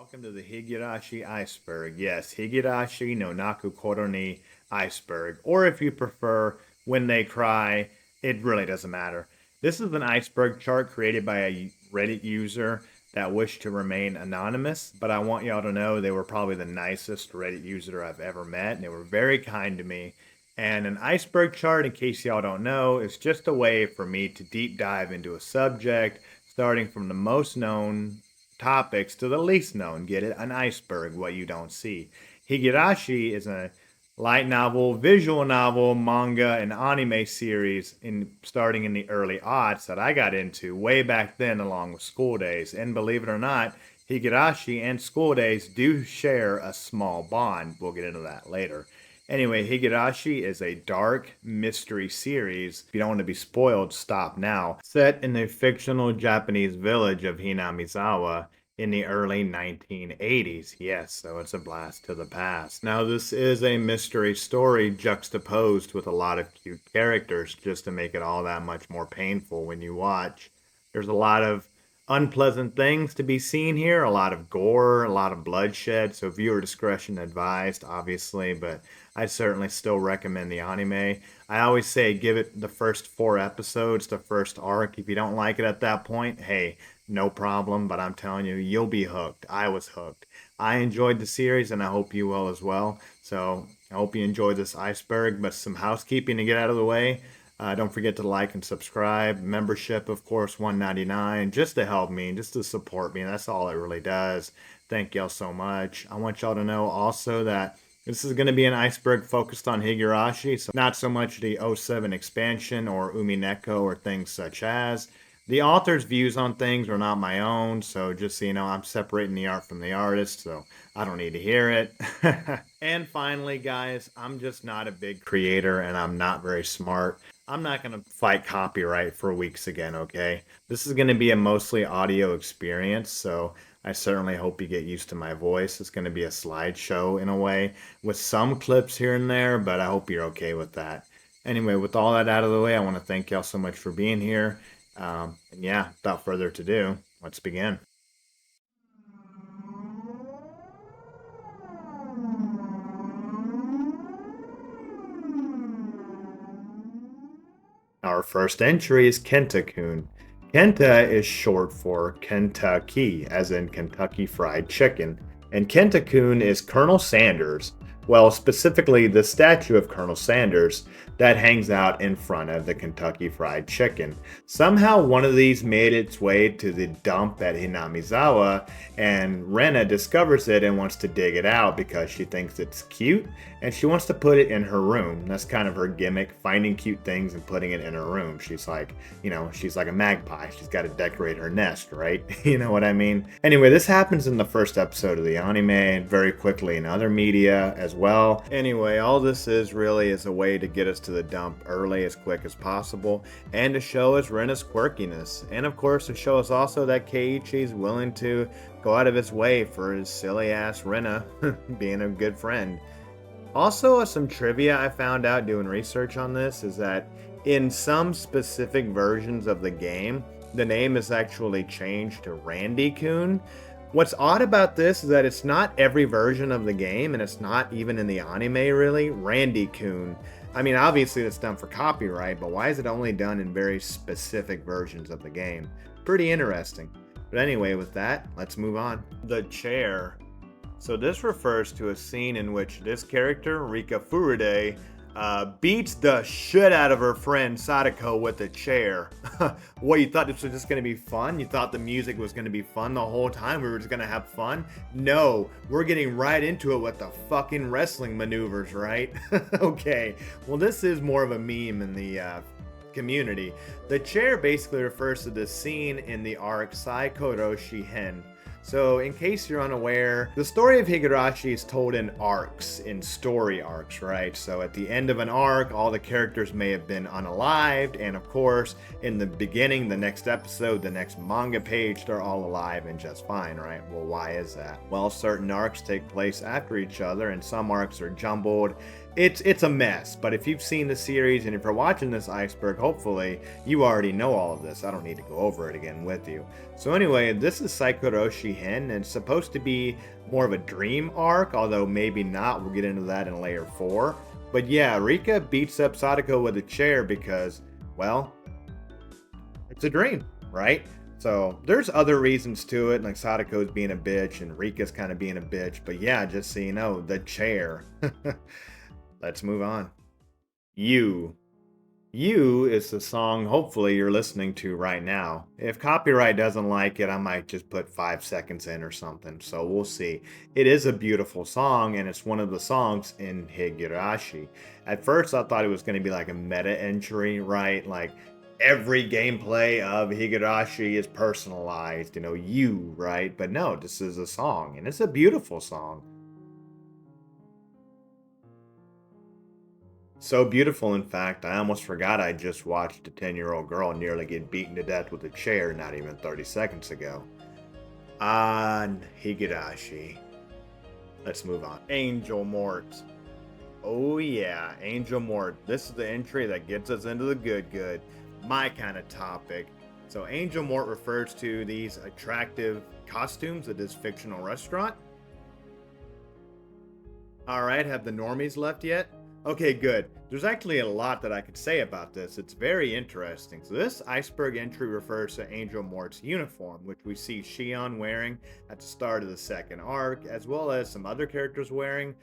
Welcome to the Higurashi Iceberg. Yes, Higurashi no Naku Koro ni Iceberg. Or if you prefer, When They Cry, it really doesn't matter. This is an iceberg chart created by a Reddit user that wished to remain anonymous, but I want y'all to know they were probably the nicest Reddit user I've ever met, and they were very kind to me. And an iceberg chart, in case y'all don't know, is just a way for me to deep dive into a subject, starting from the most known topics to the least known. Get it? An iceberg, what you don't see. Higurashi is a light novel, visual novel, manga, and anime series starting in the early aughts that I got into way back then along with School Days. And believe it or not, Higurashi and School Days do share a small bond. We'll get into that later. Anyway, Higurashi is a dark mystery series. If you don't want to be spoiled, stop now. Set in the fictional Japanese village of Hinamizawa in the early 1980s. Yes, so it's a blast to the past. Now, this is a mystery story juxtaposed with a lot of cute characters just to make it all that much more painful when you watch. There's a lot of unpleasant things to be seen here, a lot of gore, a lot of bloodshed, so viewer discretion advised, obviously, but I certainly still recommend the anime. I always say give it the first 4 episodes, the first arc. If you don't like it at that point, hey, no problem, but I'm telling you, you'll be hooked. I was hooked. I enjoyed the series, and I hope you will as well. So I hope you enjoyed this iceberg, but some housekeeping to get out of the way. Don't forget to like and subscribe. Membership, of course, $1.99, just to help me, just to support me. That's all it really does. Thank y'all so much. I want y'all to know also that this is going to be an iceberg focused on Higurashi, so not so much the '07 expansion or Umineko or things such as. The author's views on things are not my own, so just so you know, I'm separating the art from the artist, so I don't need to hear it. And finally, guys, I'm just not a big creator and I'm not very smart. I'm not going to fight copyright for weeks again, okay? This is going to be a mostly audio experience, so I certainly hope you get used to my voice. It's going to be a slideshow in a way with some clips here and there, but I hope you're okay with that. Anyway, with all that out of the way, I want to thank y'all so much for being here. And yeah, without further ado, let's begin. Our first entry is Kenta-kun. Kenta is short for Kentucky, as in Kentucky Fried Chicken, and Kenta-kun is Colonel Sanders, well, specifically the statue of Colonel Sanders that hangs out in front of the Kentucky Fried Chicken. Somehow one of these made its way to the dump at Hinamizawa, and Rena discovers it and wants to dig it out because she thinks it's cute, and she wants to put it in her room. That's kind of her gimmick, finding cute things and putting it in her room. She's like, she's like a magpie. She's got to decorate her nest, right? You know what I mean? Anyway, this happens in the first episode of the anime and very quickly in other media as well. Anyway, all this is really is a way to get us to the dump early as quick as possible and to show us Rena's quirkiness. And of course to show us also that Keiichi is willing to go out of his way for his silly ass Rena being a good friend. Also, some trivia I found out doing research on this is that in some specific versions of the game, the name is actually changed to Randy-kun. What's odd about this is that it's not every version of the game, and it's not even in the anime really. Randy-kun. I mean, obviously that's done for copyright, but why is it only done in very specific versions of the game? Pretty interesting. But anyway, with that, let's move on. The chair. So this refers to a scene in which this character, Rika Furude, beats the shit out of her friend Sadako with a chair. What, you thought this was just going to be fun? You thought the music was going to be fun the whole time? We were just going to have fun? No, we're getting right into it with the fucking wrestling maneuvers, right? Okay, well this is more of a meme in the community. The chair basically refers to the scene in the arc Saikoro Shihen. So, in case you're unaware, the story of Higurashi is told in arcs, in story arcs, right? So, at the end of an arc, all the characters may have been unalived, and of course, in the beginning, the next episode, the next manga page, they're all alive and just fine, right? Well, why is that? Well, certain arcs take place after each other, and some arcs are jumbled, It's a mess, but if you've seen the series and if you're watching this iceberg, hopefully you already know all of this. I don't need to go over it again with you. So anyway, this is Saikoroshi Hen, and it's supposed to be more of a dream arc, although maybe not. We'll get into that in layer 4. But yeah, Rika beats up Sadako with a chair because, well, it's a dream, right? So there's other reasons to it, like Sadako's being a bitch and Rika's kind of being a bitch. But yeah, just so you know, the chair. Let's move on. You. You is the song hopefully you're listening to right now. If copyright doesn't like it, I might just put 5 seconds in or something. So we'll see. It is a beautiful song, and it's one of the songs in Higurashi. At first, I thought it was going to be like a meta entry, right? Like every gameplay of Higurashi is personalized, you, right? But no, this is a song, and it's a beautiful song. So beautiful, in fact, I almost forgot I just watched a 10-year-old girl nearly get beaten to death with a chair not even 30 seconds ago. On Higurashi. Let's move on. Angel Mort. Oh yeah, Angel Mort. This is the entry that gets us into the good. My kind of topic. So Angel Mort refers to these attractive costumes at this fictional restaurant. Alright, have the normies left yet? Okay, good. There's actually a lot that I could say about this. It's very interesting. So this iceberg entry refers to Angel Mort's uniform, which we see Shion wearing at the start of the second arc, as well as some other characters wearing,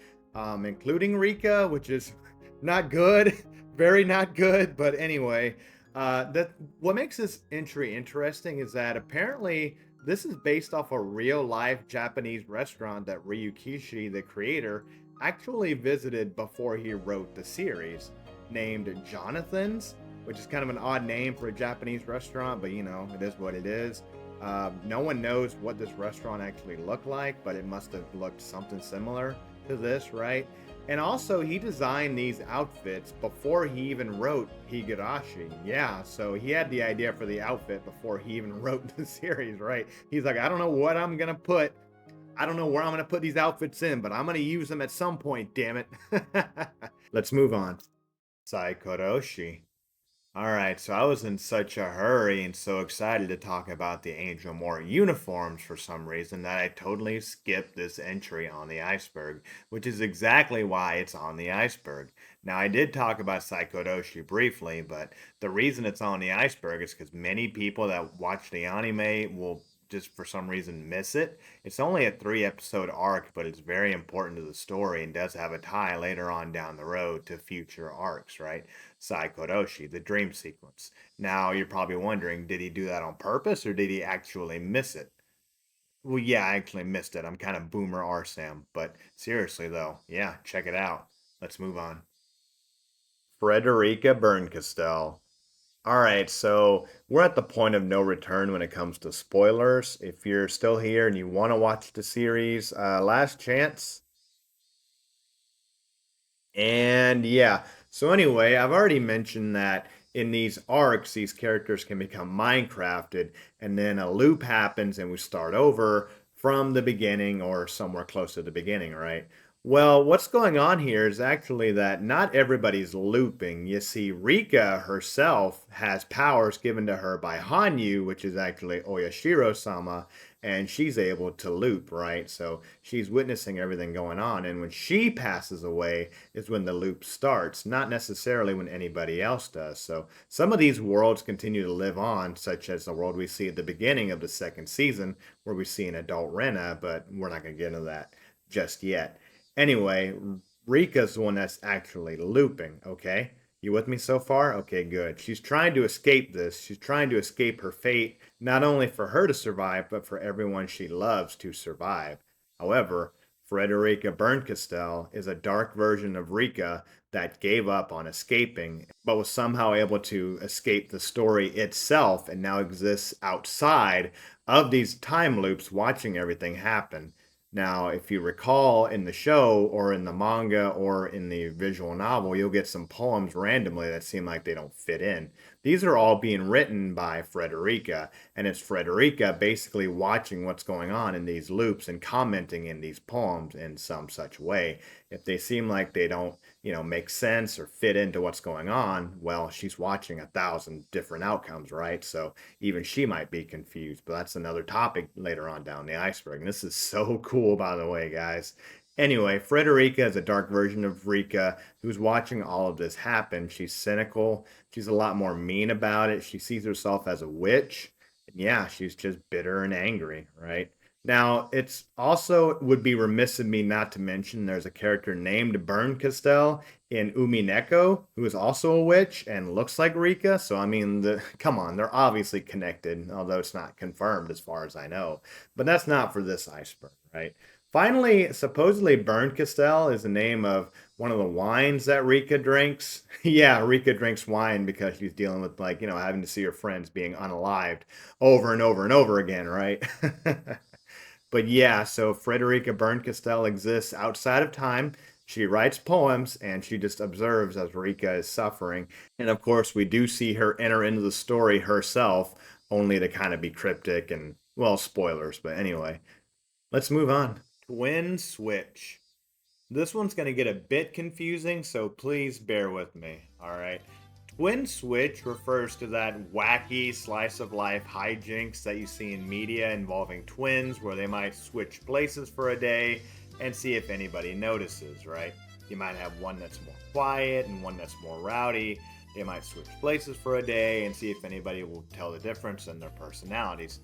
including Rika, which is not good, very not good. But anyway, that what makes this entry interesting is that apparently this is based off a real life Japanese restaurant that Ryukishi, the creator, actually visited before he wrote the series, named Jonathan's, which is kind of an odd name for a Japanese restaurant, but it is what it is. No one knows what this restaurant actually looked like, but it must have looked something similar to this, right? And also, he designed these outfits before he even wrote Higurashi. Yeah, so he had the idea for the outfit before he even wrote the series, right? He's like, I don't know what I'm gonna put. I don't know where I'm gonna put these outfits in, but I'm gonna use them at some point, damn it. Let's move on. Saikoroshi. Alright, so I was in such a hurry and so excited to talk about the Angel Mort uniforms for some reason that I totally skipped this entry on the iceberg, which is exactly why it's on the iceberg. Now, I did talk about Saikoroshi briefly, but the reason it's on the iceberg is because many people that watch the anime will just for some reason miss it. It's only a 3 episode arc, but it's very important to the story and does have a tie later on down the road to future arcs, right? Saikoroshi, the dream sequence. Now, you're probably wondering, did he do that on purpose or did he actually miss it? Well, yeah, I actually missed it. I'm kind of boomer Sam, but seriously though, yeah, check it out. Let's move on. Frederica Berncastel. All right, so we're at the point of no return when it comes to spoilers. If you're still here and you want to watch the series, last chance. And yeah, so anyway, I've already mentioned that in these arcs, these characters can become Minecrafted, and then a loop happens and we start over from the beginning or somewhere close to the beginning, right? Well, what's going on here is actually that not everybody's looping. You see, Rika herself has powers given to her by Hanyu, which is actually Oyashiro-sama, and she's able to loop, right? So she's witnessing everything going on. And when she passes away is when the loop starts, not necessarily when anybody else does. So some of these worlds continue to live on, such as the world we see at the beginning of the second season, where we see an adult Rena, but we're not going to get into that just yet. Anyway, Rika's the one that's actually looping, okay? You with me so far? Okay, good. She's trying to escape this. She's trying to escape her fate, not only for her to survive, but for everyone she loves to survive. However, Frederica Berncastel is a dark version of Rika that gave up on escaping, but was somehow able to escape the story itself and now exists outside of these time loops watching everything happen. Now, if you recall in the show or in the manga or in the visual novel, you'll get some poems randomly that seem like they don't fit in. These are all being written by Frederica, and it's Frederica basically watching what's going on in these loops and commenting in these poems in some such way. If they seem like they don't, make sense or fit into what's going on, well, she's watching 1,000 different outcomes, right? So even she might be confused, but that's another topic later on down the iceberg. And this is so cool, by the way, guys. Anyway, Frederica is a dark version of Rika who's watching all of this happen. She's cynical. She's a lot more mean about it. She sees herself as a witch. And yeah, she's just bitter and angry, right? Now, it's also would be remiss of me not to mention there's a character named Burn Castell in Umineko, who is also a witch and looks like Rika. So, I mean, come on, they're obviously connected, although it's not confirmed as far as I know. But that's not for this iceberg, right? Finally, supposedly Burn Castell is the name of one of the wines that Rika drinks. Yeah, Rika drinks wine because she's dealing with, like, having to see her friends being unalived over and over and over again, right? But yeah, so Frederica Berncastel exists outside of time. She writes poems and she just observes as Rika is suffering. And of course, we do see her enter into the story herself, only to kind of be cryptic and, well, spoilers. But anyway, let's move on. Twin Switch. This one's going to get a bit confusing, so please bear with me, all right? Twin Switch refers to that wacky slice of life hijinks that you see in media involving twins where they might switch places for a day and see if anybody notices, right? You might have one that's more quiet and one that's more rowdy. They might switch places for a day and see if anybody will tell the difference in their personalities.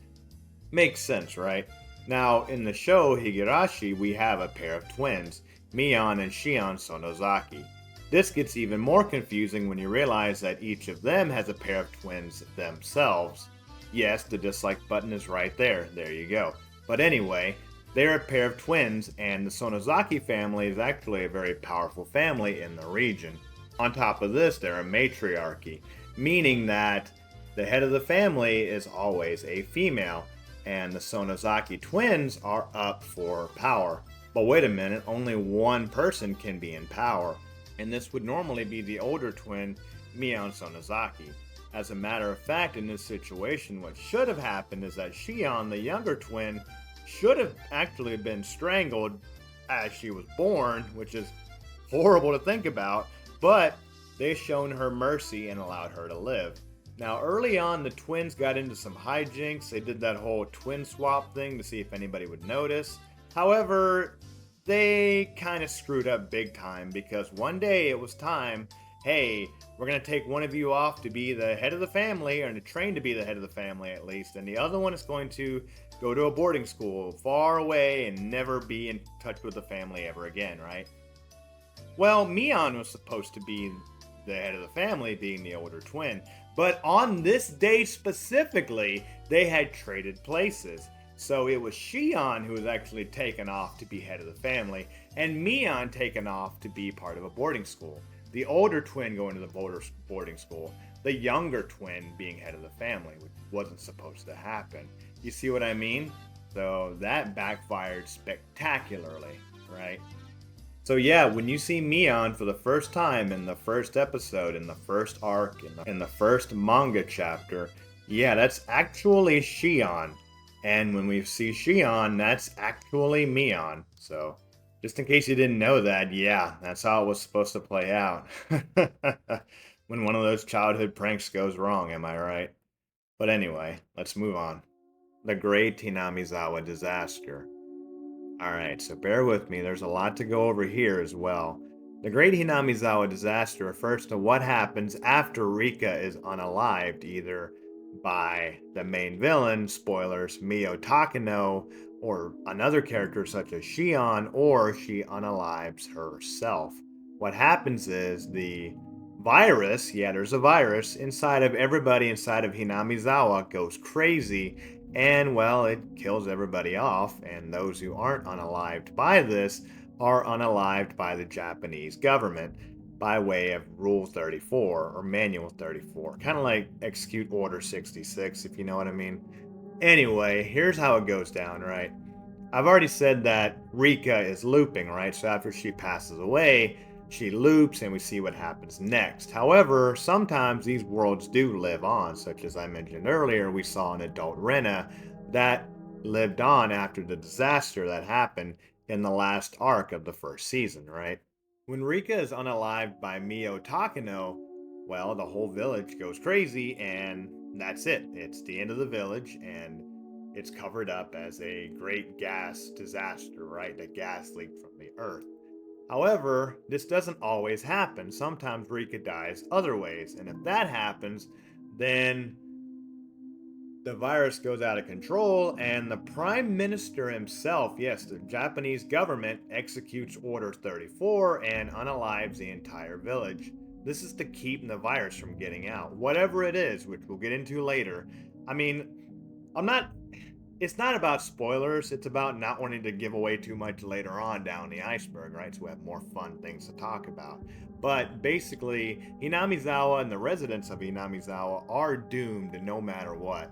Makes sense, right? Now, in the show Higurashi, we have a pair of twins, Mion and Shion Sonozaki. This gets even more confusing when you realize that each of them has a pair of twins themselves. Yes, the dislike button is right there. There you go. But anyway, they're a pair of twins, and the Sonozaki family is actually a very powerful family in the region. On top of this, they're a matriarchy, meaning that the head of the family is always a female, and the Sonozaki twins are up for power. But wait a minute, only one person can be in power, and this would normally be the older twin, Mion Sonozaki. As a matter of fact, in this situation, what should have happened is that Shion, the younger twin, should have actually been strangled as she was born, which is horrible to think about, but they've shown her mercy and allowed her to live. Now, early on, the twins got into some hijinks. They did that whole twin swap thing to see if anybody would notice. However, they kind of screwed up big time because one day it was time, hey, we're going to take one of you off to be the head of the family, or to train to be the head of the family at least, and the other one is going to go to a boarding school far away and never be in touch with the family ever again, right? Well, Mion was supposed to be the head of the family, being the older twin, but on this day specifically, they had traded places. So it was Shion who was actually taken off to be head of the family, and Mion taken off to be part of a boarding school. The older twin going to the boarding school, the younger twin being head of the family, which wasn't supposed to happen. You see what I mean? So that backfired spectacularly, right? So yeah, when you see Mion for the first time in the first episode, in the first arc, in the first manga chapter, yeah, that's actually Shion. And when we see Shion, that's actually Mion. So, just in case you didn't know that, yeah, that's how it was supposed to play out. When one of those childhood pranks goes wrong, am I right? But anyway, let's move on. The Great Hinamizawa Disaster. Alright, so bear with me, there's a lot to go over here as well. The Great Hinamizawa Disaster refers to what happens after Rika is unalived, either by the main villain, spoilers, Mio Takano, or another character such as Shion, or she unalives herself. What happens is the virus, yeah, there's a virus, inside of everybody inside of Hinamizawa goes crazy, and well, it kills everybody off, and those who aren't unalived by this are unalived by the Japanese government by way of Rule 34 or Manual 34. Kind of like Execute Order 66, if you know what I mean. Anyway, here's how it goes down, right? I've already said that Rika is looping, right? So after she passes away, she loops and we see what happens next. However, sometimes these worlds do live on, such as I mentioned earlier, we saw an adult Rena that lived on after the disaster that happened in the last arc of the first season, right? When Rika is unalived by Mio Takano, well, the whole village goes crazy, and that's it. It's the end of the village, and it's covered up as a great gas disaster, right? The gas leak from the earth. However, this doesn't always happen. Sometimes Rika dies other ways, and if that happens, then the virus goes out of control, and the prime minister himself, yes, the Japanese government, executes Order 34 and unalives the entire village. This is to keep the virus from getting out, whatever it is, which we'll get into later. I mean, I'm not it's not about spoilers. It's about not wanting to give away too much later on down the iceberg, right? So we have more fun things to talk about. But basically, Hinamizawa and the residents of Hinamizawa are doomed no matter what.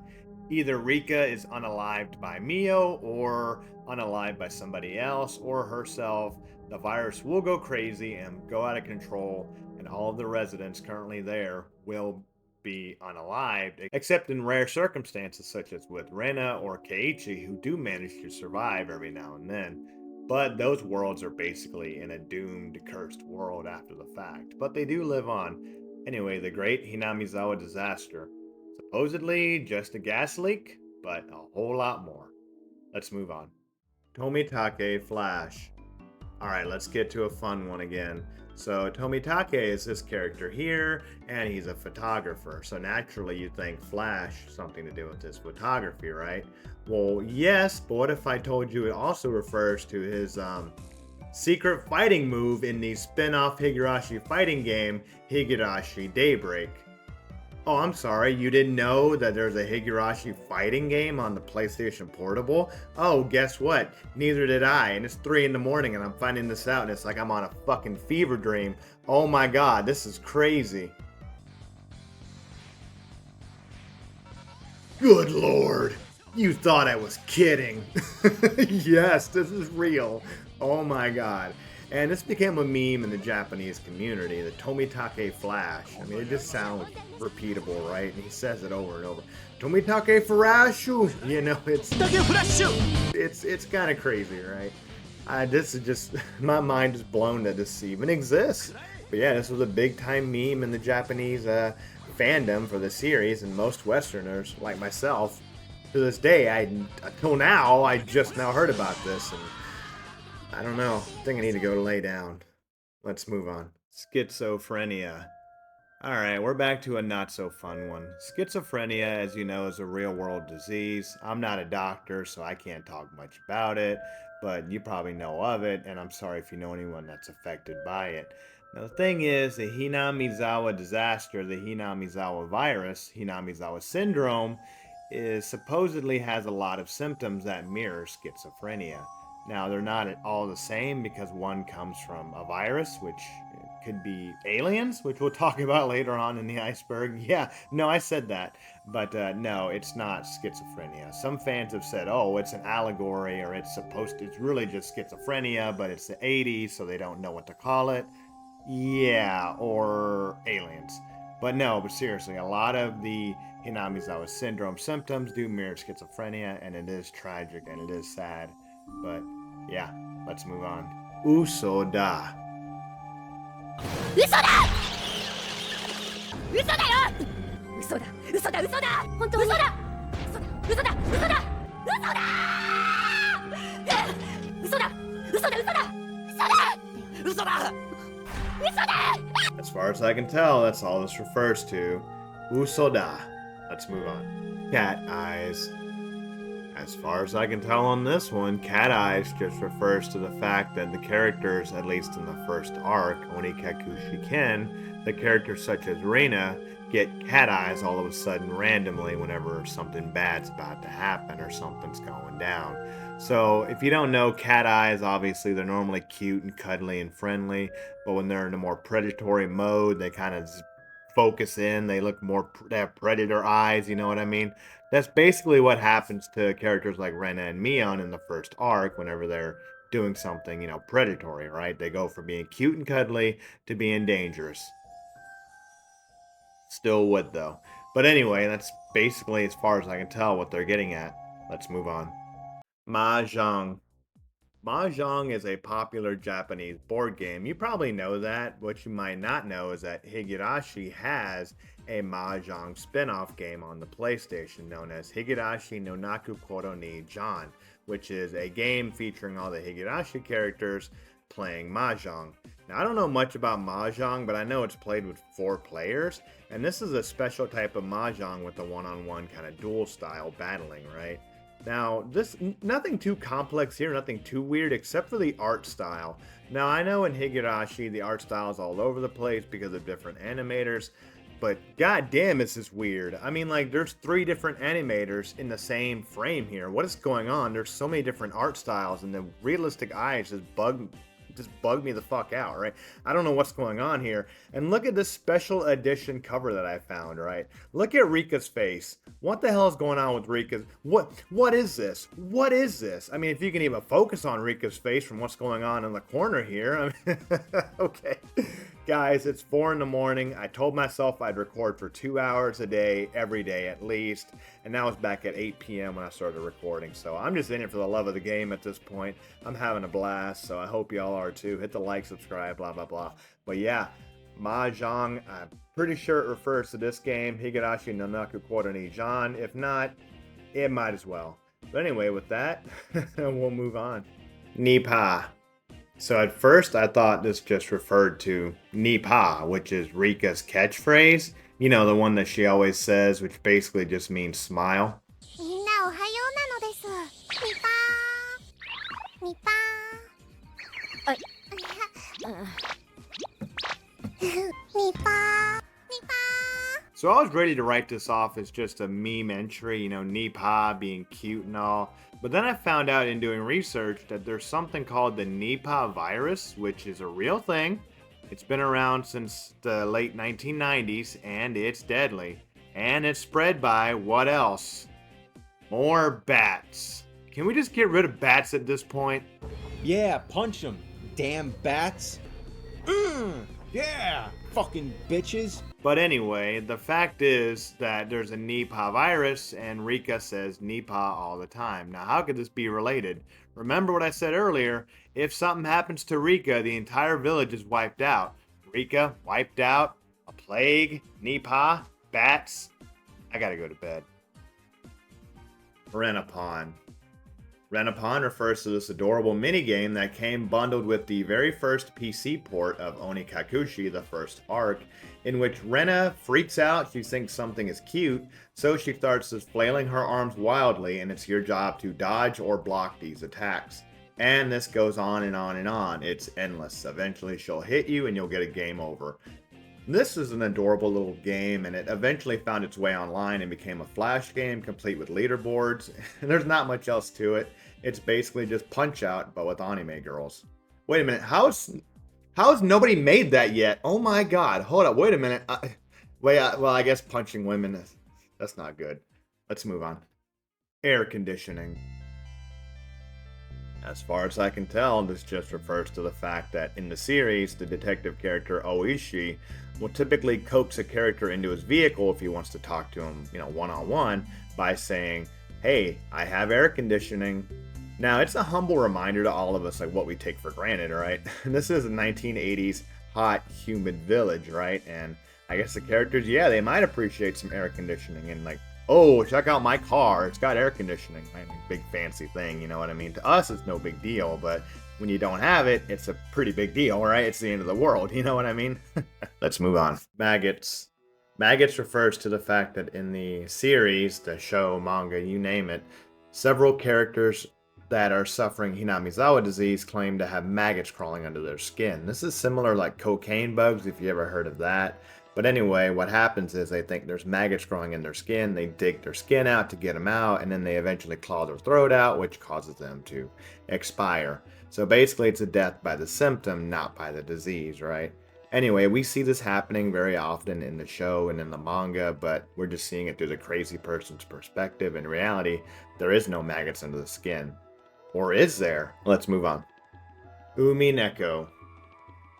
Either Rika is unalived by Mio or unalived by somebody else or herself. The virus will go crazy and go out of control, and all of the residents currently there will be unalived, except in rare circumstances such as with Rena or Keiichi, who do manage to survive every now and then. But those worlds are basically in a doomed, cursed world after the fact. But they do live on. Anyway, the Great Hinamizawa Disaster. Supposedly just a gas leak, but a whole lot more. Let's move on. Tomitake Flash. Alright, let's get to a fun one again. So Tomitake is this character here, and he's a photographer. So naturally you think Flash, something to do with his photography, right? Well, yes, but what if I told you it also refers to his secret fighting move in the spin-off Higurashi fighting game, Higurashi Daybreak? Oh, I'm sorry, you didn't know that there's a Higurashi fighting game on the PlayStation Portable? Oh, guess what? Neither did I, and it's 3 in the morning and I'm finding this out and it's like I'm on a fucking fever dream. Oh my god, this is crazy. Good lord, you thought I was kidding. Yes, this is real. Oh my god. And this became a meme in the Japanese community, the Tomitake Flash. I mean, it just sounds repeatable, right? And he says it over and over. Tomitake Flashu! You know, it's kind of crazy, right? This is just, my mind is blown that this even exists. But yeah, this was a big time meme in the Japanese fandom for the series, and most Westerners, like myself, to this day, until now, I just now heard about this, and I don't know. I think I need to go lay down. Let's move on. Schizophrenia. Alright, we're back to a not so fun one. Schizophrenia, as you know, is a real world disease. I'm not a doctor, so I can't talk much about it, but you probably know of it, and I'm sorry if you know anyone that's affected by it. Now, the thing is, the Hinamizawa disaster, the Hinamizawa virus, Hinamizawa syndrome, is supposedly has a lot of symptoms that mirror schizophrenia. Now, they're not at all the same because one comes from a virus, which could be aliens, which we'll talk about later on in the iceberg. Yeah, no, I said that. But no, it's not schizophrenia. Some fans have said, oh, it's an allegory or it's really just schizophrenia, but it's the 80s, so they don't know what to call it. Yeah, or aliens. But no, but seriously, a lot of the Hinamizawa syndrome symptoms do mirror schizophrenia, and it is tragic and it is sad. But yeah, let's move on. Uso da. 嘘だ嘘だよ嘘だ嘘だ嘘だ本当嘘だ嘘だ嘘だ嘘だ嘘だ嘘だ嘘だ嘘だ嘘だ嘘だ嘘だ As far as I can tell, that's all this refers to. Uso da. Let's move on. Cat eyes. As far as I can tell on this one, cat eyes just refers to the fact that the characters, at least in the first arc, Onikaku Shiken, the characters such as Reina, get cat eyes all of a sudden randomly whenever something bad's about to happen or something's going down. So if you don't know, cat eyes, obviously they're normally cute and cuddly and friendly, but when they're in a more predatory mode, they kind of focus in, they look more, they have predator eyes, you know what I mean? That's basically what happens to characters like Rena and Mion in the first arc whenever they're doing something, predatory, right? They go from being cute and cuddly to being dangerous. Still would, though. But anyway, that's basically, as far as I can tell, what they're getting at. Let's move on. Mahjong. Mahjong is a popular Japanese board game. You probably know that. What you might not know is that Higurashi has a Mahjong spin-off game on the PlayStation known as Higurashi no Naku Koro ni Jan, which is a game featuring all the Higurashi characters playing Mahjong. Now, I don't know much about Mahjong, but I know it's played with 4 players, and this is a special type of Mahjong with the one-on-one kind of duel style battling, right? Now, nothing too complex here, nothing too weird, except for the art style. Now, I know in Higurashi, the art style is all over the place because of different animators, but goddamn, is this weird. I mean, like, there's 3 different animators in the same frame here. What is going on? There's so many different art styles, and the realistic eyes just bug me the fuck out, right? I don't know what's going on here. And look at this special edition cover that I found, right? Look at Rika's face. What the hell is going on with Rika's? What is this? What is this? I mean, if you can even focus on Rika's face from what's going on in the corner here. I mean, okay. Guys, it's 4 in the morning. I told myself I'd record for 2 hours a day, every day at least. And now it's back at 8 p.m. when I started recording. So I'm just in it for the love of the game at this point. I'm having a blast, so I hope y'all are too. Hit the like, subscribe, blah, blah, blah. But yeah, Mahjong, I'm pretty sure it refers to this game, Higurashi no Naku Koro ni Jan. If not, it might as well. But anyway, with that, we'll move on. Nipa. So at first I thought this just referred to Nipa, which is Rika's catchphrase. You know, the one that she always says, which basically just means smile. みんなおはようなのです。ニパーニパーニパー So I was ready to write this off as just a meme entry, Nipa being cute and all. But then I found out in doing research that there's something called the Nipah virus, which is a real thing. It's been around since the late 1990s, and it's deadly. And it's spread by what else? More bats. Can we just get rid of bats at this point? Yeah, punch them, damn bats. Yeah, fucking bitches. But anyway, the fact is that there's a Nipah virus, and Rika says Nipah all the time. Now, how could this be related? Remember what I said earlier, if something happens to Rika, the entire village is wiped out. Rika, wiped out, a plague, Nipah, bats. I gotta go to bed. Renapon. Renapon refers to this adorable minigame that came bundled with the very first PC port of Onikakushi, the first arc, in which Rena freaks out, she thinks something is cute, so she starts just flailing her arms wildly, and it's your job to dodge or block these attacks. And this goes on and on and on. It's endless. Eventually she'll hit you and you'll get a game over. This is an adorable little game, and it eventually found its way online and became a flash game complete with leaderboards. There's not much else to it. It's basically just Punch-Out, but with anime girls. Wait a minute, how's nobody made that yet? Oh my god, hold up, wait a minute. Well, I guess punching women, that's not good. Let's move on. Air conditioning. As far as I can tell, this just refers to the fact that in the series, the detective character Oishi will typically coax a character into his vehicle if he wants to talk to him, one-on-one, by saying, hey, I have air conditioning. Now, it's a humble reminder to all of us, like, what we take for granted, right? This is a 1980s hot, humid village, right? And I guess the characters, yeah, they might appreciate some air conditioning and, like, oh, check out my car, it's got air conditioning. Right? Big fancy thing, you know what I mean? To us, it's no big deal, but when you don't have it, it's a pretty big deal, right? It's the end of the world, you know what I mean? Let's move on. Maggots. Maggots refers to the fact that in the series, the show, manga, you name it, several characters that are suffering Hinamizawa disease claim to have maggots crawling under their skin. This is similar like cocaine bugs, if you ever heard of that. But anyway, what happens is they think there's maggots growing in their skin, they dig their skin out to get them out, and then they eventually claw their throat out, which causes them to expire. So basically it's a death by the symptom, not by the disease, right? Anyway, we see this happening very often in the show and in the manga, but we're just seeing it through the crazy person's perspective. In reality, there is no maggots under the skin. Or is there? Let's move on. Umineko.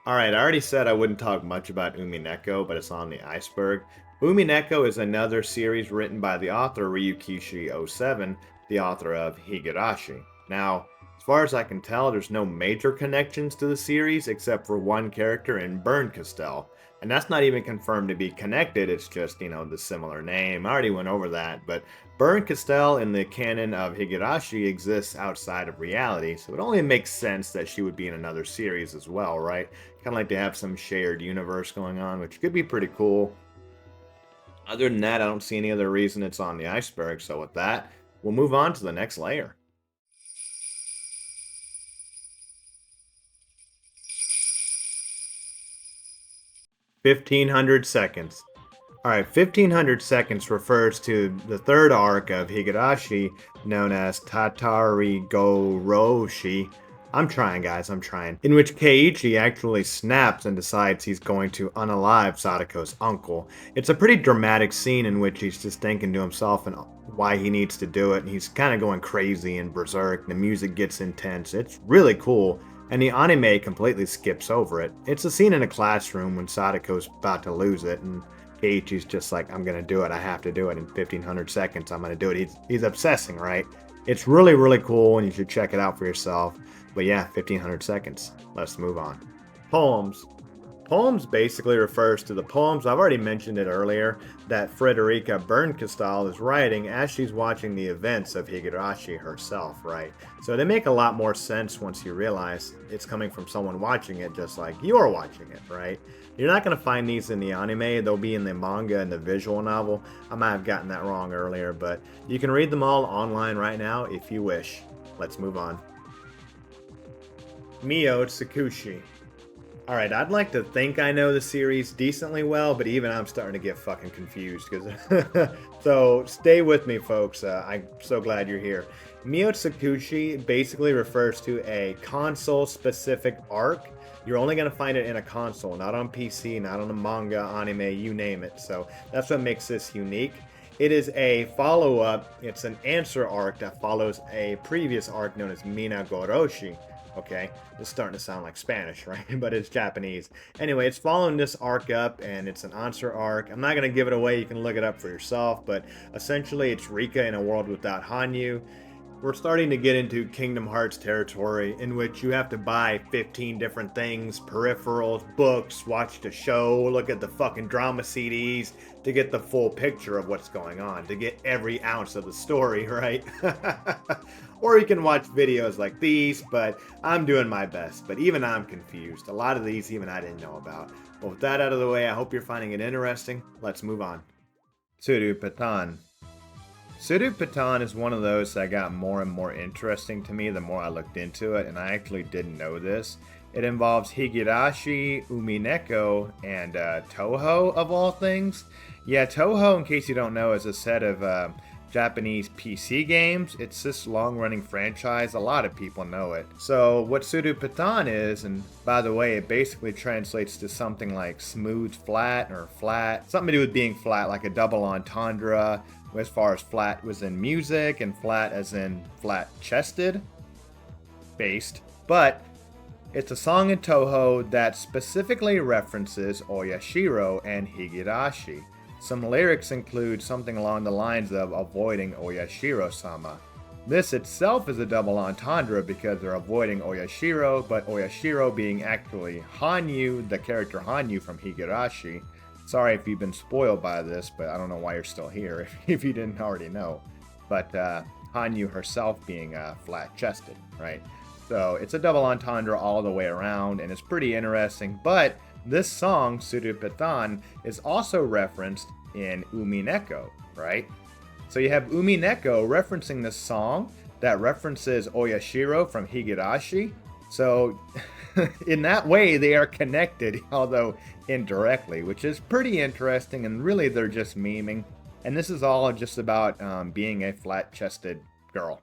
Alright, I already said I wouldn't talk much about Umineko, but it's on the iceberg. Umineko is another series written by the author Ryukishi07, the author of Higurashi. Now, as far as I can tell, there's no major connections to the series except for one character in Bernkastel. And that's not even confirmed to be connected, it's just, the similar name. I already went over that, but Bernkastel in the canon of Higurashi exists outside of reality, so it only makes sense that she would be in another series as well, right? Kind of like they have some shared universe going on, which could be pretty cool. Other than that, I don't see any other reason it's on the iceberg, so with that, we'll move on to the next layer. "1500 seconds. Alright, 1500 seconds refers to the third arc of Higurashi, known as Tatari Go Roshi. I'm trying, guys, I'm trying. In which Keiichi actually snaps and decides he's going to unalive Sadako's uncle. It's a pretty dramatic scene in which he's just thinking to himself and why he needs to do it, and he's kind of going crazy and berserk. The music gets intense. It's really cool. And the anime completely skips over it. It's a scene in a classroom when Sadako's about to lose it, and Keiichi's just like, I'm gonna do it, I have to do it in 1500 seconds, I'm gonna do it. He's obsessing, right? It's really, really cool, and you should check it out for yourself. But yeah, 1500 seconds. Let's move on. Poems. Poems basically refers to the poems, I've already mentioned it earlier, that Frederica Bernkastel is writing as she's watching the events of Higurashi herself, right? So they make a lot more sense once you realize it's coming from someone watching it just like you're watching it, right? You're not going to find these in the anime, they'll be in the manga and the visual novel. I might have gotten that wrong earlier, but you can read them all online right now if you wish. Let's move on. Mio Tsukushi. Alright, I'd like to think I know the series decently well, but even I'm starting to get fucking confused. So stay with me, folks. I'm so glad you're here. Mio Tsukushi basically refers to a console-specific arc. You're only going to find it in a console, not on PC, not on a manga, anime, you name it. So that's what makes this unique. It is a follow-up. It's an answer arc that follows a previous arc known as Mina Goroshi. Okay, this is starting to sound like Spanish, right? But it's Japanese. Anyway, it's following this arc up, and it's an answer arc. I'm not going to give it away. You can look it up for yourself. But essentially, it's Rika in a world without Hanyu. We're starting to get into Kingdom Hearts territory, in which you have to buy 15 different things, peripherals, books, watch the show, look at the fucking drama CDs, to get the full picture of what's going on, to get every ounce of the story, right? Or you can watch videos like these, but I'm doing my best. But even I'm confused. A lot of these even I didn't know about. But with that out of the way, I hope you're finding it interesting. Let's move on. Tsuru Patan. Tsuru Patan is one of those that got more and more interesting to me the more I looked into it, and I actually didn't know this. It involves Higurashi, Umineko, and Toho, of all things. Yeah, Toho, in case you don't know, is a set of Japanese PC games. It's this long-running franchise. A lot of people know it. So what Tsuru Patan is, and by the way, it basically translates to something like smooth flat or flat. Something to do with being flat, like a double entendre, as far as flat was in music and flat as in flat-chested based. But it's a song in Toho that specifically references Oyashiro and Higurashi. Some lyrics include something along the lines of avoiding Oyashiro-sama. This itself is a double entendre because they're avoiding Oyashiro, but Oyashiro being actually Hanyu, the character Hanyu from Higurashi. Sorry if you've been spoiled by this, but I don't know why you're still here if you didn't already know. But Hanyu herself being flat-chested, right? So it's a double entendre all the way around, and it's pretty interesting. But this song, Tsuru Patan, is also referenced in Umineko, right? So you have Umineko referencing this song that references Oyashiro from Higurashi. So in that way, they are connected, although indirectly, which is pretty interesting, and really they're just memeing. And this is all just about being a flat-chested girl.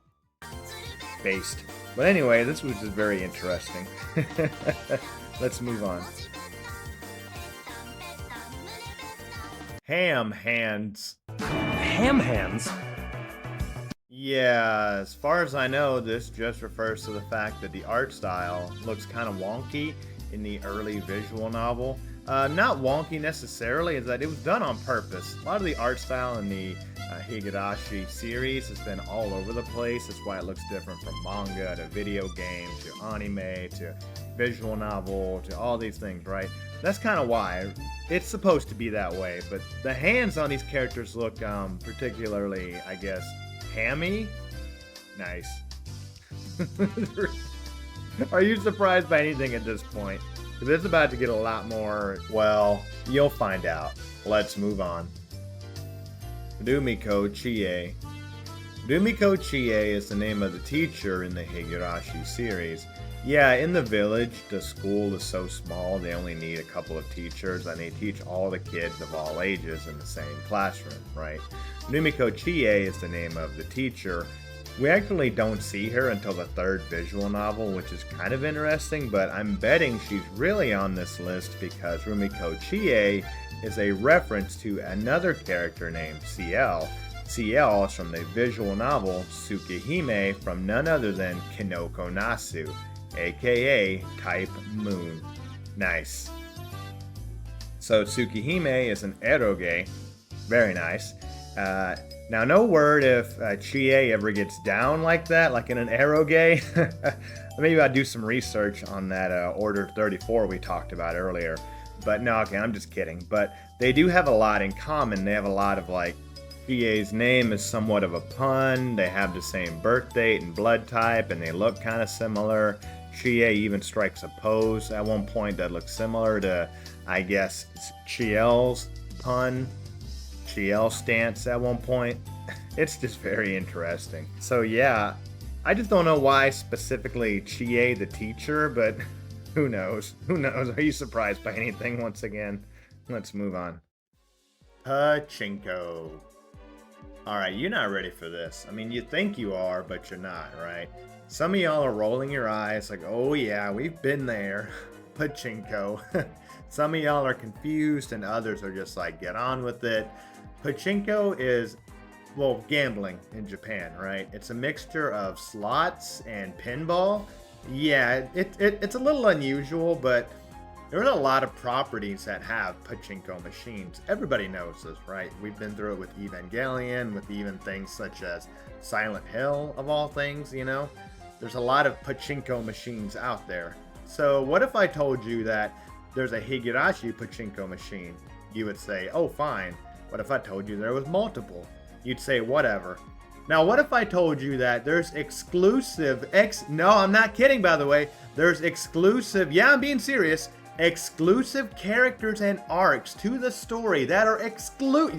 Based. But anyway, this was just very interesting. Let's move on. Ham hands. Ham hands? Yeah, as far as I know, this just refers to the fact that the art style looks kind of wonky in the early visual novel. Not wonky necessarily, is that it was done on purpose. A lot of the art style in the Higurashi series has been all over the place. That's why it looks different from manga to video game to anime to visual novel to all these things, right? That's kind of why. It's supposed to be that way, but the hands on these characters look particularly, I guess, hammy. Nice. Are you surprised by anything at this point? Because it's about to get a lot more, well, you'll find out. Let's move on. Rumiko Chie. Rumiko Chie is the name of the teacher in the Higurashi series. Yeah, in the village, the school is so small, they only need a couple of teachers, and they teach all the kids of all ages in the same classroom, right? Rumiko Chie is the name of the teacher. We actually don't see her until the third visual novel, which is kind of interesting, but I'm betting she's really on this list because Rumiko Chie is a reference to another character named Ciel. Ciel is from the visual novel Tsukihime from none other than Kinoko Nasu, aka Type Moon. Nice. So Tsukihime is an eroge. Very nice. Now, no word if Chie ever gets down like that, like in an eroge. Maybe I'll do some research on that Order 34 we talked about earlier. But no, okay, I'm just kidding. But they do have a lot in common. They have a lot of, like, Chie's name is somewhat of a pun. They have the same birth date and blood type, and they look kind of similar. Chie even strikes a pose at one point that looks similar to, I guess, Chiel's pun. Chiel stance at one point. It's just very interesting. So yeah, I just don't know why specifically Chie the teacher, but who knows? Who knows? Are you surprised by anything once again? Let's move on. Pachinko. Alright, you're not ready for this. I mean, you think you are, but you're not, right? Some of y'all are rolling your eyes like, oh yeah, we've been there. Pachinko. Some of y'all are confused and others are just like, get on with it. Pachinko is, well, gambling in Japan, right? It's a mixture of slots and pinball. Yeah, it's a little unusual, but there are a lot of properties that have pachinko machines. Everybody knows this, right? We've been through it with Evangelion, with even things such as Silent Hill, of all things, you know? There's a lot of pachinko machines out there. So what if I told you that there's a Higurashi pachinko machine? You would say, oh, fine. What if I told you there was multiple? You'd say, whatever. Now, what if I told you that there's exclusive no, I'm not kidding, by the way. There's exclusive, yeah, I'm being serious, exclusive characters and arcs to the story that are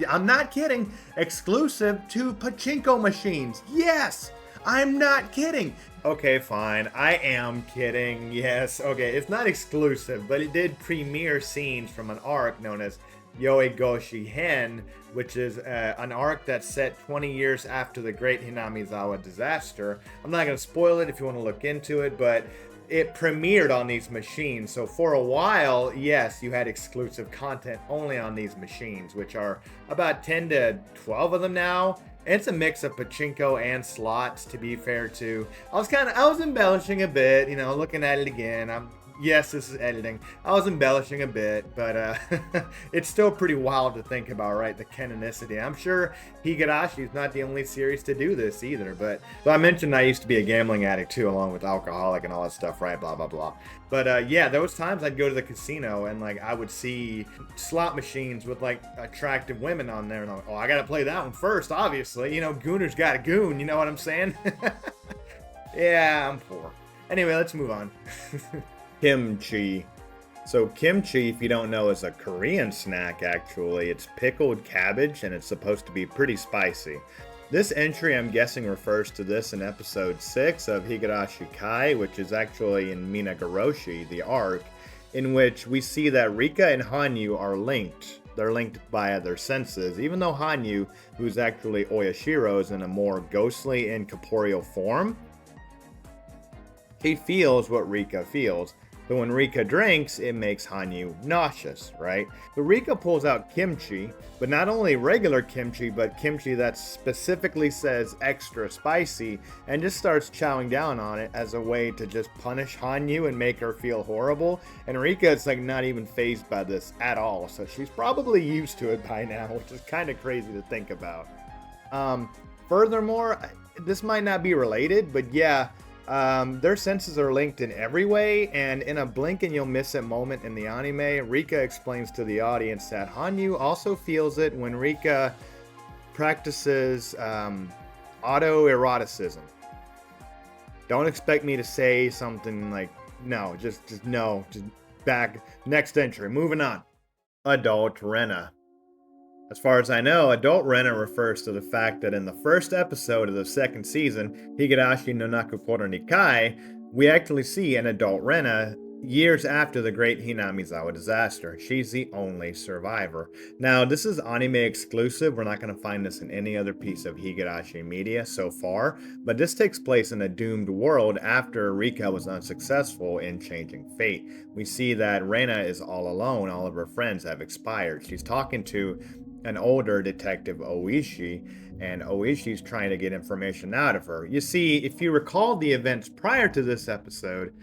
I'm not kidding, exclusive to pachinko machines. Yes, I'm not kidding. Okay, fine, I am kidding. Yes, okay, it's not exclusive, but it did premiere scenes from an arc known as Yoegoshi Hen, which is an arc that's set 20 years after the Great Hinamizawa disaster. I'm not going to spoil it if you want to look into it, but it premiered on these machines. So for a while, yes, you had exclusive content only on these machines, which are about 10 to 12 of them now. It's a mix of pachinko and slots, to be fair, too. I was embellishing a bit, you know, looking at it again. Yes, this is editing. I was embellishing a bit, but it's still pretty wild to think about, right? The canonicity. I'm sure Higurashi is not the only series to do this either, but I mentioned I used to be a gambling addict too, along with alcoholic and all that stuff, right? Blah, blah, blah. But yeah, there was times I'd go to the casino and like I would see slot machines with like attractive women on there, and I'm like, oh, I gotta play that one first, obviously. You know, Gooner's got a goon, you know what I'm saying? Yeah, I'm poor. Anyway, let's move on. Kimchi. So kimchi, if you don't know, is a Korean snack actually. It's pickled cabbage and it's supposed to be pretty spicy. This entry, I'm guessing, refers to this in episode 6 of Higurashi Kai, which is actually in Minagoroshi, the arc, in which we see that Rika and Hanyu are linked. They're linked by their senses, even though Hanyu, who's actually Oyashiro, is in a more ghostly, incorporeal form. He feels what Rika feels. But when Rika drinks, it makes Hanyu nauseous, right? But Rika pulls out kimchi, but not only regular kimchi, but kimchi that specifically says extra spicy, and just starts chowing down on it as a way to just punish Hanyu and make her feel horrible. And Rika is like not even fazed by this at all, so she's probably used to it by now, which is kind of crazy to think about. Furthermore, this might not be related, but yeah, their senses are linked in every way, and in a blink and you'll miss it moment in the anime, Rika explains to the audience that Hanyu also feels it when Rika practices autoeroticism. Don't expect me to say something like, no, just no, just back, next entry, moving on. Adult Rena. As far as I know, Adult Rena refers to the fact that in the first episode of the second season, Higurashi no Nakukoro ni Kai, we actually see an adult Rena years after the great Hinamizawa disaster. She's the only survivor. Now, this is anime exclusive. We're not going to find this in any other piece of Higurashi media so far, but this takes place in a doomed world after Rika was unsuccessful in changing fate. We see that Rena is all alone. All of her friends have expired. She's talking to an older detective, Oishi, and Oishi's trying to get information out of her. You see, if you recall the events prior to this episode,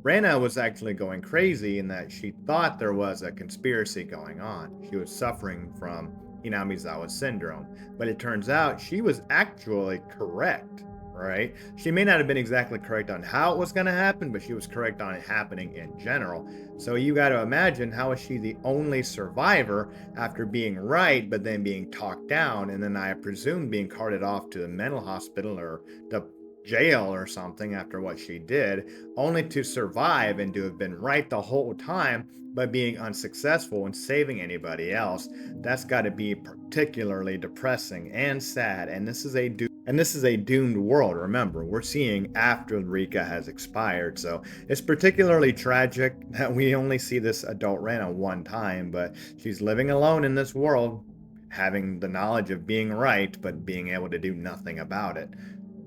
Rena was actually going crazy in that she thought there was a conspiracy going on. She was suffering from Hinamizawa syndrome, but it turns out she was actually correct, right? She may not have been exactly correct on how it was going to happen, but she was correct on it happening in general. So you got to imagine, how is she the only survivor after being right, but then being talked down, and then I presume being carted off to the mental hospital or the jail or something after what she did, only to survive and to have been right the whole time, but being unsuccessful in saving anybody else. That's got to be particularly depressing and sad. And this is a doomed world. Remember, we're seeing after Rika has expired, so it's particularly tragic that we only see this adult Rena one time, but she's living alone in this world, having the knowledge of being right, but being able to do nothing about it.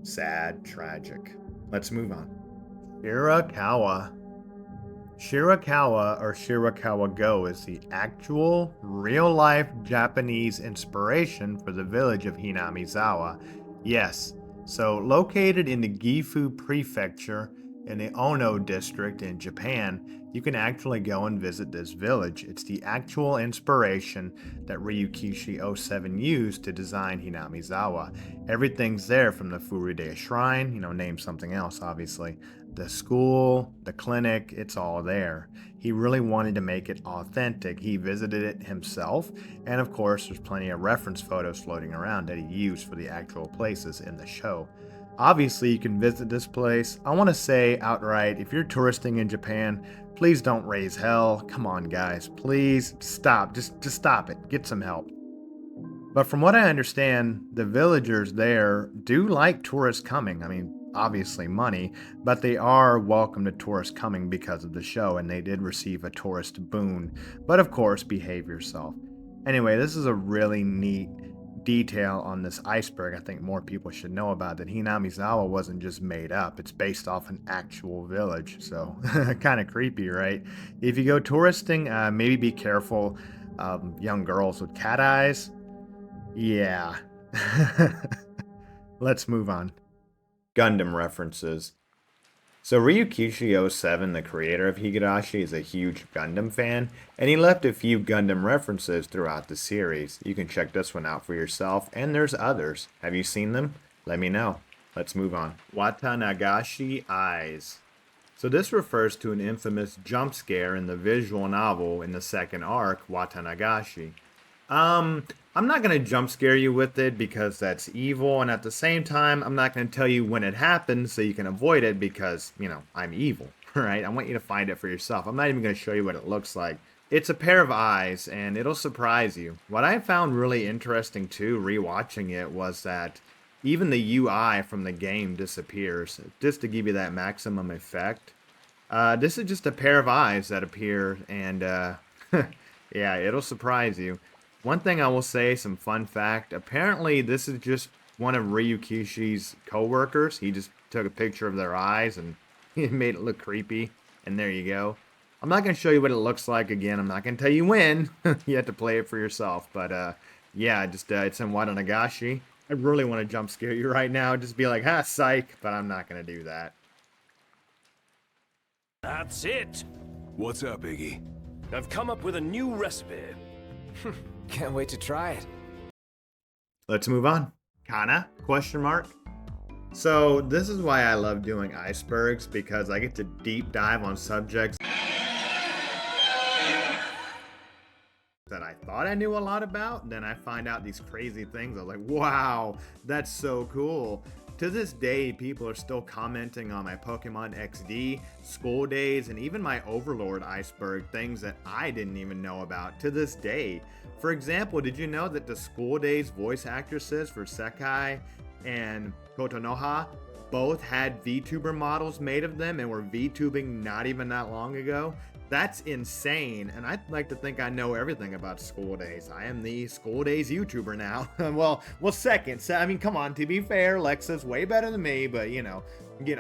Sad, tragic. Let's move on. Shirakawa. Shirakawa, or Shirakawa Go, is the actual, real-life Japanese inspiration for the village of Hinamizawa. Yes, so located in the Gifu Prefecture in the Ono district in Japan, you can actually go and visit this village. It's the actual inspiration that Ryukishi 07 used to design Hinamizawa. Everything's there, from the Furude Shrine, name something else, obviously. The school, the clinic, it's all there. He really wanted to make it authentic. He visited it himself, and of course, there's plenty of reference photos floating around that he used for the actual places in the show. Obviously, you can visit this place. I want to say outright, if you're touristing in Japan, please don't raise hell. Come on, guys. Please stop. Just stop it. Get some help. But from what I understand, the villagers there do like tourists coming. I mean, obviously money, but they are welcome to tourists coming because of the show, and they did receive a tourist boon. But of course, behave yourself. Anyway, this is a really neat detail on this iceberg I think more people should know about, that Hinamizawa wasn't just made up. It's based off an actual village, so kind of creepy, right? If you go touristing, maybe be careful of young girls with cat eyes. Yeah. Let's move on. Gundam references. So Ryukishi 07, the creator of Higurashi, is a huge Gundam fan, and he left a few Gundam references throughout the series. You can check this one out for yourself, and there's others. Have you seen them? Let me know. Let's move on. Watanagashi Eyes. So this refers to an infamous jump scare in the visual novel in the second arc, Watanagashi. I'm not going to jump scare you with it because that's evil, and at the same time, I'm not going to tell you when it happens so you can avoid it because, I'm evil, right? I want you to find it for yourself. I'm not even going to show you what it looks like. It's a pair of eyes, and it'll surprise you. What I found really interesting, too, rewatching it, was that even the UI from the game disappears, just to give you that maximum effect. This is just a pair of eyes that appear, and, yeah, it'll surprise you. One thing I will say, some fun fact, apparently this is just one of Ryukishi's co-workers. He just took a picture of their eyes and he made it look creepy. And there you go. I'm not going to show you what it looks like again. I'm not going to tell you when. You have to play it for yourself. But yeah, just it's in Wada Nagashi. I really want to jump scare you right now. Just be like, ha, psych. But I'm not going to do that. That's it. What's up, Iggy? I've come up with a new recipe. Can't wait to try it. Let's move on. Kana? Question mark. So this is why I love doing icebergs, because I get to deep dive on subjects that I thought I knew a lot about, and then I find out these crazy things. I'm like, wow, that's so cool. To this day, people are still commenting on my Pokemon XD, School Days, and even my Overlord iceberg, things that I didn't even know about to this day. For example, did you know that the School Days voice actresses for Sekai and Kotonoha both had VTuber models made of them and were VTubing not even that long ago? That's insane, and I'd like to think I know everything about School Days. I am the School Days YouTuber now. well, second. So, I mean, come on. To be fair, Lexa's way better than me, but you know,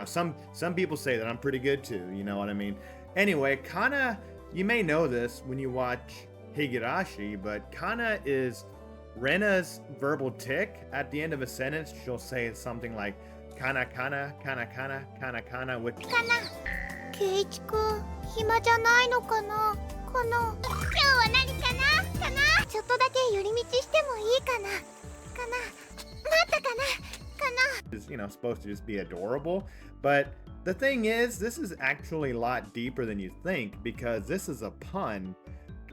some people say that I'm pretty good too. You know what I mean? Anyway, Kana, you may know this when you watch Higurashi, but Kana is Rena's verbal tick. At the end of a sentence, she'll say something like kana kana kana kana kana kana, which ケイチくん、暇じゃないのかな今日は何かなちょっとだけ寄り道してもいいかな待ったかなis, you know, supposed to just be adorable. But the thing is, this is actually a lot deeper than you think, because this is a pun.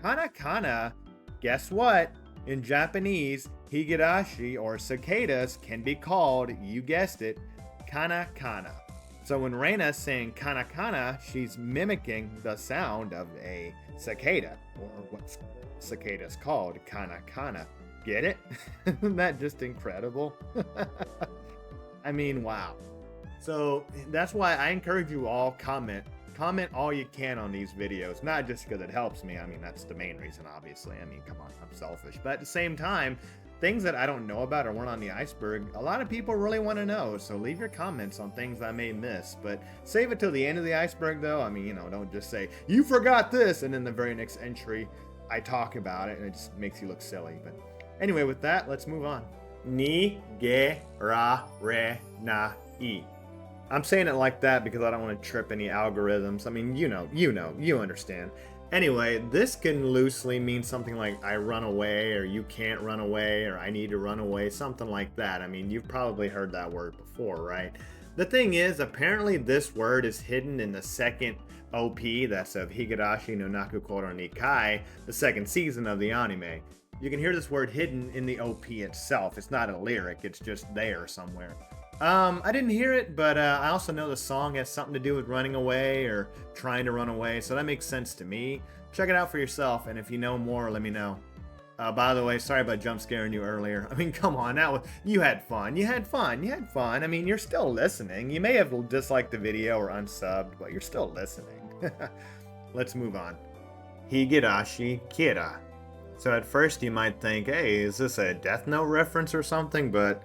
Kana kana, guess what? In Japanese, higurashi or cicadas can be called, you guessed it, kana kana. So when Reina's saying kana kana, she's mimicking the sound of a cicada, or what cicadas called, kana kana. Get it? Isn't that just incredible? I mean, wow. So that's why I encourage you all, comment all you can on these videos, not just because it helps me. I mean, that's the main reason, obviously. I mean, come on, I'm selfish. But at the same time, things that I don't know about or weren't on the iceberg, a lot of people really want to know. So leave your comments on things I may miss. But save it till the end of the iceberg, though. I mean, you know, don't just say, you forgot this, and then the very next entry, I talk about it, and it just makes you look silly. But anyway, with that, let's move on. Ni, ge, ra, re, na, i. I'm saying it like that because I don't want to trip any algorithms. I mean, you understand. Anyway, this can loosely mean something like I run away, or you can't run away, or I need to run away, something like that. I mean, you've probably heard that word before, right? The thing is, apparently this word is hidden in the second OP, that's of Higurashi no Nakukoro ni Kai, the second season of the anime. You can hear this word hidden in the OP itself. It's not a lyric, it's just there somewhere. I didn't hear it, but I also know the song has something to do with running away or trying to run away, so that makes sense to me. Check it out for yourself, and if you know more, let me know. By the way, sorry about jump scaring you earlier. I mean, come on, you had fun. You had fun. I mean, you're still listening. You may have disliked the video or unsubbed, but you're still listening. Let's move on. Higurashi Kira. So at first you might think, hey, is this a Death Note reference or something? But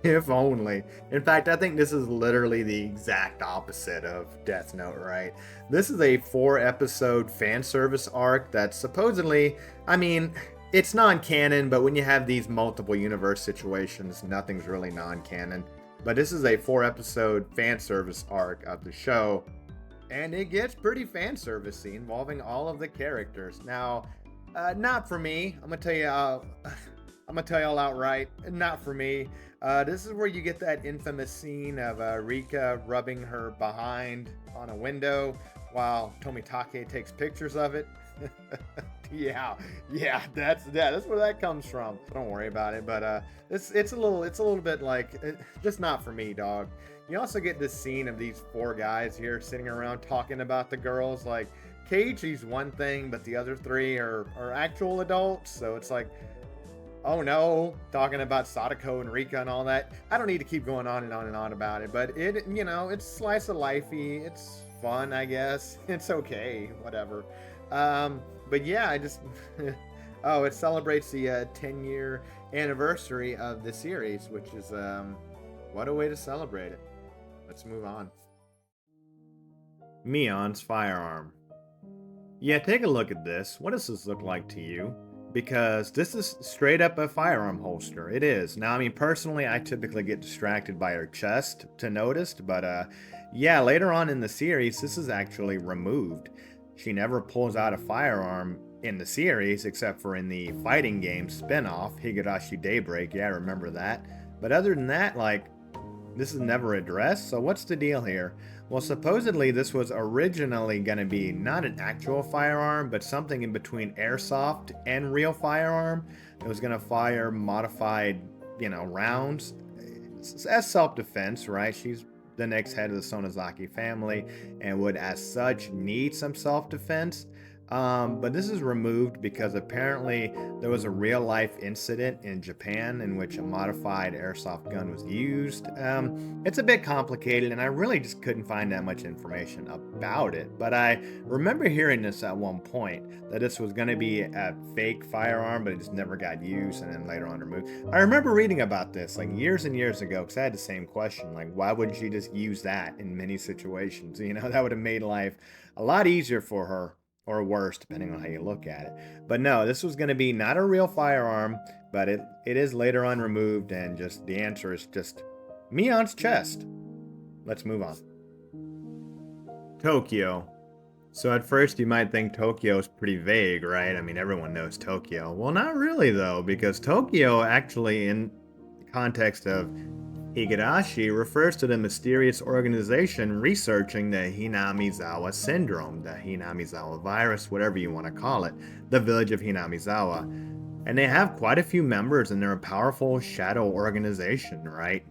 if only. In fact, I think this is literally the exact opposite of Death Note, right? This is a 4-episode fan service arc that supposedly, I mean, it's non-canon, but when you have these multiple universe situations, nothing's really non-canon. But this is a 4-episode fan service arc of the show, and it gets pretty fan servicey, involving all of the characters. Now, not for me. I'm gonna tell you all outright. Not for me. This is where you get that infamous scene of Rika rubbing her behind on a window while Tomitake takes pictures of it. yeah, that's where that comes from. Don't worry about it. But it's a little bit like just not for me, dog. You also get this scene of these 4 guys here sitting around talking about the girls, like. Keiichi's one thing, but the other 3 are actual adults, so it's like, oh no, talking about Sadako and Rika and all that. I don't need to keep going on and on and on about it, but it, you know, it's slice of lifey, it's fun, I guess. It's okay, whatever. But yeah, I just, oh, it celebrates the 10-year anniversary of the series, which is, what a way to celebrate it. Let's move on. Mion's firearm. Yeah, take a look at this. What does this look like to you? Because this is straight up a firearm holster. It is. Now, I mean, personally, I typically get distracted by her chest to notice, but yeah, later on in the series, this is actually removed. She never pulls out a firearm in the series, except for in the fighting game spin-off, Higurashi Daybreak. Yeah, I remember that. But other than that, like, this is never addressed, so what's the deal here? Well, supposedly this was originally going to be not an actual firearm, but something in between airsoft and real firearm. It was going to fire modified, rounds as self-defense, right? She's the next head of the Sonozaki family and would, as such, need some self-defense. But this is removed because apparently there was a real life incident in Japan in which a modified airsoft gun was used. It's a bit complicated, and I really just couldn't find that much information about it. But I remember hearing this at one point, that this was going to be a fake firearm, but it just never got used and then later on removed. I remember reading about this like years and years ago because I had the same question, like, why wouldn't she just use that in many situations? That would have made life a lot easier for her. Or worse, depending on how you look at it. But no, this was going to be not a real firearm, but it is later on removed, and just the answer is just Mion's chest. Let's move on. Tokyo. So at first you might think Tokyo is pretty vague, right? I mean, everyone knows Tokyo. Well, not really though, because Tokyo actually, in the context of Higurashi, refers to the mysterious organization researching the Hinamizawa syndrome, the Hinamizawa virus, whatever you want to call it, the village of Hinamizawa. And they have quite a few members, and they're a powerful shadow organization, right?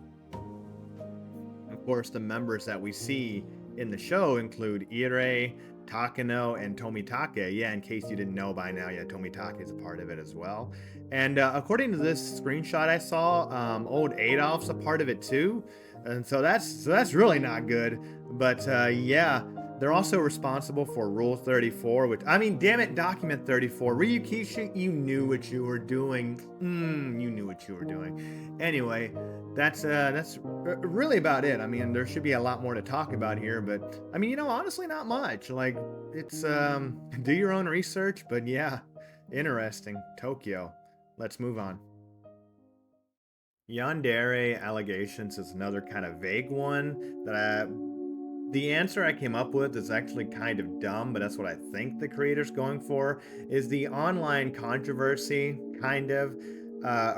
Of course, the members that we see in the show include Ire, Takano, and Tomitake. Yeah, in case you didn't know by now, yeah, Tomitake is a part of it as well. And according to this screenshot I saw, old Adolf's a part of it too. And so that's really not good. But yeah, they're also responsible for Rule 34, which, I mean, damn it, Document 34. Ryukishi, you knew what you were doing. You knew what you were doing. Anyway, that's really about it. I mean, there should be a lot more to talk about here, but I mean, honestly, not much. Like, it's do your own research, but yeah, interesting. Tokyo. Let's move on. Yandere allegations is another kind of vague one that the answer I came up with is actually kind of dumb, but that's what I think the creator's going for, is the online controversy, kind of,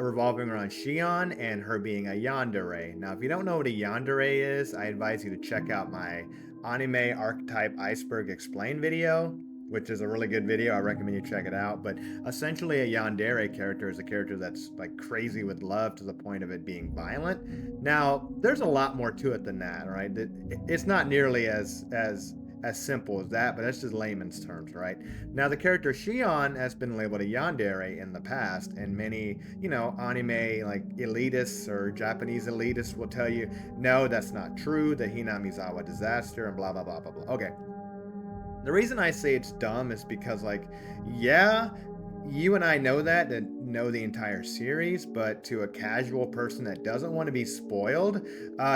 revolving around Shion and her being a yandere. Now, if you don't know what a yandere is, I advise you to check out my anime archetype Iceberg Explained video, which is a really good video. I recommend you check it out. But essentially, a yandere character is a character that's like crazy with love to the point of it being violent. Now, there's a lot more to it than that, right? It's not nearly as simple as that, but that's just layman's terms, right? Now, the character Shion has been labeled a yandere in the past, and many, anime like elitists or Japanese elitists will tell you, no, that's not true, the Hinamizawa disaster, and blah, blah, blah, blah, blah. Okay. The reason I say it's dumb is because, like, yeah, you and I know that know the entire series, but to a casual person that doesn't want to be spoiled,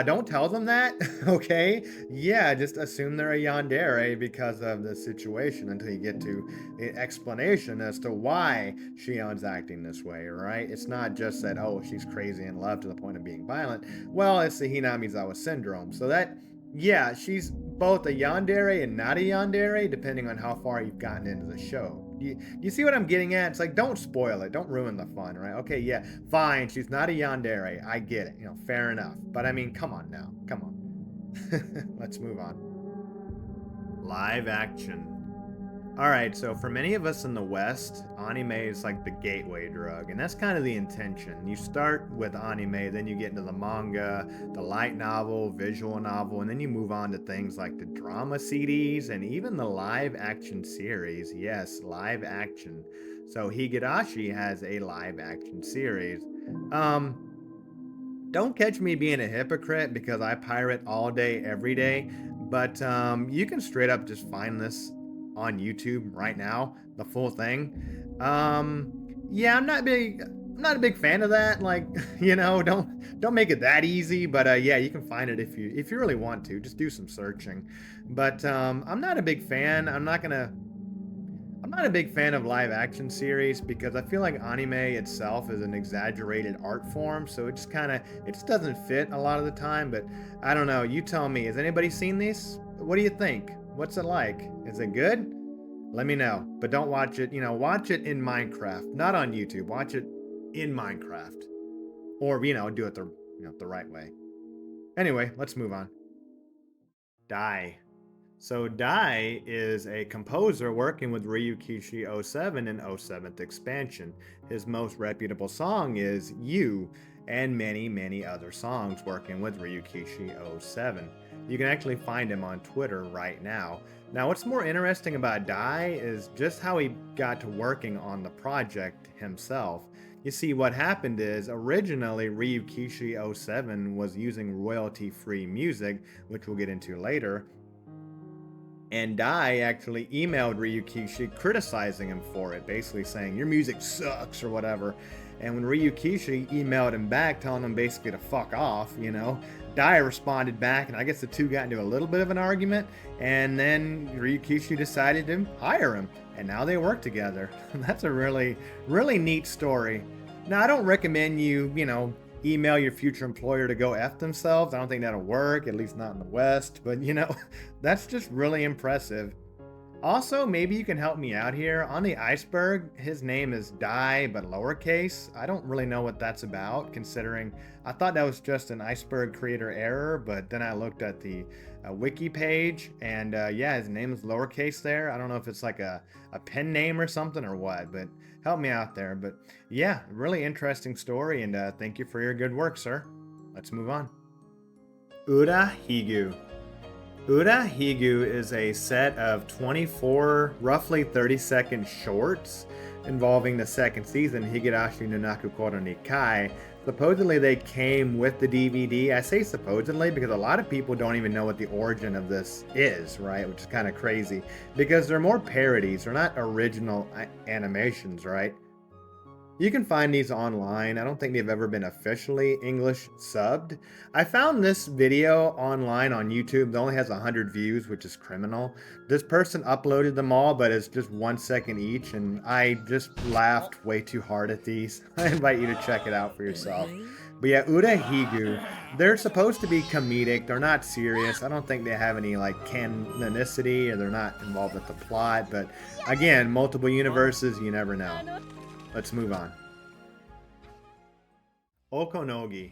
don't tell them that, okay? Yeah, just assume they're a yandere because of the situation until you get to the explanation as to why Shion's acting this way, right? It's not just that, oh, she's crazy in love to the point of being violent. Well, it's the Hinamizawa syndrome. So that, yeah, she's both a yandere and not a yandere, depending on how far you've gotten into the show. You see what I'm getting at? It's like, don't spoil it. Don't ruin the fun, right? Okay, yeah, fine. She's not a yandere. I get it. Fair enough. But I mean, come on now. Come on. Let's move on. Live action. All right, so for many of us in the West, anime is like the gateway drug, and that's kind of the intention. You start with anime, then you get into the manga, the light novel, visual novel, and then you move on to things like the drama CDs and even the live action series. Yes, live action. So Higurashi has a live action series. Don't catch me being a hypocrite because I pirate all day, every day, but you can straight up just find this on YouTube right now, the full thing. Yeah, I'm not big I'm not a big fan of that. Like, don't make it that easy. But yeah, you can find it if you really want to. Just do some searching. But I'm not a big fan. I'm not a big fan of live action series because I feel like anime itself is an exaggerated art form, so it just doesn't fit a lot of the time. But I don't know. You tell me. Has anybody seen these? What do you think? What's it like? Is it good? Let me know. But don't watch it. Watch it in Minecraft, not on YouTube. Watch it in Minecraft, or do it the right way. Anyway, let's move on. Die. So Dai is a composer working with Ryukishi 07 in 07th expansion. His most reputable song is You, and many, many other songs working with Ryukishi 07. You can actually find him on Twitter right now. Now, what's more interesting about Dai is just how he got to working on the project himself. You see, what happened is originally Ryukishi 07 was using royalty-free music, which we'll get into later. And Dai actually emailed Ryukishi criticizing him for it, basically saying, your music sucks or whatever. And when Ryukishi emailed him back telling him basically to fuck off, Dai responded back, and I guess the two got into a little bit of an argument, and then Ryukishi decided to hire him, and now they work together. That's a really, really neat story. Now, I don't recommend you, email your future employer to go F themselves. I don't think that'll work, at least not in the West. But, that's just really impressive. Also, maybe you can help me out here. On the iceberg, his name is Dai, but lowercase. I don't really know what that's about, considering I thought that was just an iceberg creator error, but then I looked at the wiki page, and yeah, his name is lowercase there. I don't know if it's like a pen name or something or what, but help me out there. But yeah, really interesting story, and thank you for your good work, sir. Let's move on. Ura Higu. Ura Higu is a set of 24, roughly 30-second shorts involving the second season, Higurashi no Naku Koro ni Kai. Supposedly they came with the DVD. I say supposedly because a lot of people don't even know what the origin of this is, right? Which is kind of crazy because they're more parodies. They're not original animations, right? You can find these online. I don't think they've ever been officially English subbed. I found this video online on YouTube. It only has 100 views, which is criminal. This person uploaded them all, but it's just 1 second each, and I just laughed way too hard at these. I invite you to check it out for yourself. But yeah, Ura Higu, they're supposed to be comedic. They're not serious. I don't think they have any like canonicity, or they're not involved with the plot. But again, multiple universes, you never know. Let's move on. Okonogi.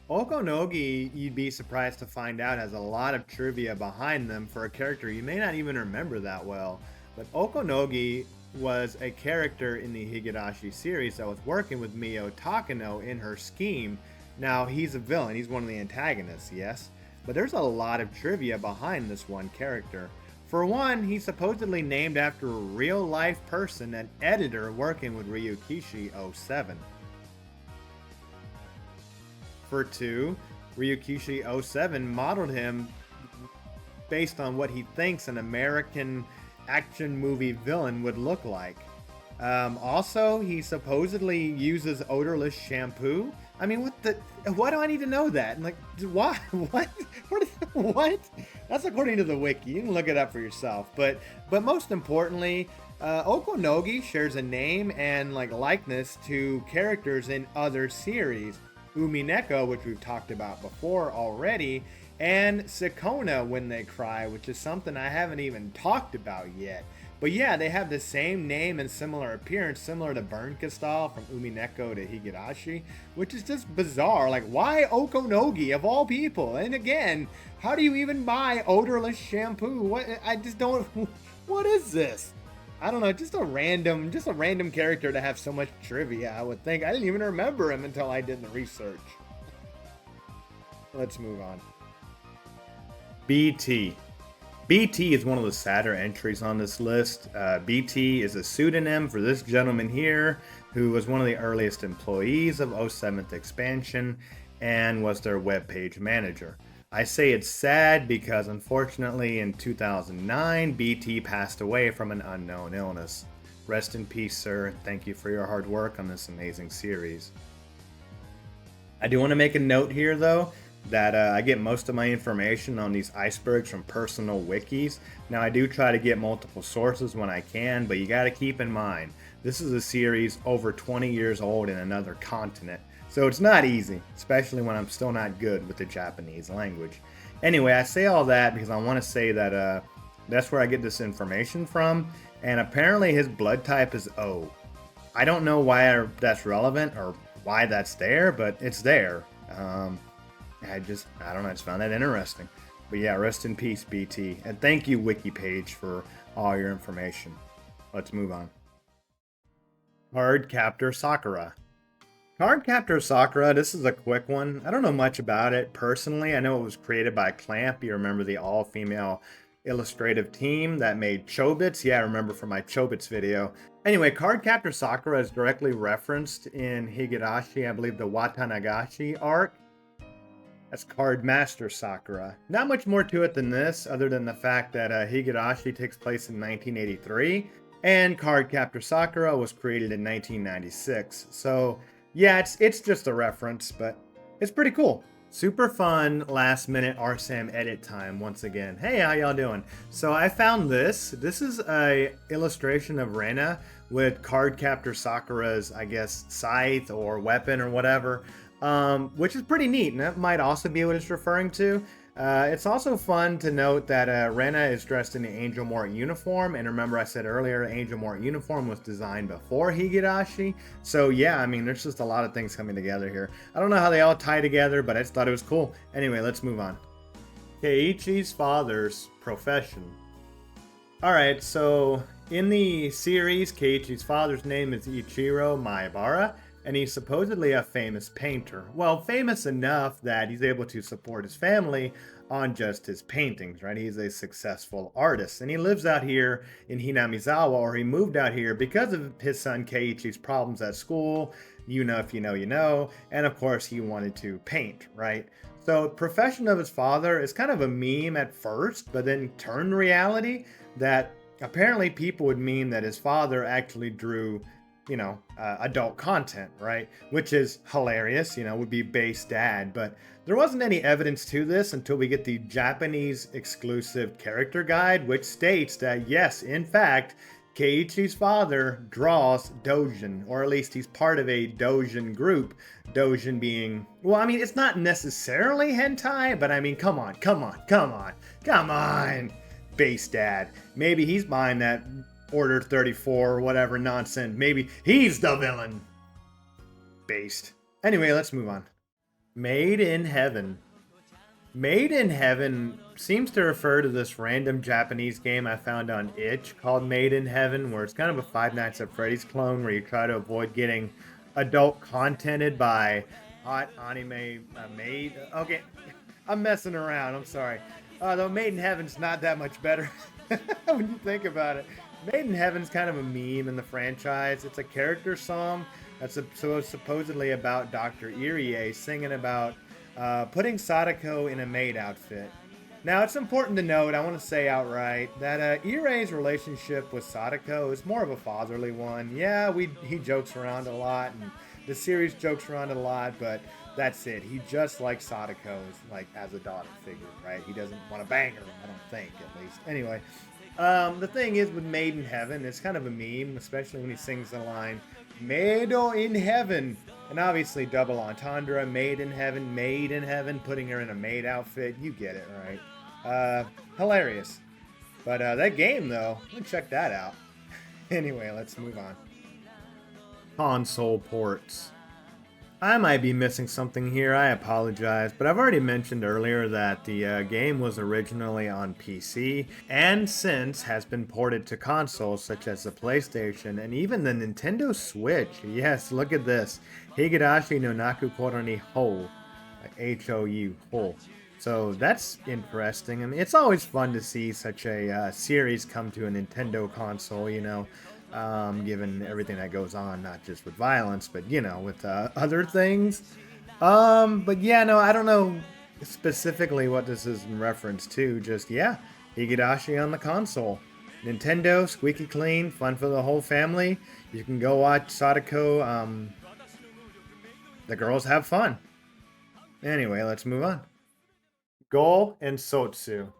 Okonogi, you'd be surprised to find out, has a lot of trivia behind them for a character you may not even remember that well. But Okonogi was a character in the Higurashi series that was working with Mio Takano in her scheme. Now, he's a villain. He's one of the antagonists, yes. But there's a lot of trivia behind this one character. For one, he's supposedly named after a real-life person, an editor working with Ryukishi 07. For two, Ryukishi 07 modeled him based on what he thinks an American action movie villain would look like. Also, he supposedly uses odorless shampoo. I mean, why do I need to know that? Like, why? What? What? That's according to the wiki. You can look it up for yourself. But most importantly, Okonogi shares a name and likeness to characters in other series. Umineko, which we've talked about before already, and Sukona When They Cry, which is something I haven't even talked about yet. But yeah, they have the same name and similar appearance, similar to Burn-Castell from Umineko to Higurashi, which is just bizarre. Like, why Okonogi of all people? And again, how do you even buy odorless shampoo? What? I just don't. What is this? I don't know. Just a random character to have so much trivia. I would think. I didn't even remember him until I did the research. Let's move on. BT. BT is one of the sadder entries on this list. BT is a pseudonym for this gentleman here, who was one of the earliest employees of 07th expansion and was their webpage manager. I say it's sad because unfortunately in 2009, BT passed away from an unknown illness. Rest in peace, sir. Thank you for your hard work on this amazing series. I do want to make a note here, though, that I get most of my information on these icebergs from personal wikis. Now, I do try to get multiple sources when I can, but you got to keep in mind, this is a series over 20 years old in another continent. So it's not easy, especially when I'm still not good with the Japanese language. Anyway, I say all that because I want to say that that's where I get this information from. And apparently his blood type is O. I don't know why that's relevant or why that's there, but it's there. I don't know, I just found that interesting. But yeah, rest in peace, BT. And thank you, Wiki page, for all your information. Let's move on. Cardcaptor Sakura. Cardcaptor Sakura, this is a quick one. I don't know much about it personally. I know it was created by Clamp. You remember the all-female illustrative team that made Chobits? Yeah, I remember from my Chobits video. Anyway, Cardcaptor Sakura is directly referenced in Higurashi, I believe the Watanagashi arc. That's Cardmaster Sakura. Not much more to it than this, other than the fact that Higurashi takes place in 1983, and Cardcaptor Sakura was created in 1996. So, yeah, it's just a reference, but it's pretty cool. Super fun last minute RSAM edit time once again. Hey, how y'all doing? So I found this. This is a illustration of Rena with Cardcaptor Sakura's, I guess, scythe or weapon or whatever, which is pretty neat, and that might also be what it's referring to. It's also fun to note that Rena is dressed in the Angel Mort uniform, and remember I said earlier, Angel Mort uniform was designed before Higurashi. So yeah, I mean, there's just a lot of things coming together here. I don't know how they all tie together, but I just thought it was cool. Anyway, let's move on. Keiichi's father's profession. Alright, so in the series, Keiichi's father's name is Ichiro Maebara, and he's supposedly a famous painter. Well, famous enough that he's able to support his family on just his paintings, right? He's a successful artist, and he lives out here in Hinamizawa, or he moved out here because of his son Keiichi's problems at school. You know, if you know, you know. And of course, he wanted to paint, right? So, profession of his father is kind of a meme at first, but then turned reality that apparently people would mean that his father actually drew, you know, adult content, right? Which is hilarious, you know, would be base dad. But there wasn't any evidence to this until we get the Japanese exclusive character guide, which states that yes, in fact, Keiichi's father draws doujin, or at least he's part of a doujin group. Doujin being, well, I mean, it's not necessarily hentai, but I mean, come on, base dad. Maybe he's buying that Order 34 or whatever nonsense. Maybe he's the villain. Based. Anyway, let's move on. Made in Heaven. Made in Heaven seems to refer to this random Japanese game I found on itch called Made in Heaven, where it's kind of a Five Nights at Freddy's clone where you try to avoid getting adult contented by hot anime maid. Okay, I'm messing around. I'm sorry. Though Made in Heaven's not that much better when you think about it. Made in Heaven's kind of a meme in the franchise. It's a character song that's supposedly about Dr. Irie singing about putting Sadako in a maid outfit. Now, it's important to note, I want to say outright, that Irie's relationship with Sadako is more of a fatherly one. Yeah, he jokes around a lot, and the series jokes around a lot, but that's it. He just likes Sadako as a daughter figure, right? He doesn't want to bang her, I don't think, at least. Anyway, the thing is with Made in Heaven, it's kind of a meme, especially when he sings the line, Maido in Heaven. And obviously double entendre, Made in Heaven, putting her in a maid outfit. You get it, right? Hilarious. But that game, though, let's check that out. Anyway, let's move on. Console ports. I might be missing something here, I apologize, but I've already mentioned earlier that the game was originally on PC, and since has been ported to consoles such as the PlayStation and even the Nintendo Switch. Yes, look at this. Higurashi no Naku Koro ni Hou. H-O-U, Hou. So that's interesting. I mean, it's always fun to see such a series come to a Nintendo console, you know. Given everything that goes on, not just with violence, but, you know, with other things. But yeah, no, I don't know specifically what this is in reference to. Just, yeah, Higurashi on the console. Nintendo, squeaky clean, fun for the whole family. You can go watch Sadako. The girls have fun. Anyway, let's move on. Go and Sotsu.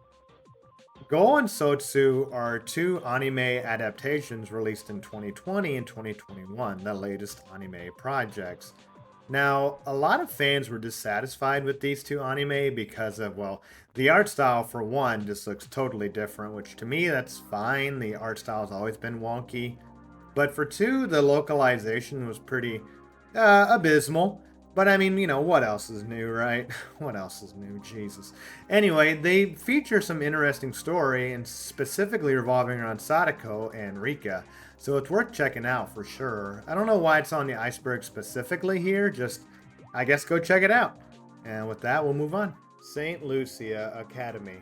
Go and Sotsu are two anime adaptations released in 2020 and 2021, the latest anime projects. Now, a lot of fans were dissatisfied with these two anime because of, well, the art style for one just looks totally different, which to me that's fine. The art style has always been wonky. But for two, the localization was pretty abysmal. But I mean, what else is new, right? What else is new? Jesus. Anyway, they feature some interesting story and specifically revolving around Sadako and Rika. So it's worth checking out for sure. I don't know why it's on the iceberg specifically here, just I guess go check it out. And with that, we'll move on. St. Lucia Academy.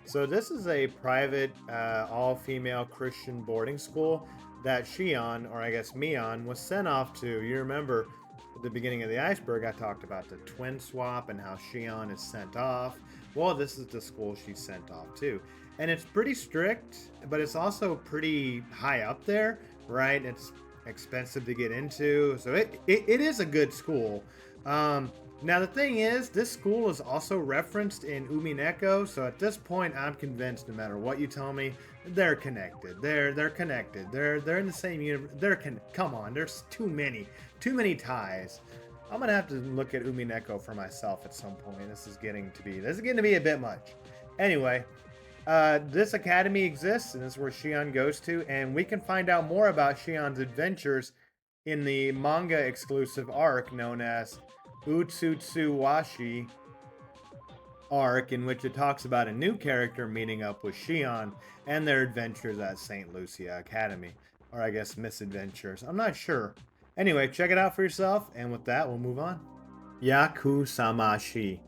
So this is a private, all-female Christian boarding school that Shion, or I guess Mion, was sent off to. You remember at the beginning of the iceberg, I talked about the twin swap and how Shion is sent off. Well, this is the school she's sent off to. And it's pretty strict, but it's also pretty high up there, right? It's expensive to get into. So it is a good school. Now, the thing is, this school is also referenced in Umineko, so at this point, I'm convinced no matter what you tell me, they're connected. They're connected. They're in the same universe. Come on, there's too many ties. I'm gonna have to look at Umineko for myself at some point. This is getting to be a bit much. Anyway, this academy exists, and this is where Shion goes to, and we can find out more about Shion's adventures in the manga exclusive arc known as Utsutsuwashi arc, in which it talks about a new character meeting up with Shion and their adventures at St. Lucia Academy. Or I guess misadventures. I'm not sure. Anyway, check it out for yourself, and with that, we'll move on. Yaku Samashi.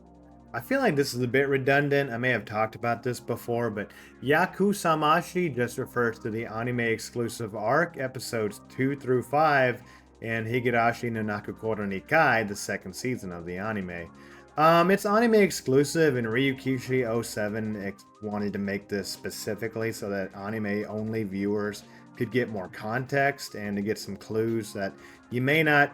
I feel like this is a bit redundant. I may have talked about this before, but Yaku Samashi just refers to the anime exclusive arc, episodes 2 through 5, and Higurashi no Nakukoro ni Kai, the second season of the anime. It's anime exclusive, and Ryukishi07 wanted to make this specifically so that anime only viewers could get more context and to get some clues that you may not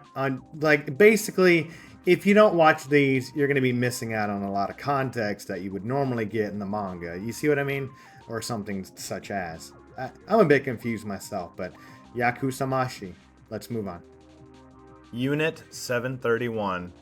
basically, if you don't watch these, you're going to be missing out on a lot of context that you would normally get in the manga. You see what I mean? Or something such as. I'm a bit confused myself, but Yaku Samashi. Let's move on. Unit 731.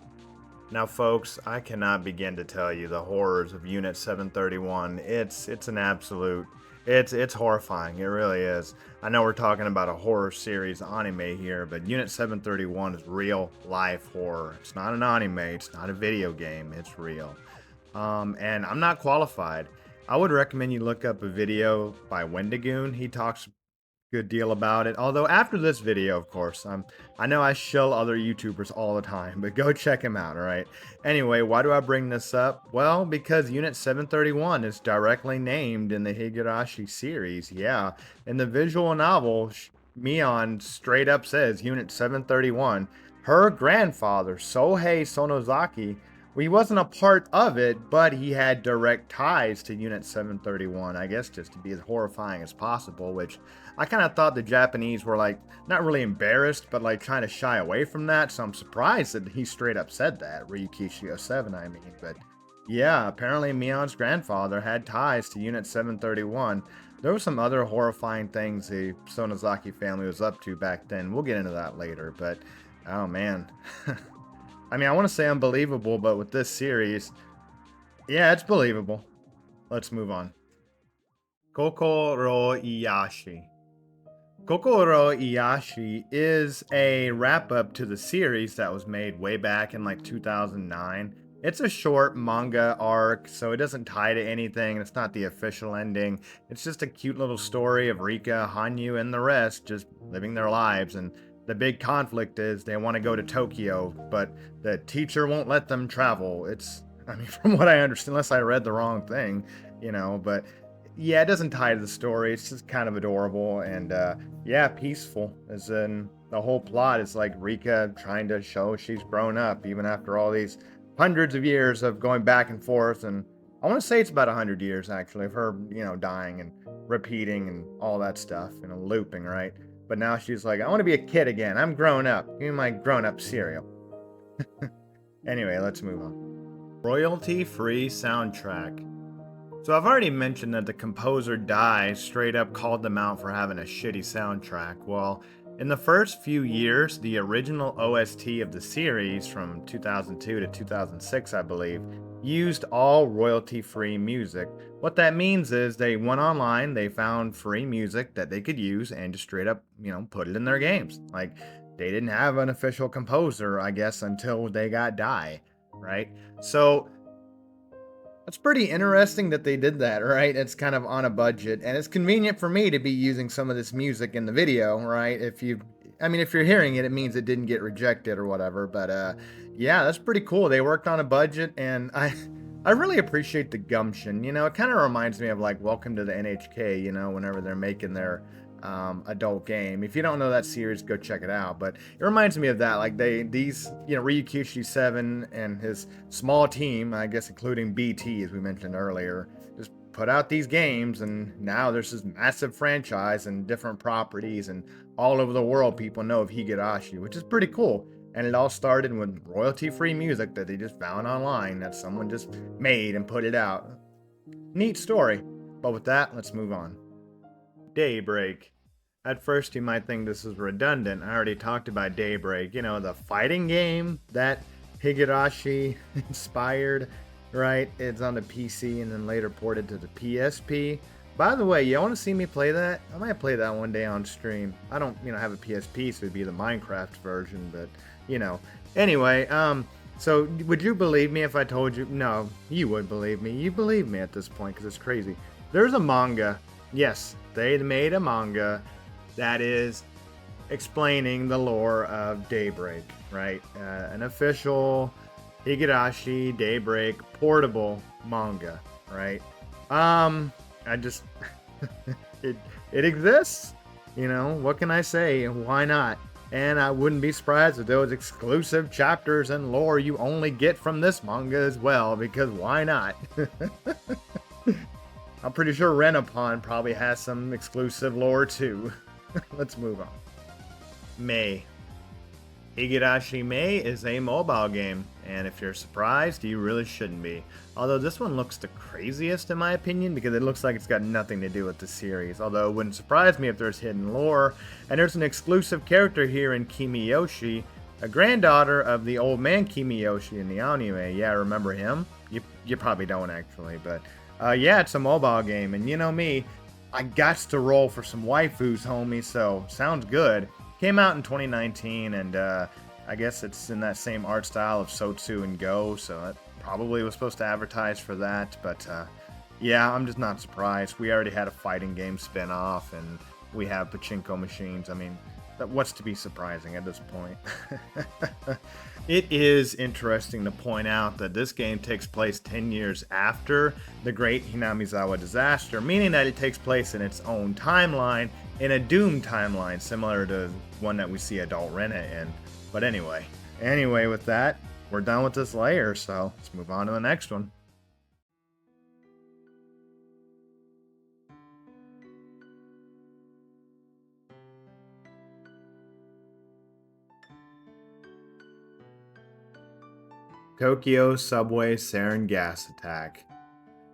Now, folks, I cannot begin to tell you the horrors of Unit 731. It's an absolute... It's horrifying. It really is. I know we're talking about a horror series anime here, but Unit 731 is real life horror. It's not an anime. It's not a video game. It's real. And I'm not qualified. I would recommend you look up a video by Wendigoon. He talks a good deal about it. Although after this video, of course, I know I shill other YouTubers all the time, but go check him out, all right? Anyway, why do I bring this up? Well, because Unit 731 is directly named in the Higurashi series. Yeah, in the visual novel, Mion straight up says Unit 731. Her grandfather, Sohei Sonozaki, well, he wasn't a part of it, but he had direct ties to Unit 731, I guess just to be as horrifying as possible, which I kind of thought the Japanese were not really embarrassed, but trying to shy away from that, so I'm surprised that he straight up said that, Ryukishi07, I mean, but yeah, apparently Mion's grandfather had ties to Unit 731. There were some other horrifying things the Sonozaki family was up to back then. We'll get into that later, but oh man. I mean, I want to say unbelievable, but with this series, yeah, it's believable. Let's move on. Kokoro Iyashi. Kokoro Iyashi is a wrap-up to the series that was made way back in 2009. It's a short manga arc, so it doesn't tie to anything. It's not the official ending. It's just a cute little story of Rika, Hanyu, and the rest just living their lives, and the big conflict is they want to go to Tokyo, but the teacher won't let them travel. From what I understand, unless I read the wrong thing, but yeah, it doesn't tie to the story. It's just kind of adorable and, yeah, peaceful, as in the whole plot is Rika trying to show she's grown up, even after all these hundreds of years of going back and forth and I want to say it's about 100 years, actually, of her, dying and repeating and all that stuff, looping, right? But now she's like, I want to be a kid again. I'm grown up. Give me my grown up cereal. Anyway, let's move on. Royalty-free soundtrack. So I've already mentioned that the composer Dai straight up called them out for having a shitty soundtrack. Well, in the first few years, the original OST of the series from 2002 to 2006, I believe, used all royalty-free music. What that means is they went online, they found free music that they could use and just straight up, put it in their games. Like, they didn't have an official composer, I guess, until they got Dai, right? So it's pretty interesting that they did that, right? It's kind of on a budget, and it's convenient for me to be using some of this music in the video, right? If you're hearing it, it means it didn't get rejected or whatever. But yeah, that's pretty cool. They worked on a budget, and I really appreciate the gumption. It kind of reminds me of like Welcome to the NHK. Whenever they're making their adult game. If you don't know that series, go check it out. But it reminds me of that. Like Ryukishi 7 and his small team, I guess including BT, as we mentioned earlier, just put out these games, and now there's this massive franchise and different properties, and all over the world people know of Higurashi, which is pretty cool. And it all started with royalty-free music that they just found online that someone just made and put it out. Neat story. But with that, let's move on. Daybreak. At first you might think this is redundant. I already talked about Daybreak, the fighting game that Higurashi inspired, right? It's on the PC and then later ported to the PSP. By the way, you want to see me play that? I might play that one day on stream. I don't, have a PSP, so it'd be the Minecraft version, but, Anyway, so would you believe me if I told you? No, you would believe me. You believe me at this point because it's crazy. There's a manga. Yes, they made a manga that is explaining the lore of Daybreak, right? An official Higurashi Daybreak portable manga, right? I just it exists, what can I say? Why not? And I wouldn't be surprised if there was exclusive chapters and lore you only get from this manga as well, because why not? I'm pretty sure Renapon probably has some exclusive lore too. Let's move on. May. Higurashi May is a mobile game, and if you're surprised, you really shouldn't be. Although this one looks the craziest in my opinion, because it looks like it's got nothing to do with the series. Although it wouldn't surprise me if there's hidden lore, and there's an exclusive character here in Kimiyoshi, a granddaughter of the old man Kimiyoshi in the anime. Yeah, remember him? You probably don't actually, but yeah, it's a mobile game, and you know me, I gots to roll for some waifus, homie, so sounds good. Came out in 2019, and I guess it's in that same art style of Sotsu and Go, so it probably was supposed to advertise for that, but yeah, I'm just not surprised. We already had a fighting game spin-off, and we have pachinko machines. I mean, what's to be surprising at this point? It is interesting to point out that this game takes place 10 years after the Great Hinamizawa disaster, meaning that it takes place in its own timeline, in a Doom timeline, similar to one that we see Adult Rena in. But anyway, with that, we're done with this layer, so let's move on to the next one. Tokyo subway sarin gas attack.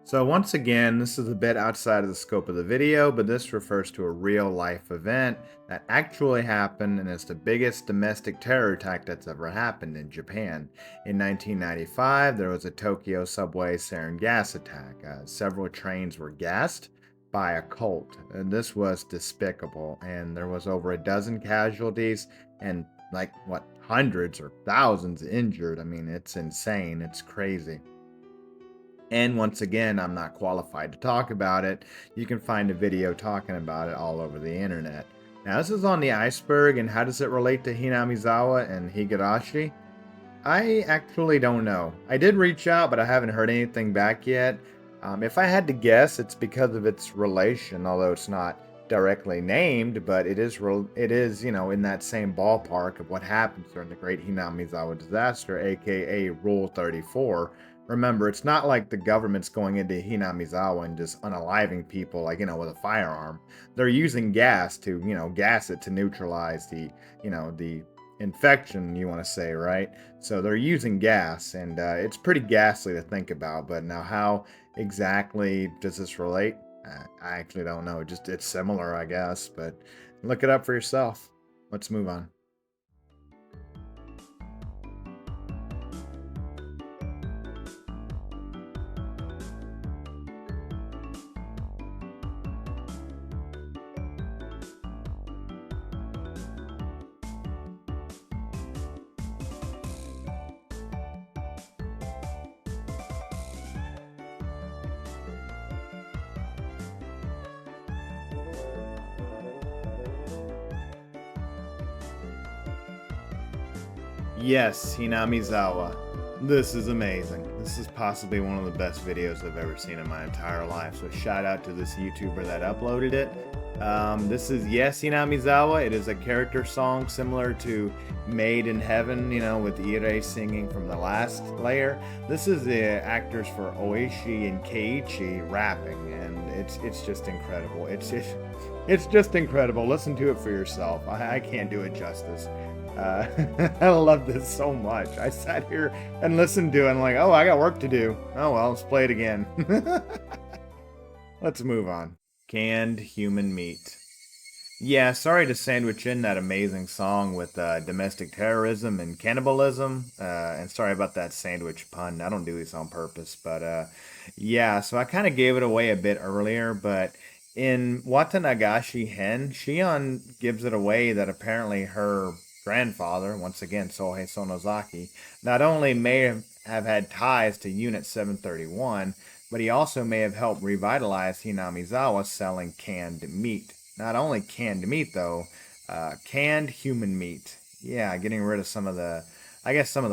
So once again, this is a bit outside of the scope of the video, but this refers to a real life event that actually happened, and it's the biggest domestic terror attack that's ever happened in Japan. In 1995, there was a Tokyo subway sarin gas attack. Several trains were gassed by a cult, and this was despicable, and there was over a dozen casualties and hundreds or thousands injured. I mean, it's insane. It's crazy. And once again, I'm not qualified to talk about it. You can find a video talking about it all over the internet. Now, this is on the iceberg, and how does it relate to Hinamizawa and Higurashi? I actually don't know. I did reach out, but I haven't heard anything back yet. If I had to guess, it's because of its relation, although it's not directly named, but it is in that same ballpark of what happened during the Great Hinamizawa disaster, aka Rule 34, Remember, it's not like the government's going into Hinamizawa and just unaliving people, like, with a firearm. They're using gas to, gas it to neutralize the infection, you want to say, right? So they're using gas, and it's pretty ghastly to think about. But now, how exactly does this relate? I actually don't know. Just it's similar, I guess, but look it up for yourself. Let's move on. Yes, Hinamizawa. This is amazing. This is possibly one of the best videos I've ever seen in my entire life. So shout out to this YouTuber that uploaded it. This is Yes Hinamizawa. It is a character song similar to Made in Heaven, with Ire singing from the last layer. This is the actors for Oishi and Keiichi rapping, and it's just incredible. It's just incredible. Listen to it for yourself. I can't do it justice. I love this so much. I sat here and listened to it and like, oh, I got work to do. Oh well, let's play it again. Let's move on. Canned human meat. Yeah, sorry to sandwich in that amazing song with domestic terrorism and cannibalism. And sorry about that sandwich pun. I don't do this on purpose. But yeah, so I kind of gave it away a bit earlier. But in Watanagashi Hen, Shion gives it away that apparently her grandfather, once again Sohei Sonozaki, not only may have had ties to Unit 731, but he also may have helped revitalize Hinamizawa selling canned meat. Not only canned meat, though, canned human meat. Yeah, getting rid of some of the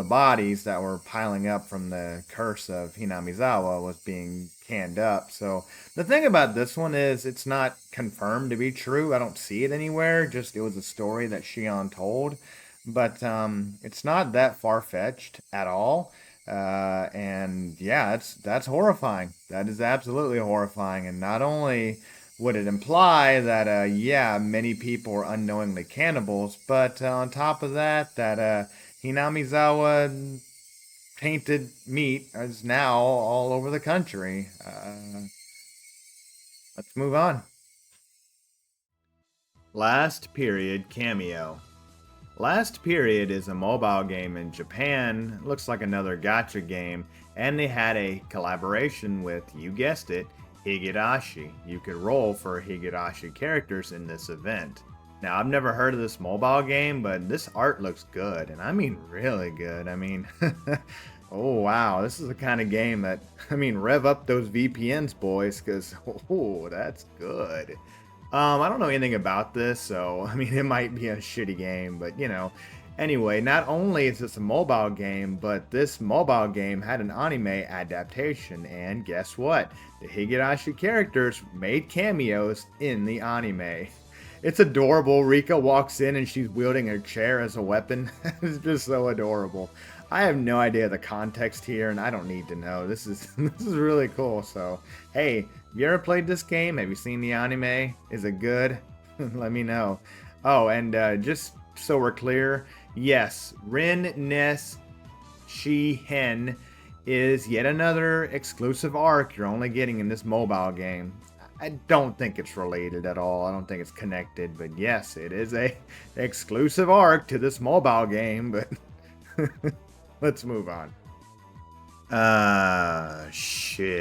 bodies that were piling up from the curse of Hinamizawa was being canned up. So the thing about this one is it's not confirmed to be true. I don't see it anywhere. Just it was a story that Shion told. But it's not that far-fetched at all. And yeah, that's horrifying. That is absolutely horrifying. And not only would it imply that, yeah, many people are unknowingly cannibals, but on top of that, Hinamizawa tainted meat is now all over the country. Let's move on. Last Period Cameo. Last Period is a mobile game in Japan. Looks like another gacha game, and they had a collaboration with, you guessed it, Higurashi. You could roll for Higurashi characters in this event. Now, I've never heard of this mobile game, but this art looks good, and I mean really good. I mean, oh wow, this is the kind of game that, rev up those VPNs, boys, because, oh, that's good. I don't know anything about this, so, it might be a shitty game, but, Anyway, not only is this a mobile game, but this mobile game had an anime adaptation, and guess what? The Higurashi characters made cameos in the anime. It's adorable. Rika walks in and she's wielding her chair as a weapon. It's just so adorable. I have no idea the context here, and I don't need to know. This is really cool. So, hey, have you ever played this game? Have you seen the anime? Is it good? Let me know. Oh, and just so we're clear, yes, Ren Ness Shi Hen is yet another exclusive arc you're only getting in this mobile game. I don't think it's related at all. I don't think it's connected, but yes, it is a exclusive arc to this mobile game, but let's move on. Shit.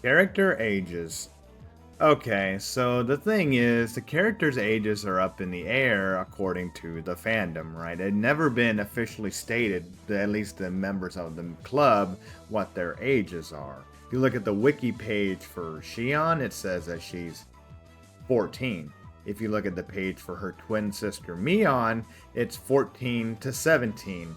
Character ages. Okay, so the thing is, the characters' ages are up in the air according to the fandom, right? It had never been officially stated, at least the members of the club, what their ages are. If you look at the wiki page for Shion, it says that she's 14. If you look at the page for her twin sister Mion, it's 14 to 17.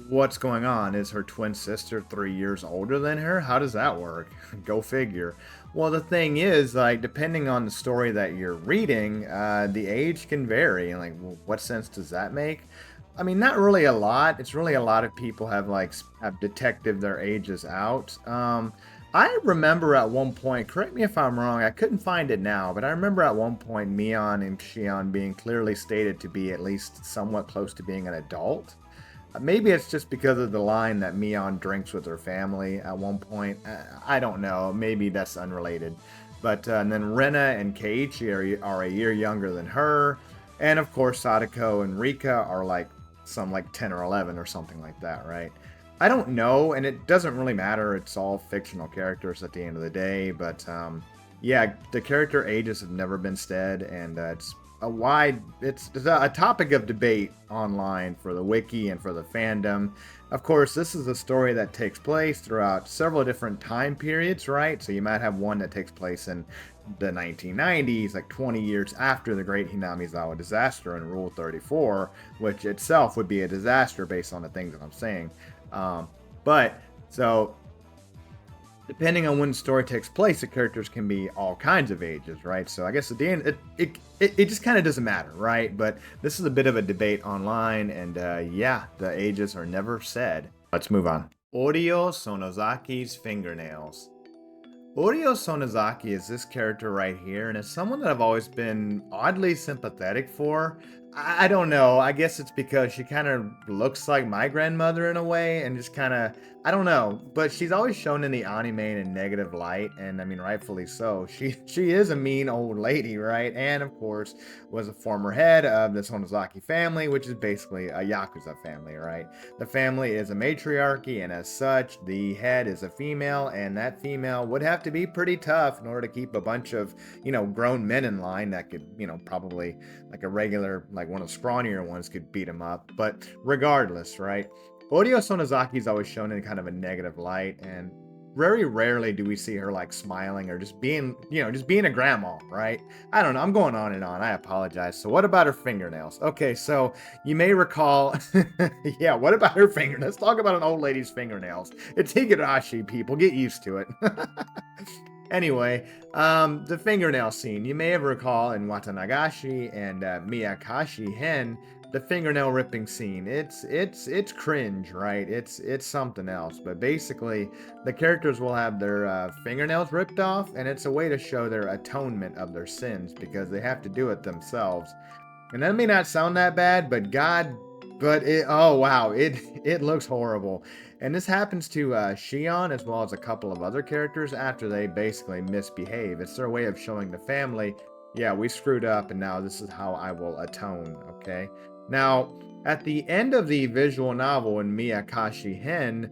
What's going on? Is her twin sister 3 years older than her? How does that work? Go figure. Well, the thing is, like, depending on the story that you're reading, the age can vary. And, like, well, what sense does that make? I mean, not really a lot. It's really a lot of people have detected their ages out. I remember at one point, correct me if I'm wrong, I couldn't find it now, but I remember at one point Mion and Shion being clearly stated to be at least somewhat close to being an adult. Maybe it's just because of the line that Mion drinks with her family at one point. I don't know. Maybe that's unrelated. But and then Rena and Keiichi are a year younger than her. And of course, Sadako and Rika are like 10 or 11 or something like that, right? I don't know, and it doesn't really matter. It's all fictional characters at the end of the day. But yeah, the character ages have never been said, and it's a topic of debate online for the wiki and for the fandom. Of course, this is a story that takes place throughout several different time periods, right? So you might have one that takes place in the 1990s, like 20 years after the Great Hinamizawa disaster in Rule 34, which itself would be a disaster based on the things that I'm saying. But so depending on when the story takes place, the characters can be all kinds of ages, right? So I guess at the end, it just kind of doesn't matter, right? But this is a bit of a debate online, and yeah, the ages are never said. Let's move on. Orio Sonozaki's fingernails. Orio Sonozaki is this character right here, and it's someone that I've always been oddly sympathetic for. I don't know. I guess it's because she kind of looks like my grandmother in a way, and just kind of, I don't know. But she's always shown in the anime in a negative light, and I mean, rightfully so. She is a mean old lady, right? And of course, was a former head of the Sonozaki family, which is basically a Yakuza family, right? The family is a matriarchy, and as such, the head is a female, and that female would have to be pretty tough in order to keep a bunch of, grown men in line that could, probably like a regular, like one of the scrawnier ones could beat him up. But regardless, right? Orio Sonozaki is always shown in kind of a negative light, and very rarely do we see her like smiling or just being a grandma, right? I don't know. I'm going on and on. I apologize. So what about her fingernails? Okay, so you may recall, yeah, what about her fingernails? Let's talk about an old lady's fingernails. It's Higurashi, people. Get used to it. Anyway, the fingernail scene. You may have recall in Watanagashi and Miyakashi Hen, the fingernail ripping scene. It's cringe, right? It's something else. But basically, the characters will have their fingernails ripped off, and it's a way to show their atonement of their sins because they have to do it themselves. And that may not sound that bad, but oh wow, it looks horrible. And this happens to Shion as well as a couple of other characters after they basically misbehave. It's their way of showing the family, yeah, we screwed up and now this is how I will atone, okay? Now, at the end of the visual novel in Miyakashi Hen,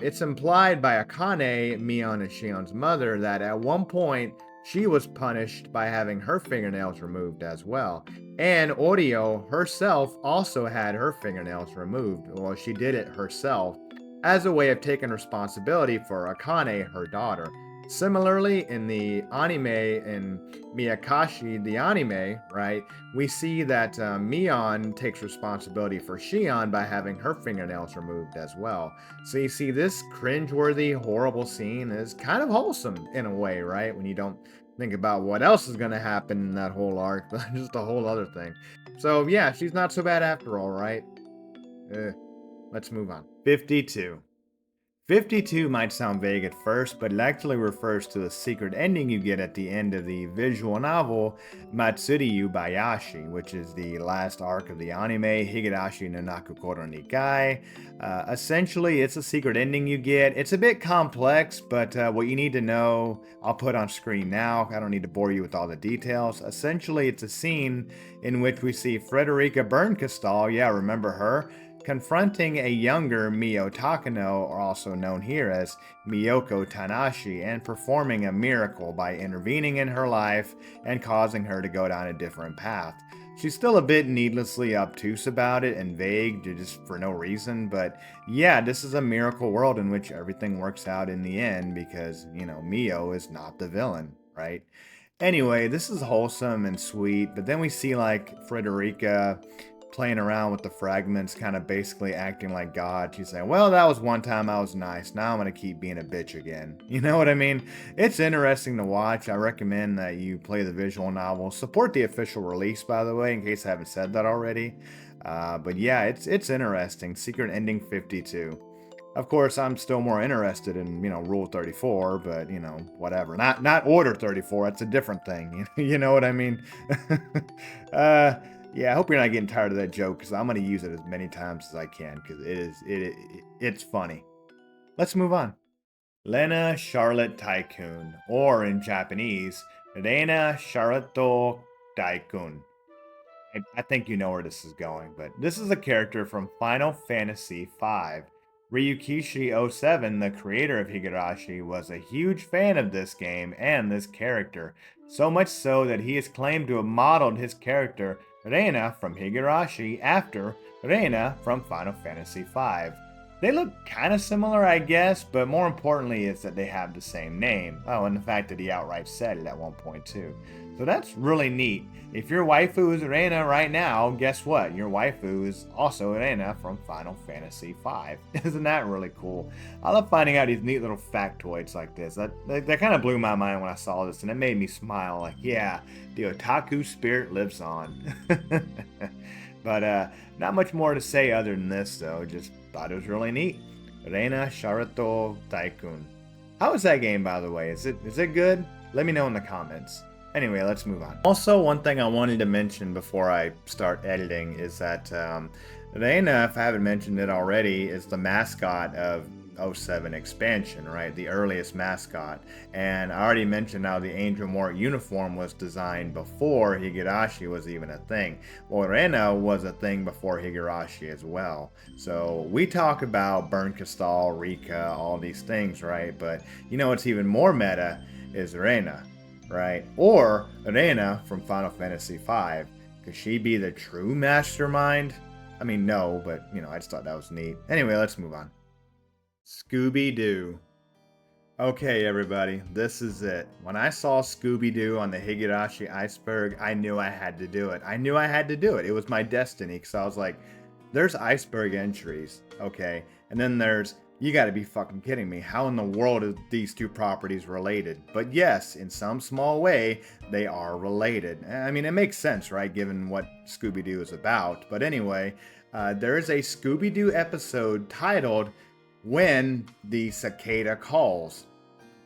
it's implied by Akane, Mion and Shion's mother, that at one point she was punished by having her fingernails removed as well. And Orio herself also had her fingernails removed. Well, she did it herself as a way of taking responsibility for Akane, her daughter. Similarly, in the anime, in Miyakashi, the anime, right, we see that Mion takes responsibility for Shion by having her fingernails removed as well. So you see, this cringeworthy, horrible scene is kind of wholesome in a way, right? When you don't think about what else is going to happen in that whole arc, but just a whole other thing. So yeah, she's not so bad after all, right? Let's move on. 52. 52 might sound vague at first, but it actually refers to the secret ending you get at the end of the visual novel Matsuryu Bayashi, which is the last arc of the anime Higurashi no Nakukoro ni Kai. Essentially, it's a secret ending you get. It's a bit complex, but what you need to know, I'll put on screen now. I don't need to bore you with all the details. Essentially, it's a scene in which we see Frederica Bernkastal, yeah, remember her, confronting a younger Mio Takano, or also known here as Miyoko Tanashi, and performing a miracle by intervening in her life and causing her to go down a different path. She's still a bit needlessly obtuse about it and vague, just for no reason, but yeah, this is a miracle world in which everything works out in the end because, Mio is not the villain, right? Anyway, this is wholesome and sweet, but then we see Frederica playing around with the fragments, kind of basically acting like God. She's saying, well, that was one time I was nice. Now I'm going to keep being a bitch again. You know what I mean? It's interesting to watch. I recommend that you play the visual novel. Support the official release, by the way, in case I haven't said that already. But yeah, it's interesting. Secret Ending 52. Of course, I'm still more interested in, Rule 34, but, whatever. Not Order 34. That's a different thing. You know what I mean? Yeah, I hope you're not getting tired of that joke, because I'm going to use it as many times as I can, because it's funny. Let's move on. Lena Charlotte Tycoon, or in Japanese, Reina Charlotte Tycoon. I think you know where this is going, but this is a character from Final Fantasy V. Ryukishi07, the creator of Higurashi, was a huge fan of this game and this character, so much so that he is claimed to have modeled his character, Reina from Higurashi, after Reina from Final Fantasy V. They look kind of similar, I guess, but more importantly is that they have the same name. Oh, and the fact that he outright said it at one point too. So that's really neat. If your waifu is Reina right now, guess what? Your waifu is also Reina from Final Fantasy V. Isn't that really cool? I love finding out these neat little factoids like this. That kind of blew my mind when I saw this, and it made me smile. Like, yeah, the otaku spirit lives on. But not much more to say other than this, though. Just thought it was really neat. Reina Sharuto Tycoon. How is that game, by the way? Is it good? Let me know in the comments. Anyway, let's move on. Also, one thing I wanted to mention before I start editing is that Reina, if I haven't mentioned it already, is the mascot of 07 expansion, right? The earliest mascot. And I already mentioned how the Angel Mort uniform was designed before Higurashi was even a thing. Well, Reina was a thing before Higurashi as well. So we talk about Burn Crystal, Rika, all these things, right? But you know what's even more meta is Reina, right? Or Reina from Final Fantasy V. Could she be the true mastermind? I mean, no, but I just thought that was neat. Anyway, let's move on. Scooby-Doo. Okay, everybody, this is it. When I saw Scooby-Doo on the Higurashi Iceberg, I knew I had to do it. I knew I had to do it. It was my destiny, because I was like, there's iceberg entries, okay? And then there's, you gotta be fucking kidding me. How in the world are these two properties related? But yes, in some small way, they are related. I mean, it makes sense, right, given what Scooby-Doo is about. But anyway, there is a Scooby-Doo episode titled When the Cicada Calls.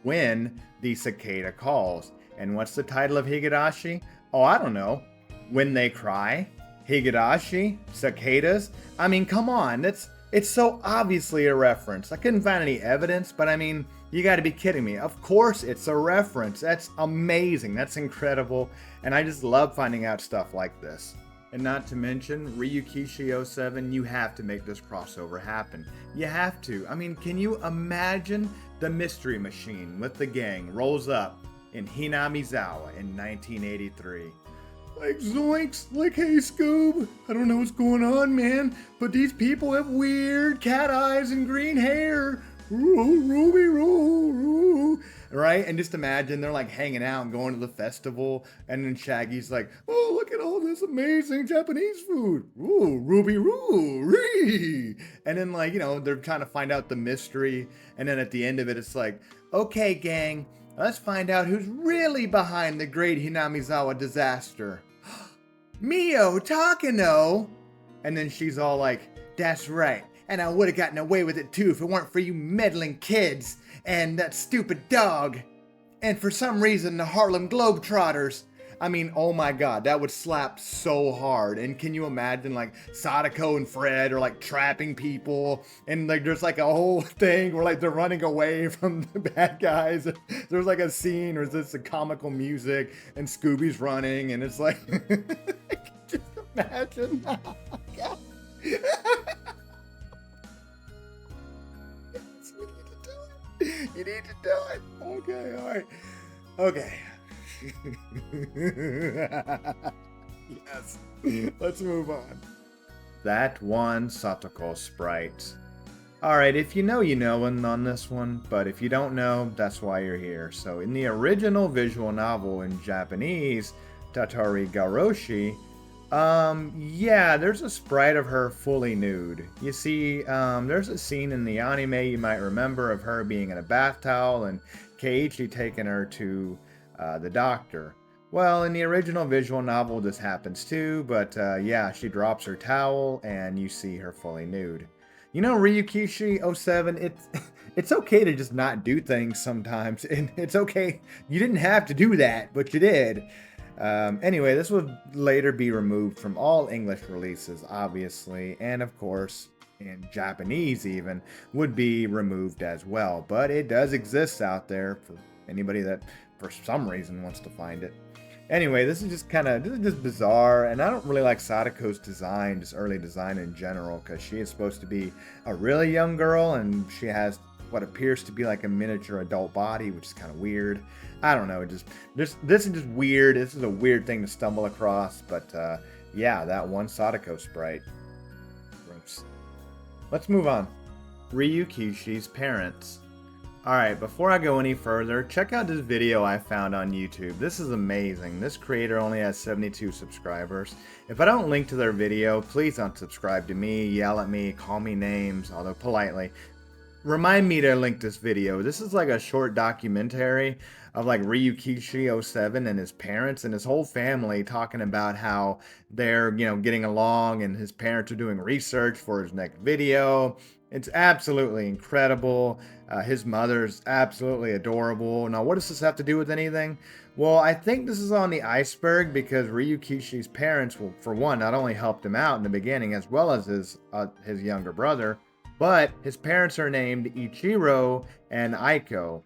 When the Cicada Calls. And what's the title of Higurashi? Oh, I don't know. When They Cry? Higurashi? Cicadas? I mean, come on. It's so obviously a reference. I couldn't find any evidence, but I mean, you gotta be kidding me. Of course it's a reference. That's amazing. That's incredible. And I just love finding out stuff like this. And not to mention, Ryukishi07, you have to make this crossover happen. You have to. I mean, can you imagine the Mystery Machine with the gang rolls up in Hinamizawa in 1983? Like, zoinks, like, hey, Scoob, I don't know what's going on, man, but these people have weird cat eyes and green hair. Ooh, Ruby, roo. Right? And just imagine they're like hanging out and going to the festival, and then Shaggy's like, oh, look at all this amazing Japanese food. Ooh, Ruby, ree. And then, like, they're trying to find out the mystery, and then at the end of it, it's like, okay, gang, let's find out who's really behind the great Hinamizawa disaster. Mio Takano! And then she's all like, that's right. And I would have gotten away with it too if it weren't for you meddling kids and that stupid dog. And for some reason, the Harlem Globetrotters. I mean, oh my god, that would slap so hard. And can you imagine, like, Sadako and Fred are like trapping people, and like there's like a whole thing where like they're running away from the bad guys. There's like a scene where there's a comical music and Scooby's running, and it's like, just imagine. God. You need to do it. Okay, all right. Okay. Yes. Let's move on. That one Satoko sprite. Alright, if you know, you know on this one, but if you don't know, that's why you're here. So in the original visual novel in Japanese, Tatari Garoshi, yeah, there's a sprite of her fully nude. You see, there's a scene in the anime you might remember of her being in a bath towel and Keiichi taking her to the doctor. Well, in the original visual novel, this happens too, but yeah, she drops her towel and you see her fully nude. You know, Ryukishi 07, it's okay to just not do things sometimes, and it's okay. You didn't have to do that, but you did. Anyway, this would later be removed from all English releases, obviously, and of course, in Japanese even, would be removed as well. But it does exist out there for anybody that, for some reason, wants to find it. Anyway, this is just bizarre, and I don't really like Sadako's design, just early design in general, because she is supposed to be a really young girl, and she has what appears to be like a miniature adult body, which is kind of weird. I don't know, this is just weird. This is a weird thing to stumble across, but yeah, that one Sadako sprite. Gross. Let's move on. Ryukishi's parents. Alright, before I go any further, check out this video I found on YouTube. This is amazing. This creator only has 72 subscribers. If I don't link to their video, please don't subscribe to me, yell at me, call me names, although politely. Remind me to link this video. This is like a short documentary of like Ryukishi 07 and his parents and his whole family talking about how they're, getting along, and his parents are doing research for his next video. It's absolutely incredible. His mother's absolutely adorable. Now, what does this have to do with anything? Well, I think this is on the iceberg because Ryukishi's parents, will, for one, not only helped him out in the beginning as well as his younger brother, but his parents are named Ichiro and Aiko.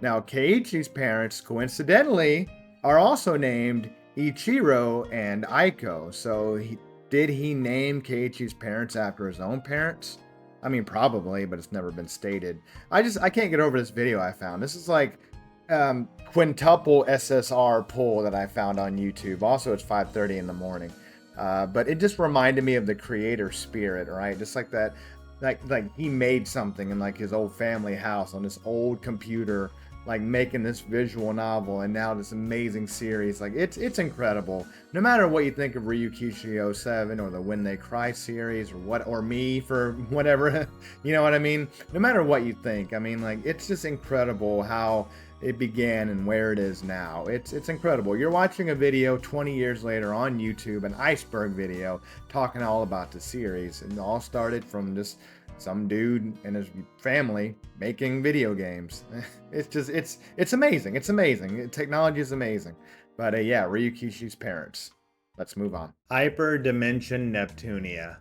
Now, Keiichi's parents, coincidentally, are also named Ichiro and Aiko. So, did he name Keiichi's parents after his own parents? I mean, probably, but it's never been stated. I can't get over this video I found. This is like quintuple SSR pull that I found on YouTube. Also, it's 5:30 in the morning. But it just reminded me of the creator spirit, right? Just like that, like he made something in like his old family house on this old computer, like making this visual novel, and now this amazing series. Like it's incredible. No matter what you think of Ryukishi 07 or the When They Cry series or me for whatever, you know what I mean? No matter what you think, I mean, like it's just incredible how it began and where it is now. It's incredible. You're watching a video 20 years later on YouTube, an iceberg video talking all about the series, and it all started from just some dude and his family making video games. It's amazing. It's amazing. Technology is amazing. But yeah, Ryukishi's parents. Let's move on. Hyperdimension Neptunia.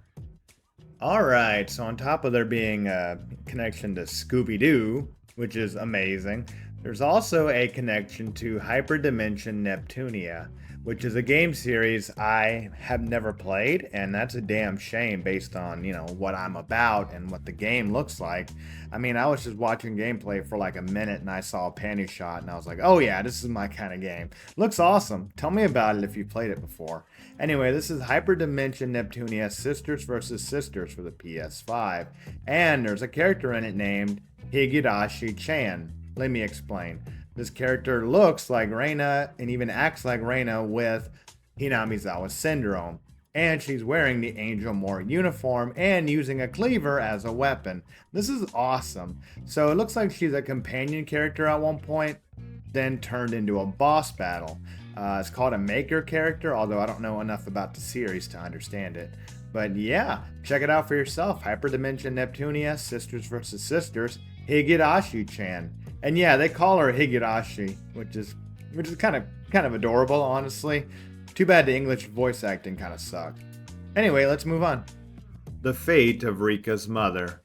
Alright, so on top of there being a connection to Scooby-Doo, which is amazing, there's also a connection to Hyperdimension Neptunia, which is a game series I have never played, and that's a damn shame based on, what I'm about and what the game looks like. I mean, I was just watching gameplay for like a minute and I saw a panty shot and I was like, oh yeah, this is my kind of game. Looks awesome. Tell me about it if you played it before. Anyway, this is Hyperdimension Neptunia Sisters vs. Sisters for the PS5, and there's a character in it named Higurashi-chan. Let me explain. This character looks like Reina and even acts like Reina with Hinamizawa syndrome. And she's wearing the Angel Mort uniform and using a cleaver as a weapon. This is awesome. So it looks like she's a companion character at one point, then turned into a boss battle. It's called a Maker character, although I don't know enough about the series to understand it. But yeah, check it out for yourself. Hyperdimension Neptunia, Sisters vs. Sisters, Higurashi-chan. And yeah, they call her Higurashi, which is kind of adorable, honestly. Too bad the English voice acting kind of sucked. Anyway, let's move on. The fate of Rika's mother.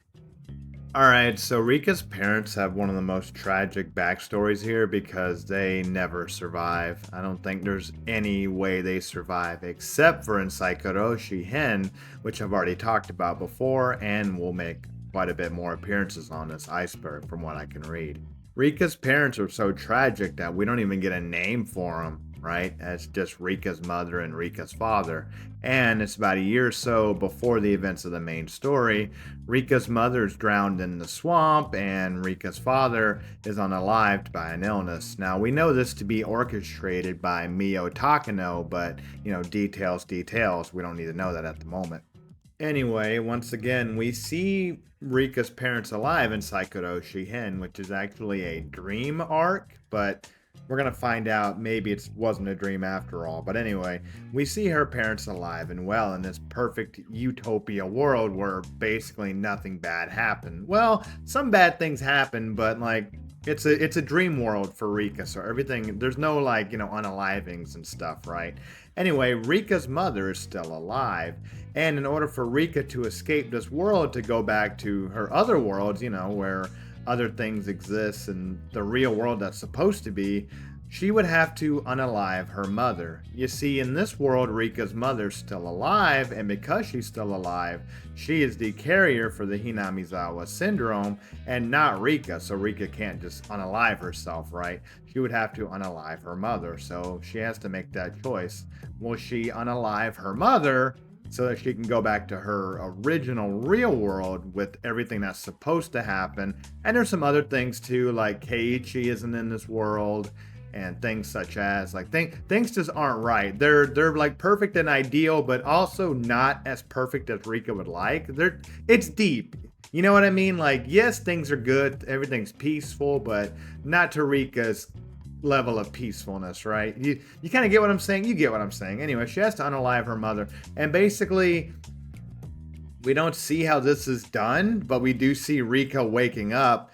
Alright, so Rika's parents have one of the most tragic backstories here because they never survive. I don't think there's any way they survive except for in Saikoroshi Hen, which I've already talked about before and will make quite a bit more appearances on this iceberg from what I can read. Rika's parents are so tragic that we don't even get a name for them, right? It's just Rika's mother and Rika's father. And it's about a year or so before the events of the main story. Rika's mother is drowned in the swamp, and Rika's father is unalived by an illness. Now, we know this to be orchestrated by Mio Takano, but, details. We don't need to know that at the moment. Anyway, once again, we see Rika's parents alive in Saikoroshi Hen, which is actually a dream arc, but we're gonna find out maybe it wasn't a dream after all. But anyway, we see her parents alive and well in this perfect utopia world where basically nothing bad happened. Well, some bad things happen, but like it's a dream world for Rika, so everything there's no like, unalivings and stuff, right? Anyway, Rika's mother is still alive, and in order for Rika to escape this world to go back to her other worlds, where other things exist and the real world that's supposed to be, she would have to unalive her mother. You see, in this world, Rika's mother's still alive, and because she's still alive, she is the carrier for the Hinamizawa syndrome and not Rika, so Rika can't just unalive herself, right? She would have to unalive her mother, so she has to make that choice. Will she unalive her mother so that she can go back to her original real world with everything that's supposed to happen? And there's some other things too, like Keiichi isn't in this world, and things such as like things just aren't right. They're like perfect and ideal, but also not as perfect as Rika would like. It's deep. You know what I mean? Like, yes, things are good, everything's peaceful, but not to Rika's level of peacefulness, right? You kind of get what I'm saying? You get what I'm saying. Anyway, she has to unalive her mother. And basically, we don't see how this is done, but we do see Rika waking up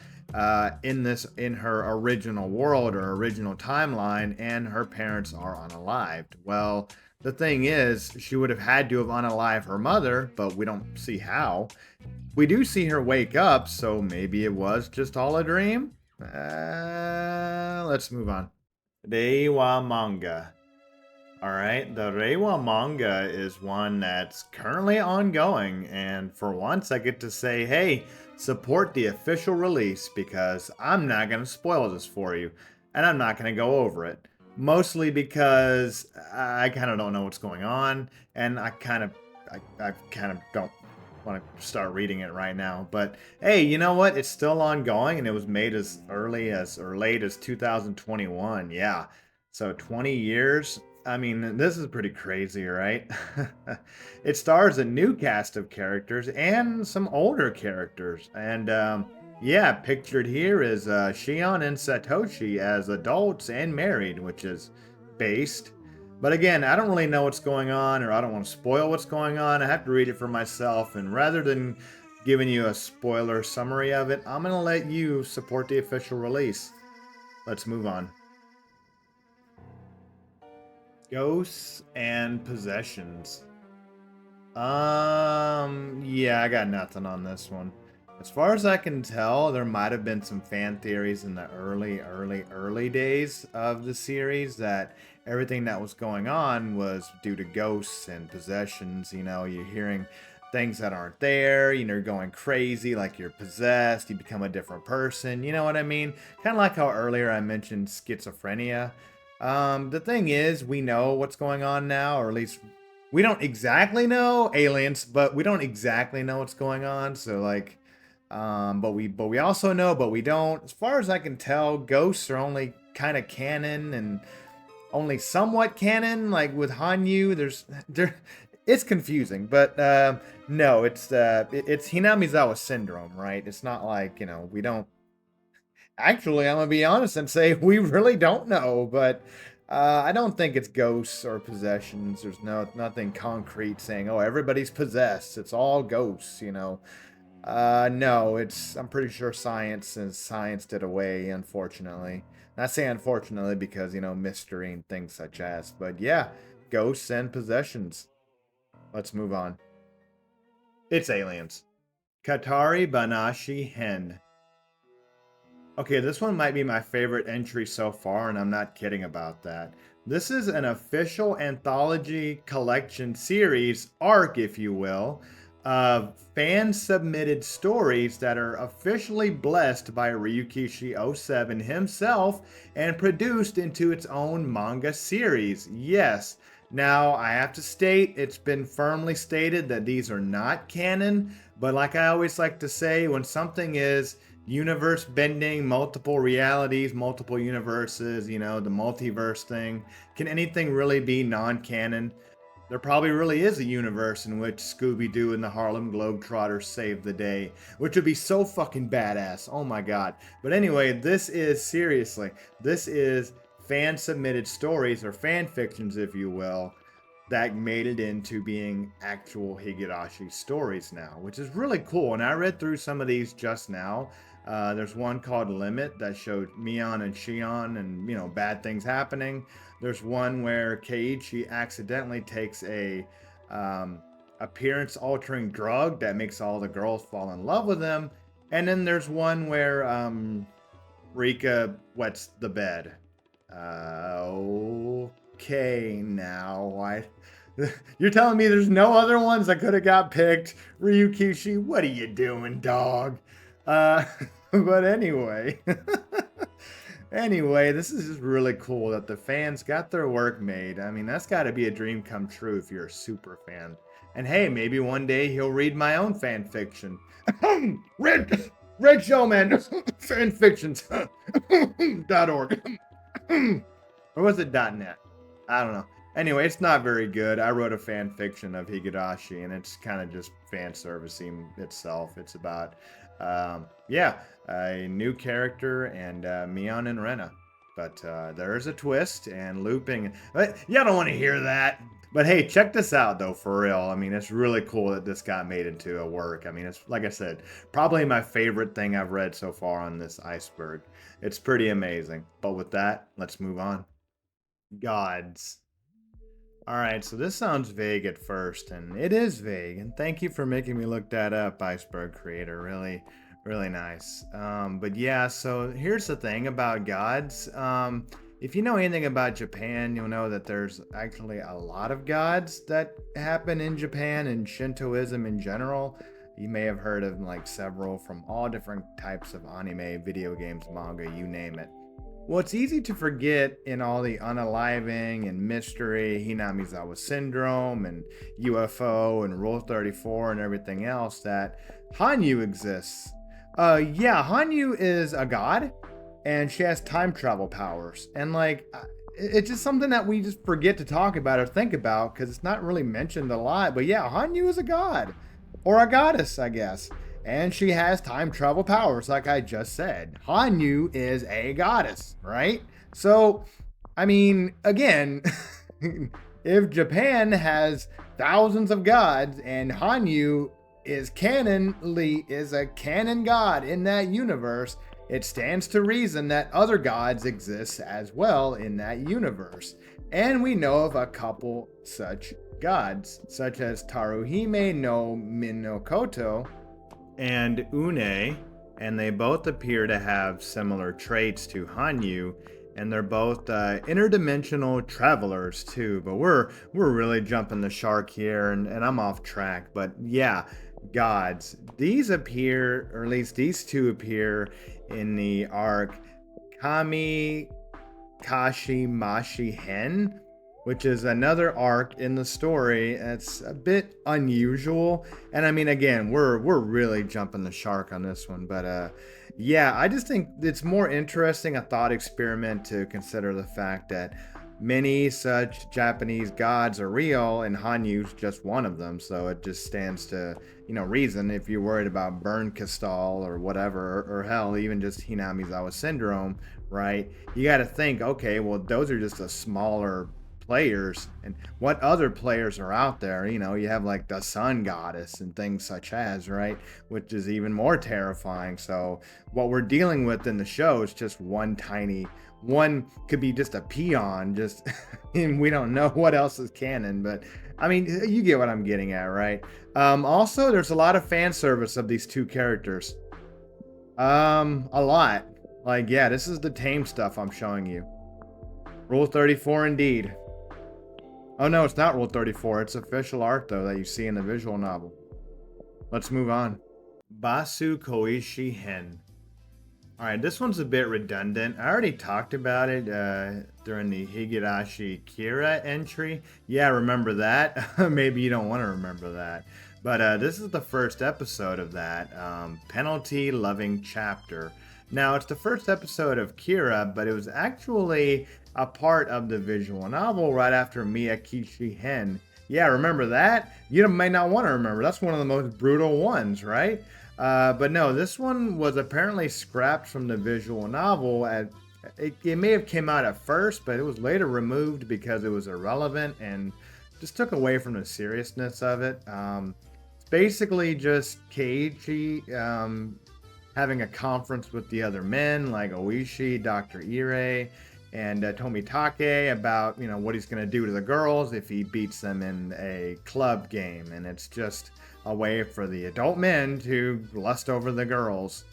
in her original world or original timeline, and her parents are unalived. Well, the thing is, she would have had to have unalived her mother, but we don't see how. We do see her wake up, so maybe it was just all a dream? Let's move on. Reiwa manga. Alright, the Reiwa manga is one that's currently ongoing, and for once I get to say, hey, support the official release because I'm not going to spoil this for you, and I'm not going to go over it. Mostly because I kind of don't know what's going on, and I kind of don't want to start reading it right now. But hey, you know what? It's still ongoing, and it was made as early as or late as 2021. Yeah, so 20 years. I mean, this is pretty crazy, right? It stars a new cast of characters and some older characters. And yeah, pictured here is Shion and Satoshi as adults and married, which is based. But again, I don't really know what's going on, or I don't want to spoil what's going on. I have to read it for myself. And rather than giving you a spoiler summary of it, I'm going to let you support the official release. Let's move on. Ghosts and possessions. Yeah, I got nothing on this one. As far as I can tell, there might have been some fan theories in the early days of the series that everything that was going on was due to ghosts and possessions. You're hearing things that aren't there, you're going crazy, like you're possessed, you become a different person, you know what I mean? Kind of like how earlier I mentioned schizophrenia. The thing is, we know what's going on now, or at least we don't exactly know aliens, but we don't exactly know what's going on. So like, but we also know, but we don't. As far as I can tell, ghosts are only kind of canon and only somewhat canon. Like with Hanyu, it's confusing, but no, it's Hinamizawa syndrome, right? It's not like we don't. Actually, I'm gonna be honest and say we really don't know, but I don't think it's ghosts or possessions. There's nothing concrete saying, oh, everybody's possessed. It's all ghosts, No, I'm pretty sure science did away, unfortunately. Not saying unfortunately because, mystery and things such as, but yeah, ghosts and possessions. Let's move on. It's aliens. Katari Banashi Hen. Okay, this one might be my favorite entry so far, and I'm not kidding about that. This is an official anthology collection series, arc if you will, of fan-submitted stories that are officially blessed by Ryukishi07 himself and produced into its own manga series. Yes. Now, I have to state, it's been firmly stated that these are not canon, but like I always like to say, when something is universe bending, multiple realities, multiple universes, the multiverse thing, can anything really be non-canon? There probably really is a universe in which Scooby-Doo and the Harlem Globetrotters save the day, which would be so fucking badass. Oh my god. But anyway, this is fan submitted stories or fan fictions, if you will, that made it into being actual Higurashi stories now, which is really cool. And I read through some of these just now. There's one called Limit that showed Mion and Shion and, you know, bad things happening. There's one where Keiichi accidentally takes a appearance altering drug that makes all the girls fall in love with him. And then there's one where Rika wets the bed. Okay, now you're telling me there's no other ones that could have got picked? Ryukishi, what are you doing, dog? But anyway, anyway, this is just really cool that the fans got their work made. I mean, that's got to be a dream come true if you're a super fan. And hey, maybe one day he'll read my own fan fiction. Red Showman fanfictions.org. Or was it .net? I don't know. Anyway, it's not very good. I wrote a fan fiction of Higurashi, and it's kind of just fan servicing itself. It's about, a new character and Mion and Rena. But there's a twist and looping. But y'all don't want to hear that. But hey, check this out, though, for real. I mean, it's really cool that this got made into a work. I mean, it's, like I said, probably my favorite thing I've read so far on this iceberg. It's pretty amazing. But with that, let's move on. Gods. Alright, so this sounds vague at first, and it is vague, and thank you for making me look that up, Iceberg Creator. Really, really nice. But yeah, so here's the thing about gods. If you know anything about Japan, you'll know that there's actually a lot of gods that happen in Japan and Shintoism in general. You may have heard of like several from all different types of anime, video games, manga, you name it. Well, it's easy to forget in all the unaliving and mystery, Hinamizawa Syndrome and UFO and Rule 34 and everything else that Hanyu exists. Hanyu is a god and she has time travel powers. And like, it's just something that we just forget to talk about or think about because it's not really mentioned a lot. But yeah, Hanyu is a god or a goddess, I guess. And she has time travel powers, like I just said. Hanyu is a goddess, right? So, I mean, again, if Japan has thousands of gods and Hanyu is a canon god in that universe, it stands to reason that other gods exist as well in that universe. And we know of a couple such gods, such as Taruhime no Minokoto and Une, and they both appear to have similar traits to Hanyu, and they're both interdimensional travelers too. But we're really jumping the shark here, and I'm off track. But yeah, gods. These appear, or at least these two appear in the arc Kami Kashi Mashi Hen, which is another arc in the story. It's a bit unusual. And I mean, again, we're really jumping the shark on this one. But I just think it's more interesting, a thought experiment to consider the fact that many such Japanese gods are real and Hanyu's just one of them. So it just stands to, reason if you're worried about Burn Crystal or whatever, or hell, even just Hinamizawa Syndrome, right? You got to think, okay, well, those are just a smaller players, and what other players are out there? You have like the sun goddess and things such as, right, which is even more terrifying. So what we're dealing with in the show is just one could be just a peon, just and we don't know what else is canon, but I mean, you get what I'm getting at, right? Also, there's a lot of fan service of these two characters. A lot. Like, yeah, this is the tame stuff I'm showing you. Rule 34 indeed. Oh no, it's not Rule 34. It's official art, though, that you see in the visual novel. Let's move on. Basu Koishi Hen. Alright, this one's a bit redundant. I already talked about it during the Higurashi Kira entry. Yeah, remember that? Maybe you don't want to remember that. But this is the first episode of that Penalty Loving Chapter. Now, it's the first episode of Kira, but it was actually a part of the visual novel right after Miyakishi Hen. Yeah, remember that? You may not want to remember. That's one of the most brutal ones, right? But no, this one was apparently scrapped from the visual novel It may have came out at first, but it was later removed because it was irrelevant and just took away from the seriousness of it. It's basically just Keiichi having a conference with the other men like Oishi, Dr. Ire, and Tomitake about what he's going to do to the girls if he beats them in a club game, and it's just a way for the adult men to lust over the girls.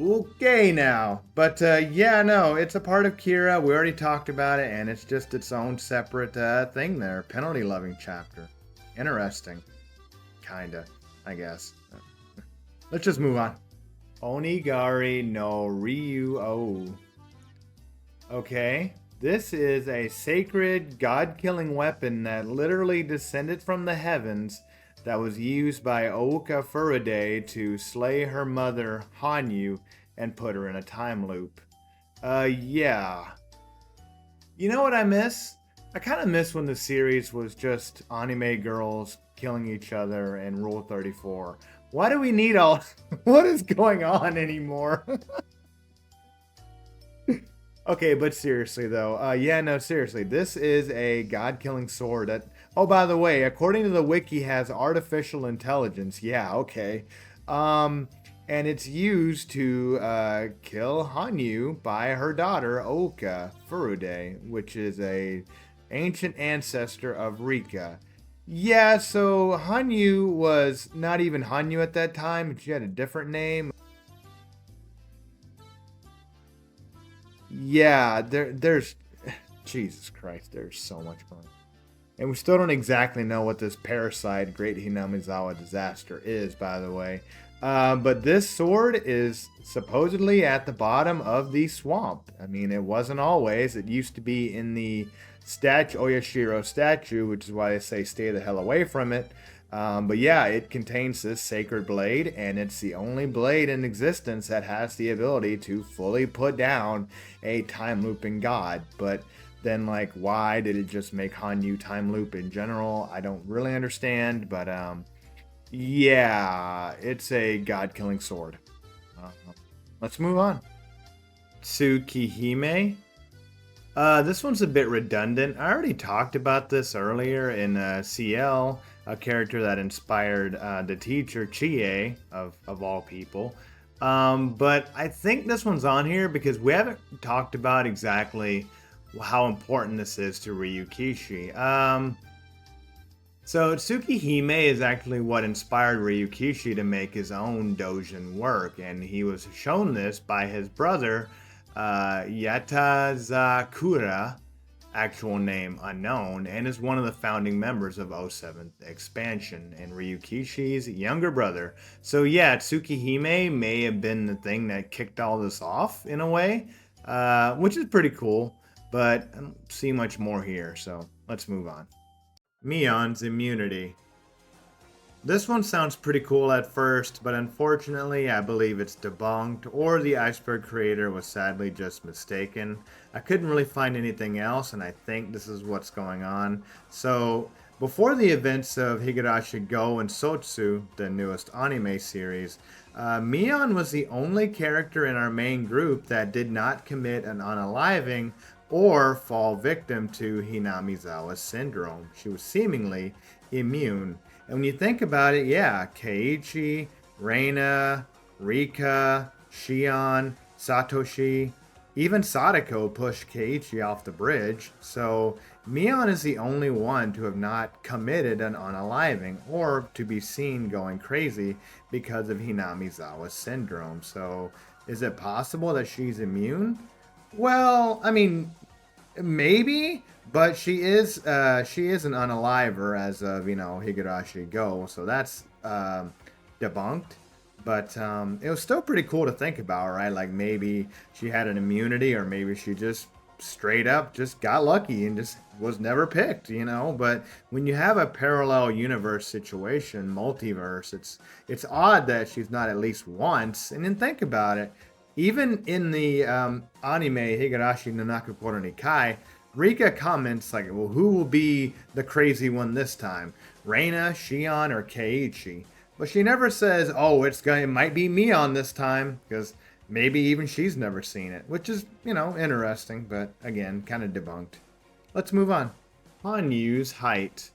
Okay now, but yeah, no, it's a part of Kira. We already talked about it, and it's just its own separate thing there. Penalty loving chapter. Interesting. Kinda, I guess. Let's just move on. Onigari no Ryu-O. Okay, this is a sacred, god-killing weapon that literally descended from the heavens that was used by Ouka Furude to slay her mother, Hanyu, and put her in a time loop. Yeah. You know what I miss? I kind of miss when the series was just anime girls killing each other and Rule 34. Why do we need all... What is going on anymore? Okay, but seriously though, yeah, no, seriously, this is a god-killing sword that, oh, by the way, according to the wiki, has artificial intelligence. Yeah, okay. And it's used to kill Hanyu by her daughter, Oka Furude, which is a ancient ancestor of Rika. Yeah, so Hanyu was not even Hanyu at that time. She had a different name. Yeah, there's... Jesus Christ, there's so much going on. And we still don't exactly know what this parasite Great Hinamizawa disaster is, by the way. But this sword is supposedly at the bottom of the swamp. I mean, it wasn't always. It used to be in the Oyashiro statue, which is why they say stay the hell away from it. But yeah, it contains this sacred blade, and it's the only blade in existence that has the ability to fully put down a time looping god. But then, like, why did it just make Hanyu time loop in general? I don't really understand, but yeah, it's a god-killing sword. Let's move on. Tsukihime. This one's a bit redundant. I already talked about this earlier in CL, a character that inspired the teacher, Chie, of all people. But I think this one's on here because we haven't talked about exactly how important this is to Ryukishi. So Tsukihime is actually what inspired Ryukishi to make his own doujin work, and he was shown this by his brother, Yatazakura, actual name unknown, and is one of the founding members of 07th Expansion, and Ryukishi's younger brother. So yeah, Tsukihime may have been the thing that kicked all this off in a way, which is pretty cool, but I don't see much more here, so let's move on. Mion's immunity. This one sounds pretty cool at first, but unfortunately I believe it's debunked, or the Iceberg creator was sadly just mistaken. I couldn't really find anything else, and I think this is what's going on. So, before the events of Higurashi Go and Sotsu, the newest anime series, Mion was the only character in our main group that did not commit an unaliving or fall victim to Hinamizawa syndrome. She was seemingly immune. And when you think about it, yeah, Keiichi, Reina, Rika, Shion, Satoshi, even Sadako pushed Keiichi off the bridge. So Mion is the only one to have not committed an unaliving or to be seen going crazy because of Hinamizawa syndrome. So is it possible that she's immune? Well, I mean, maybe, but she is an unaliver as of, Higurashi Go, so that's debunked. But it was still pretty cool to think about, right? Like maybe she had an immunity, or maybe she just straight up just got lucky and just was never picked, But when you have a parallel universe situation, multiverse, it's odd that she's not at least once. And then think about it. Even in the anime Higurashi no Nakukoro ni Kai, Rika comments like, well, who will be the crazy one this time? Reina, Shion, or Keiichi? But she never says, oh, it might be Mion this time, because maybe even she's never seen it, which is, interesting, but again, kind of debunked. Let's move on. Hanyu's height.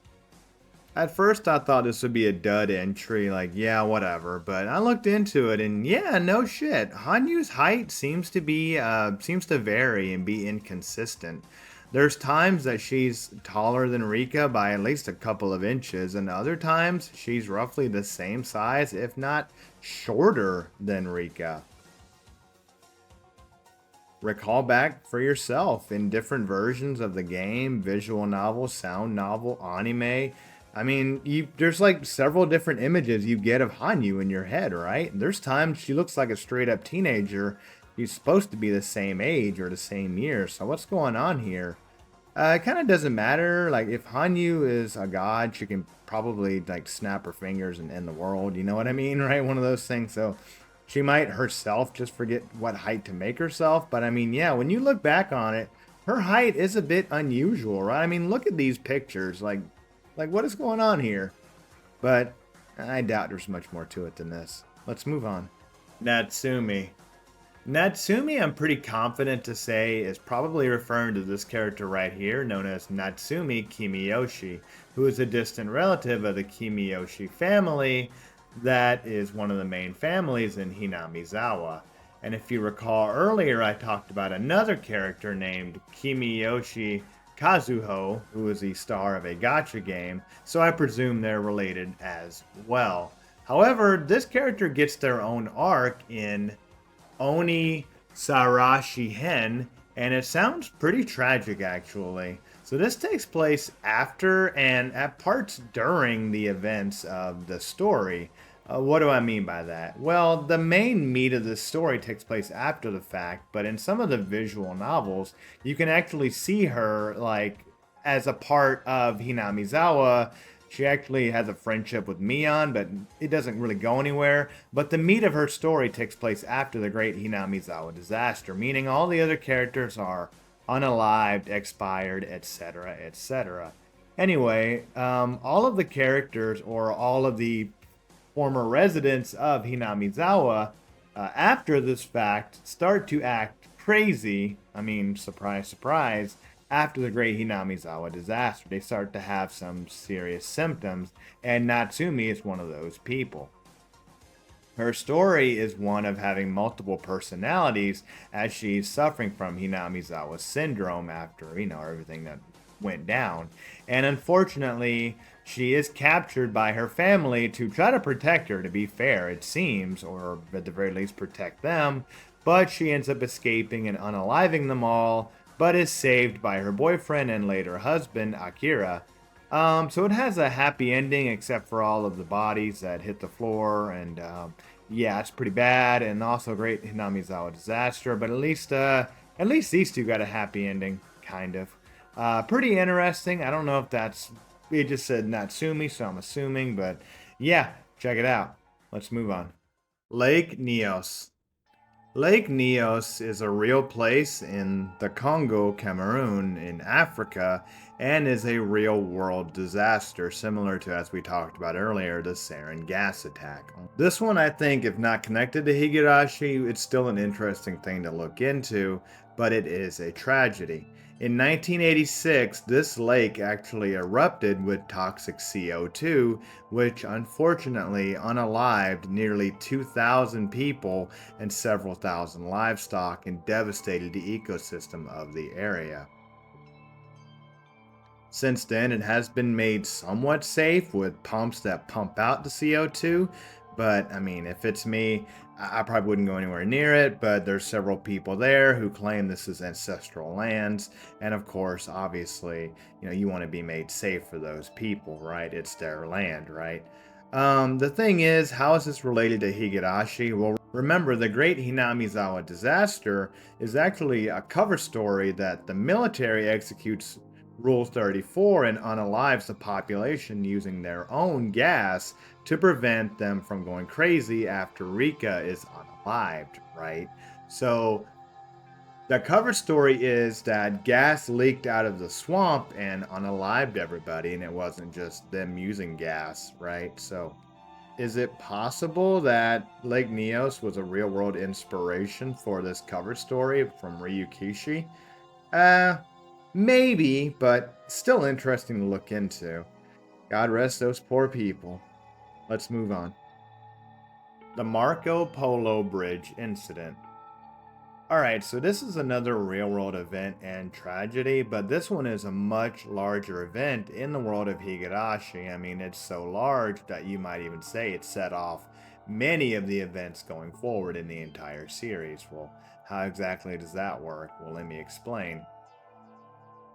At first, I thought this would be a dud entry, like, yeah, whatever. But I looked into it, and yeah, no shit. Hanyu's height seems to vary and be inconsistent. There's times that she's taller than Rika by at least a couple of inches, and other times she's roughly the same size, if not shorter than Rika. Recall back for yourself in different versions of the game, visual novel, sound novel, anime. I mean, there's like several different images you get of Hanyu in your head, right? There's times she looks like a straight up teenager. She's supposed to be the same age or the same year. So what's going on here? It kind of doesn't matter. Like if Hanyu is a god, she can probably like snap her fingers and end the world. You know what I mean, right? One of those things. So she might herself just forget what height to make herself. But I mean, yeah, when you look back on it, her height is a bit unusual, right? I mean, look at these pictures. Like what is going on here? But I doubt there's much more to it than this. Let's move on. Natsumi. Natsumi, I'm pretty confident to say, is probably referring to this character right here, known as Natsumi Kimiyoshi, who is a distant relative of the Kimiyoshi family that is one of the main families in Hinamizawa. And if you recall earlier, I talked about another character named Kimiyoshi Kazuho, who is the star of a gacha game, so I presume they're related as well. However, this character gets their own arc in Oni Sarashi Hen, and it sounds pretty tragic actually. So this takes place after and at parts during the events of the story. What do I mean by that? Well, the main meat of this story takes place after the fact, but in some of the visual novels, you can actually see her like as a part of Hinamizawa. She actually has a friendship with Mion, but it doesn't really go anywhere. But the meat of her story takes place after the Great Hinamizawa disaster, meaning all the other characters are unalived, expired, etc., etc. Anyway, all of the characters, or all of the former residents of Hinamizawa, after this fact, start to act crazy. I mean, surprise, surprise. After the Great Hinamizawa disaster, they start to have some serious symptoms, and Natsumi is one of those people. Her story is one of having multiple personalities as she's suffering from Hinamizawa syndrome after, everything that went down. And unfortunately, she is captured by her family to try to protect her, to be fair, it seems, or at the very least protect them, but she ends up escaping and unaliving them all, but is saved by her boyfriend and later husband, Akira. So it has a happy ending, except for all of the bodies that hit the floor, and yeah, it's pretty bad, and also great Hinamizawa disaster. But at least these two got a happy ending, kind of. Pretty interesting. I don't know if that's it just said Natsumi, so I'm assuming, but yeah, check it out. Let's move on. Lake Neos. Lake Neos is a real place in the Congo, Cameroon, in Africa, and is a real world disaster, similar to, as we talked about earlier, the sarin gas attack. This one, I think, if not connected to Higurashi, it's still an interesting thing to look into, but it is a tragedy. In 1986, this lake actually erupted with toxic CO2, which unfortunately unalived nearly 2,000 people and several thousand livestock and devastated the ecosystem of the area. Since then, it has been made somewhat safe with pumps that pump out the CO2, but I mean, if it's me, I probably wouldn't go anywhere near it, but there's several people there who claim this is ancestral lands, and of course, obviously, you want to be made safe for those people, right? It's their land, right? The thing is, how is this related to Higurashi? Well, remember, the Great Hinamizawa disaster is actually a cover story that the military executes Rule 34 and unalives the population using their own gas to prevent them from going crazy after Rika is unalived, right? So the cover story is that gas leaked out of the swamp and unalived everybody, and it wasn't just them using gas, right? So is it possible that Lake Neos was a real-world inspiration for this cover story from Ryukishi? Maybe, but still interesting to look into. God rest those poor people. Let's move on. The Marco Polo Bridge Incident. Alright, so this is another real-world event and tragedy, but this one is a much larger event in the world of Higurashi. I mean, it's so large that you might even say it set off many of the events going forward in the entire series. Well, how exactly does that work? Well, let me explain.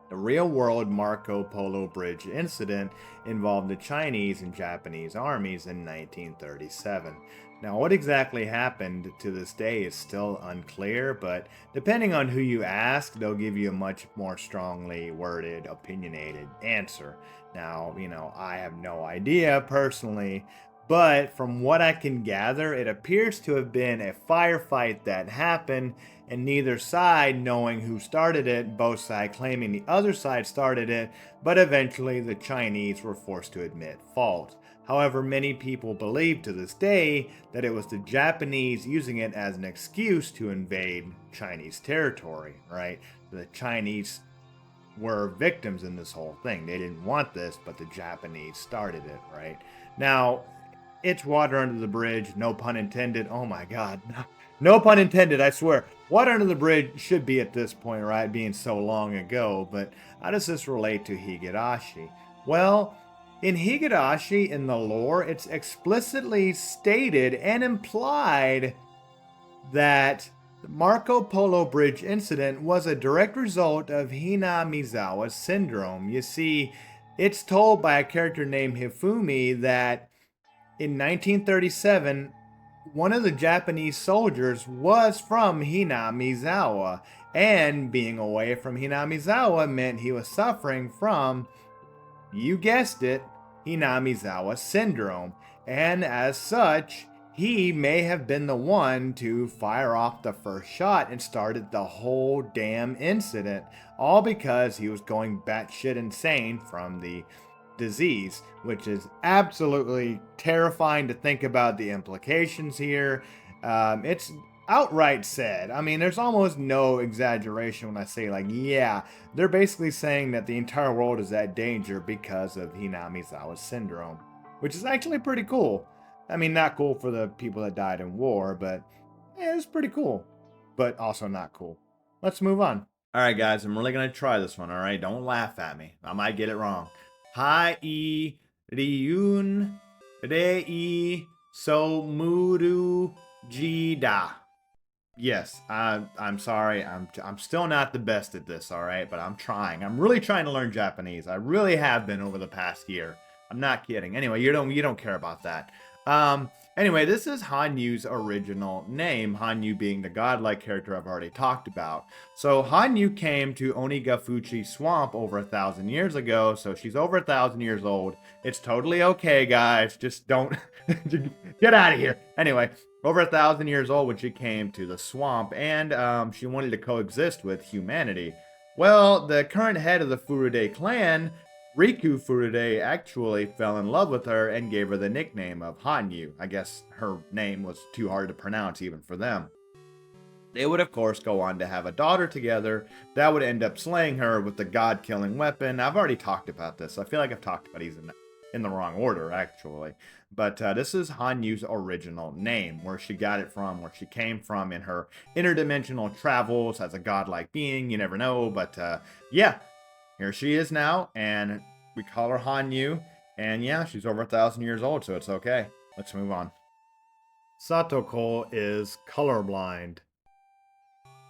The real-world Marco Polo Bridge incident involved the Chinese and Japanese armies in 1937. Now, what exactly happened to this day is still unclear, but depending on who you ask, they'll give you a much more strongly worded, opinionated answer. Now, I have no idea personally, but from what I can gather, it appears to have been a firefight that happened, and neither side knowing who started it, both sides claiming the other side started it, but eventually the Chinese were forced to admit fault. However, many people believe to this day that it was the Japanese using it as an excuse to invade Chinese territory, right? The Chinese were victims in this whole thing. They didn't want this, but the Japanese started it, right? Now, it's water under the bridge, no pun intended. Oh my God, no pun intended, I swear. Water under the bridge should be at this point, right, being so long ago, but how does this relate to Higurashi? Well, in Higurashi, in the lore, it's explicitly stated and implied that the Marco Polo Bridge incident was a direct result of Hina-Mizawa syndrome. You see, it's told by a character named Hifumi that in 1937, one of the Japanese soldiers was from Hina-Mizawa, and being away from Hina-Mizawa meant he was suffering from, you guessed it, Hina-Mizawa syndrome, and as such, he may have been the one to fire off the first shot and started the whole damn incident, all because he was going batshit insane from the disease, which is absolutely terrifying to think about the implications here. It's outright said. I mean, there's almost no exaggeration when I say, like, yeah, they're basically saying that the entire world is at danger because of Hina-Mizawa syndrome, which is actually pretty cool. I mean, not cool for the people that died in war, but yeah, it's pretty cool, but also not cool. Let's move on. All right, guys, I'm really going to try this one, all right? Don't laugh at me. I might get it wrong. Hai Ryun Rei Somuru Jida. Yes, I'm sorry. I'm still not the best at this, all right? But I'm trying. I'm really trying to learn Japanese. I really have been over the past year. I'm not kidding. Anyway, you don't care about that. Anyway, this is Hanyu's original name, Hanyu being the godlike character I've already talked about. So Hanyu came to Onigafuchi Swamp over 1,000 years ago, so she's over 1,000 years old. It's totally okay, guys. Just don't get out of here. Anyway, over 1,000 years old when she came to the swamp, and she wanted to coexist with humanity. Well, the current head of the Furude clan, Riku Furude, actually fell in love with her and gave her the nickname of Hanyu. I guess her name was too hard to pronounce even for them. They would, of course, go on to have a daughter together that would end up slaying her with the god-killing weapon. I've already talked about this. I feel like I've talked about these in the wrong order, actually. But this is Hanyu's original name, where she got it from, where she came from in her interdimensional travels as a godlike being. You never know, but yeah. Here she is now, and we call her Hanyu, and yeah, she's over 1,000 years old, so it's okay. Let's move on. Satoko is colorblind.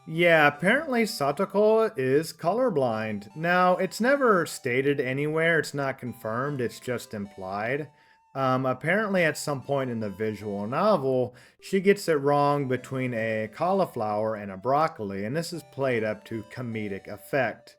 Yeah, apparently Satoko is colorblind. Now, it's never stated anywhere, it's not confirmed, it's just implied. Apparently at some point in the visual novel, she gets it wrong between a cauliflower and a broccoli, and this is played up to comedic effect.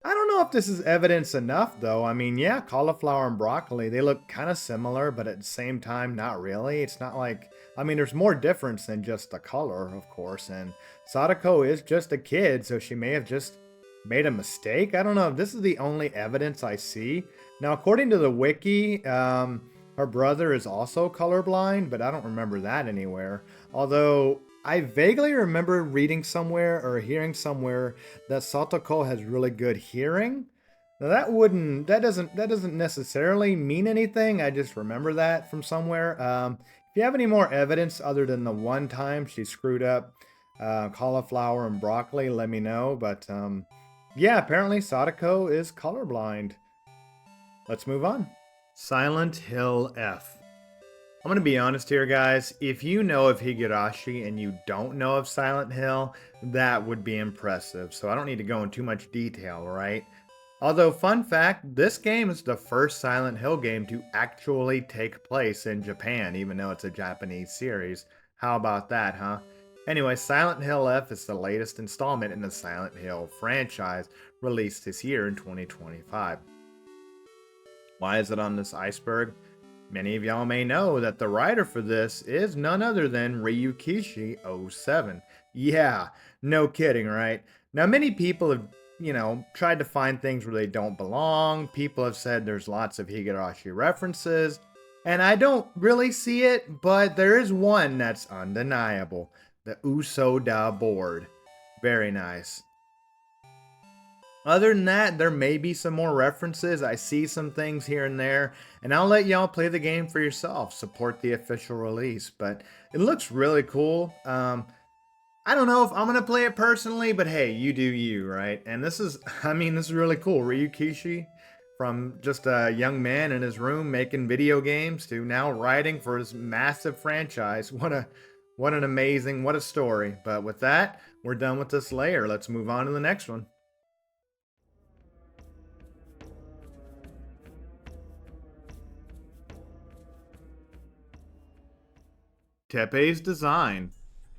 I don't know if this is evidence enough, though. I mean, yeah, cauliflower and broccoli, they look kind of similar, but at the same time, not really. It's not like, I mean, there's more difference than just the color, of course, and Sadako is just a kid, so she may have just made a mistake. I don't know. This is the only evidence I see. Now, according to the wiki, Her brother is also colorblind, but I don't remember that anywhere. Although I vaguely remember reading somewhere or hearing somewhere that Satoko has really good hearing. Now that doesn't necessarily mean anything. I just remember that from somewhere. If you have any more evidence other than the one time she screwed up cauliflower and broccoli, let me know. But yeah, apparently Sadako is colorblind. Let's move on. Silent Hill F. I'm going to be honest here, guys. If you know of Higurashi and you don't know of Silent Hill, that would be impressive. So I don't need to go in too much detail, right? Although, fun fact, this game is the first Silent Hill game to actually take place in Japan, even though it's a Japanese series. How about that, huh? Anyway, Silent Hill F is the latest installment in the Silent Hill franchise, released this year in 2025. Why is it on this iceberg? Many of y'all may know that the writer for this is none other than Ryukishi 07. Yeah, no kidding, right? Now, many people have, tried to find things where they don't belong. People have said there's lots of Higurashi references, and I don't really see it, but there is one that's undeniable. The Usoda board. Very nice. Other than that, there may be some more references. I see some things here and there, and I'll let y'all play the game for yourself. Support the official release, but it looks really cool. I don't know if I'm gonna play it personally, but hey, you do you, right? And this is really cool. Ryukishi, from just a young man in his room making video games to now writing for his massive franchise. What a story. But with that, we're done with this layer. Let's move on to the next one. Teppei's design.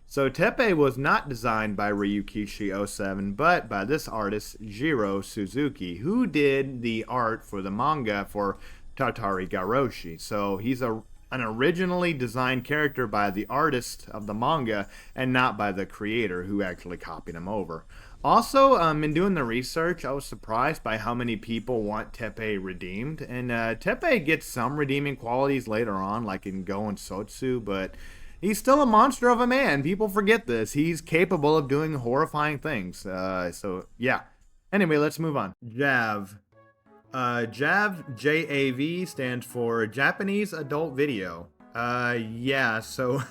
So Teppei was not designed by Ryukishi 07, but by this artist, Jiro Suzuki, who did the art for the manga for Tatari Garoshi. So he's an originally designed character by the artist of the manga and not by the creator who actually copied him over. Also, in doing the research, I was surprised by how many people want Teppei redeemed. And Teppei gets some redeeming qualities later on, like in Go and Sotsu, but he's still a monster of a man. People forget this. He's capable of doing horrifying things. So, yeah. Anyway, let's move on. JAV. JAV, J-A-V, stands for Japanese Adult Video. Yeah, so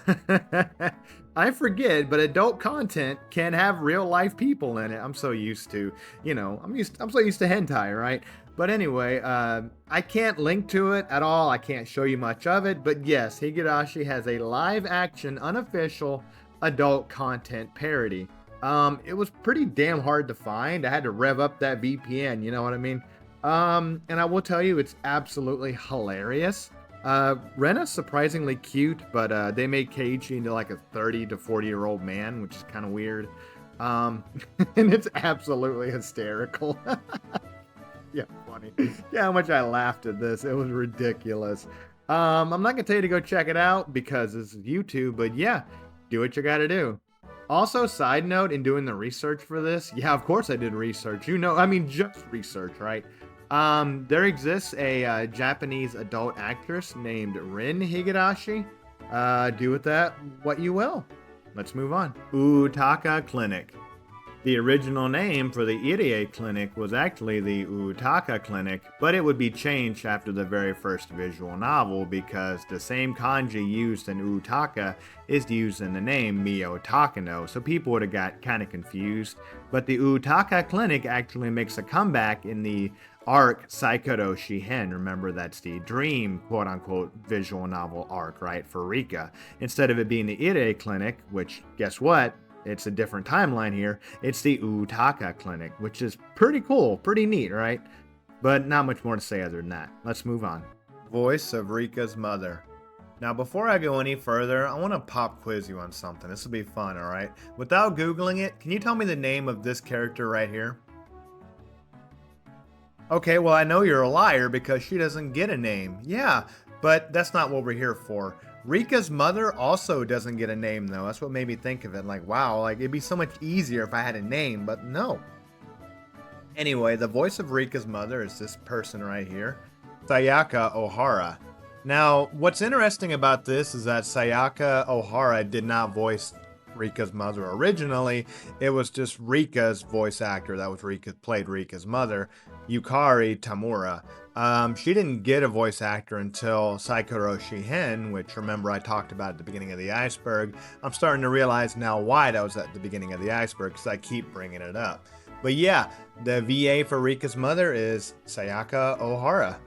I forget, but adult content can have real life people in it. I'm so used to, I'm so used to hentai, right? But anyway, I can't link to it at all. I can't show you much of it, but yes, Higurashi has a live action, unofficial adult content parody. It was pretty damn hard to find. I had to rev up that VPN, you know what I mean? And I will tell you, it's absolutely hilarious. Rena's surprisingly cute, but they made Keiichi into like a 30 to 40-year-old man, which is kind of weird. And it's absolutely hysterical. Yeah, funny. Yeah, how much I laughed at this. It was ridiculous. I'm not going to tell you to go check it out because it's YouTube, but yeah, do what you got to do. Also, side note, in doing the research for this, yeah, of course I did research. Just research, right? There exists a Japanese adult actress named Rin Higurashi. Do with that what you will. Let's move on. Utaka Clinic. The original name for the Irie Clinic was actually the Utaka Clinic, but it would be changed after the very first visual novel because the same kanji used in Utaka is used in the name Mio Takano, so people would have got kind of confused. But the Utaka Clinic actually makes a comeback in the arc Saikoro Shihen. Remember, that's the dream, quote-unquote, visual novel arc, right, for Rika. Instead of it being the Irie Clinic, which, guess what? It's a different timeline here. It's the Utaka Clinic, which is pretty cool, pretty neat, right? But not much more to say other than that. Let's move on. Voice of Rika's mother. Now, before I go any further, I want to pop quiz you on something. This will be fun, all right? Without Googling it, can you tell me the name of this character right here? Okay, well, I know you're a liar because she doesn't get a name. Yeah, but that's not what we're here for. Rika's mother also doesn't get a name, though. That's what made me think of it. Like, wow, like it'd be so much easier if I had a name, but no. Anyway, the voice of Rika's mother is this person right here, Sayaka Ohara. Now, what's interesting about this is that Sayaka Ohara did not voice Rika's mother originally. It was just Rika's voice actor that was played Rika's mother, Yukari Tamura. She didn't get a voice actor until Saikoro Shihen, which remember I talked about at the beginning of the iceberg. I'm starting to realize now why that was at the beginning of the iceberg because I keep bringing it up. But yeah, the VA for Rika's mother is Sayaka Ohara.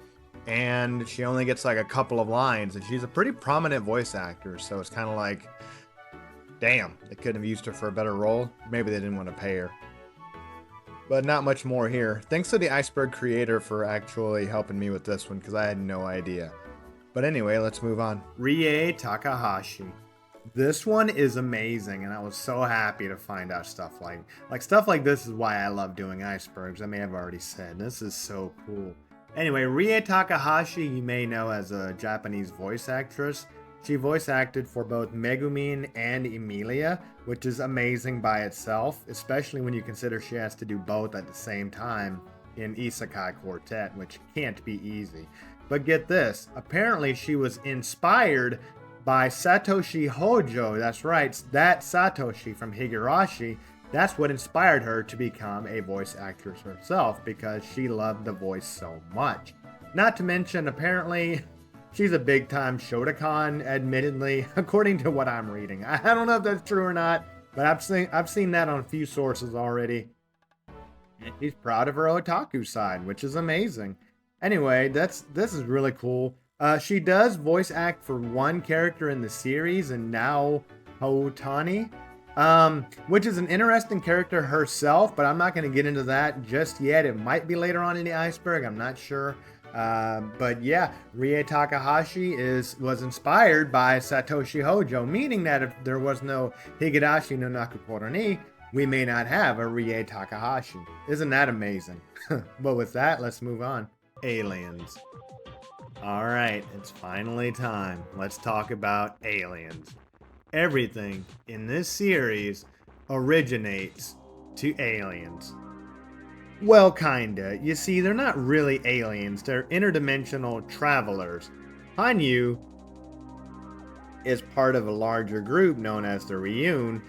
And she only gets like a couple of lines, and she's a pretty prominent voice actor, so it's kind of like, damn, they couldn't have used her for a better role. Maybe they didn't want to pay her. But not much more here. Thanks to the Iceberg creator for actually helping me with this one, because I had no idea. But anyway, let's move on. Rie Takahashi. This one is amazing, and I was so happy to find out stuff like this is why I love doing icebergs. I may have already said. This is so cool. Anyway, Rie Takahashi you may know as a Japanese voice actress. She voice acted for both Megumin and Emilia, which is amazing by itself, especially when you consider she has to do both at the same time in Isekai Quartet, which can't be easy. But get this, apparently she was inspired by Satoshi Hojo. That's right, that Satoshi from Higurashi. That's what inspired her to become a voice actress herself, because she loved the voice so much. Not to mention, apparently, she's a big-time Shotokan, admittedly, according to what I'm reading. I don't know if that's true or not, but I've seen that on a few sources already. And she's proud of her otaku side, which is amazing. Anyway, this is really cool. She does voice act for one character in the series, and now Houtani. Which is an interesting character herself, but I'm not going to get into that just yet. It might be later on in the iceberg, I'm not sure. But yeah, Rie Takahashi was inspired by Satoshi Hojo, meaning that if there was no Higurashi no Nakukoro ni, we may not have a Rie Takahashi. Isn't that amazing? But with that, let's move on. Aliens. Alright, it's finally time. Let's talk about aliens. Everything in this series originates to aliens. Well, kinda. You see, they're not really aliens, they're interdimensional travelers. Hanyu is part of a larger group known as the Ryun.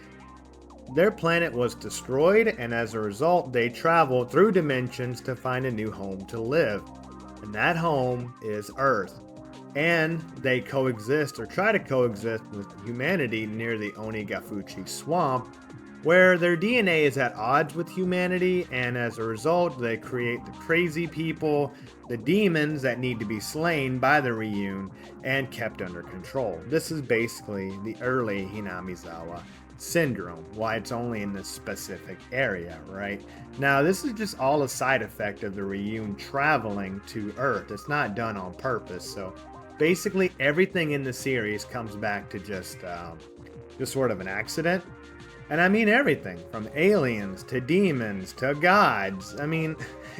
Their planet was destroyed, and as a result, they travel through dimensions to find a new home to live. And that home is Earth. And they coexist, or try to coexist, with humanity near the Onigafuchi swamp, where their DNA is at odds with humanity, and as a result, they create the crazy people, the demons that need to be slain by the Ryun and kept under control. This is basically the early Hinamizawa syndrome, why it's only in this specific area, right? Now, this is just all a side effect of the Ryun traveling to Earth. It's not done on purpose, so basically everything in the series comes back to just sort of an accident. And I mean everything, from aliens to demons to gods. I mean,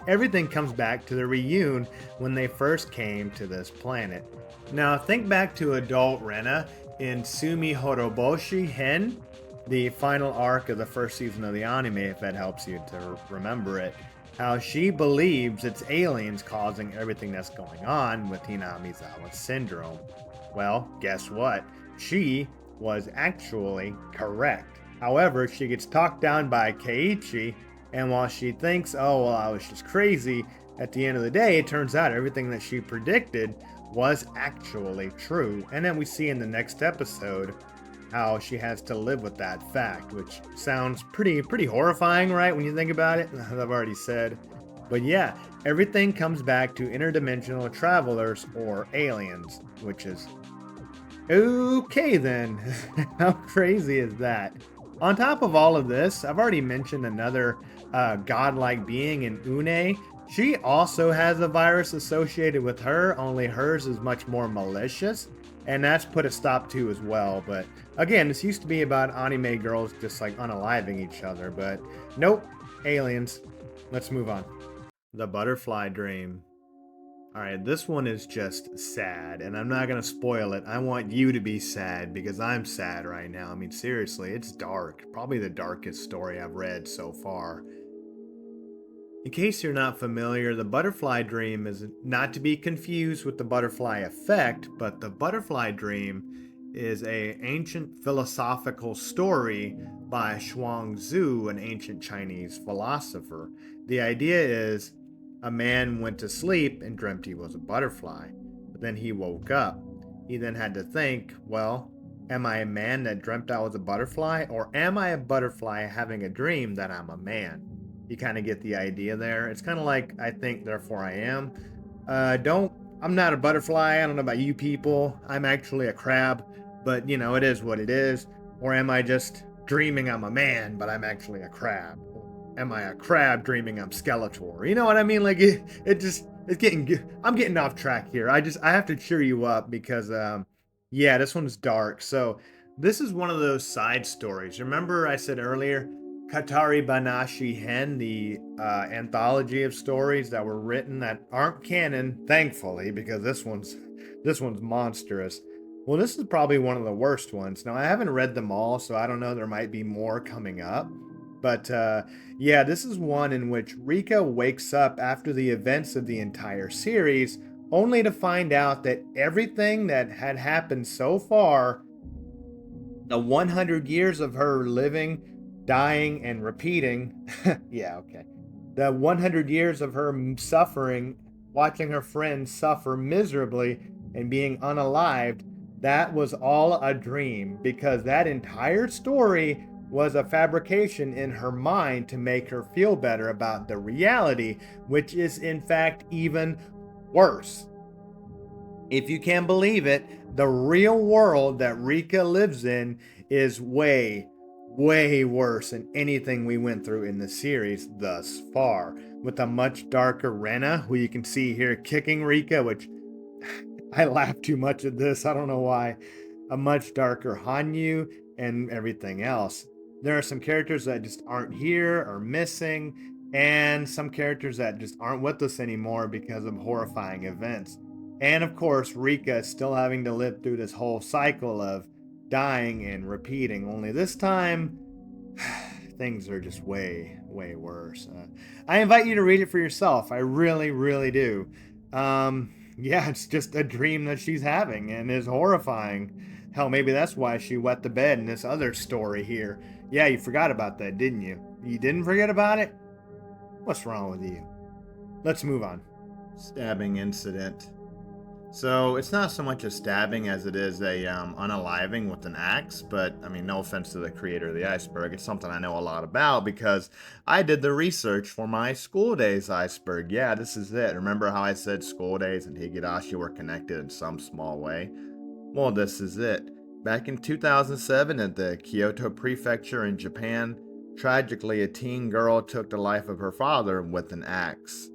everything comes back to the Ryun when they first came to this planet. Now, think back to adult Rena in Sumi Horoboshi Hen, the final arc of the first season of the anime, if that helps you to remember it. How she believes it's aliens causing everything that's going on with Hinamizawa syndrome. Well, guess what? She was actually correct. However, she gets talked down by Keiichi, and while she thinks, oh, well, I was just crazy, at the end of the day, it turns out everything that she predicted was actually true. And then we see in the next episode how she has to live with that fact, which sounds pretty horrifying, right, when you think about it, as I've already said. But yeah, everything comes back to interdimensional travelers or aliens, which is okay then. How crazy is that? On top of all of this, I've already mentioned another godlike being in Une. She also has a virus associated with her, only hers is much more malicious, and that's put a stop to as well. But again, this used to be about anime girls just like unaliving each other, but nope, aliens. Let's move on. The Butterfly Dream. Alright, this one is just sad, and I'm not gonna spoil it. I want you to be sad, because I'm sad right now. I mean, seriously, it's dark. Probably the darkest story I've read so far. In case you're not familiar, the butterfly dream is not to be confused with the butterfly effect, but the butterfly dream is a ancient philosophical story by Zhuangzi, an ancient Chinese philosopher. The idea is a man went to sleep and dreamt he was a butterfly, but then he woke up. He then had to think, well, am I a man that dreamt I was a butterfly, or am I a butterfly having a dream that I'm a man? You kind of get the idea there. It's kind of like I think, therefore I am. I'm not a butterfly. I don't know about you people. I'm actually a crab, but it is what it is. Or am I just dreaming I'm a man, but I'm actually a crab? Am I a crab dreaming I'm Skeletor? You know what I mean? Like I'm getting off track here. I have to cheer you up because, yeah, this one's dark. So this is one of those side stories. Remember I said earlier, Katari Banashi Hen, the anthology of stories that were written that aren't canon, thankfully, because this one's monstrous. Well, this is probably one of the worst ones. Now, I haven't read them all, so I don't know. There might be more coming up. But yeah, this is one in which Rika wakes up after the events of the entire series, only to find out that everything that had happened so far, the 100 years of her living, dying, and repeating, yeah, okay. The 100 years of her suffering, watching her friends suffer miserably and being unalived, that was all a dream, because that entire story was a fabrication in her mind to make her feel better about the reality, which is in fact even worse. If you can believe it, the real world that Rika lives in is way, way worse than anything we went through in the series thus far. With a much darker Rena, who you can see here kicking Rika, which I laugh too much at this, I don't know why. A much darker Hanyu and everything else. There are some characters that just aren't here or missing, and some characters that just aren't with us anymore because of horrifying events. And of course, Rika is still having to live through this whole cycle of dying and repeating, only this time things are just way, way worse. I invite you to read it for yourself. I really, really do. Yeah, it's just a dream that she's having and is horrifying. Hell, maybe that's why she wet the bed in this other story here. Yeah, you forgot about that, didn't you? You didn't forget about it? What's wrong with you? Let's move on. Stabbing incident. So it's not so much a stabbing as it is a unaliving with an axe, but I mean, no offense to the creator of the iceberg, it's something I know a lot about because I did the research for my School Days iceberg. Yeah, this is it. Remember how I said School Days and Higurashi were connected in some small way? Well, this is it. Back in 2007 at the Kyoto Prefecture in Japan, tragically a teen girl took the life of her father with an axe.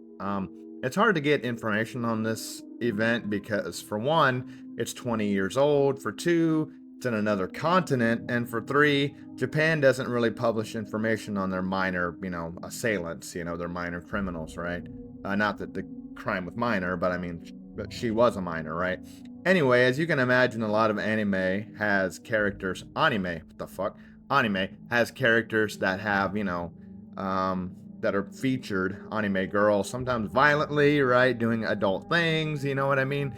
It's hard to get information on this event because, for one, it's 20 years old, for two, it's in another continent, and for three, Japan doesn't really publish information on their minor, assailants, their minor criminals, right? Not that the crime was minor, but I mean, she was a minor, right? Anyway, as you can imagine, a lot of anime has characters, anime has characters that have, that are featured, anime girls, sometimes violently, right, doing adult things, you know what I mean?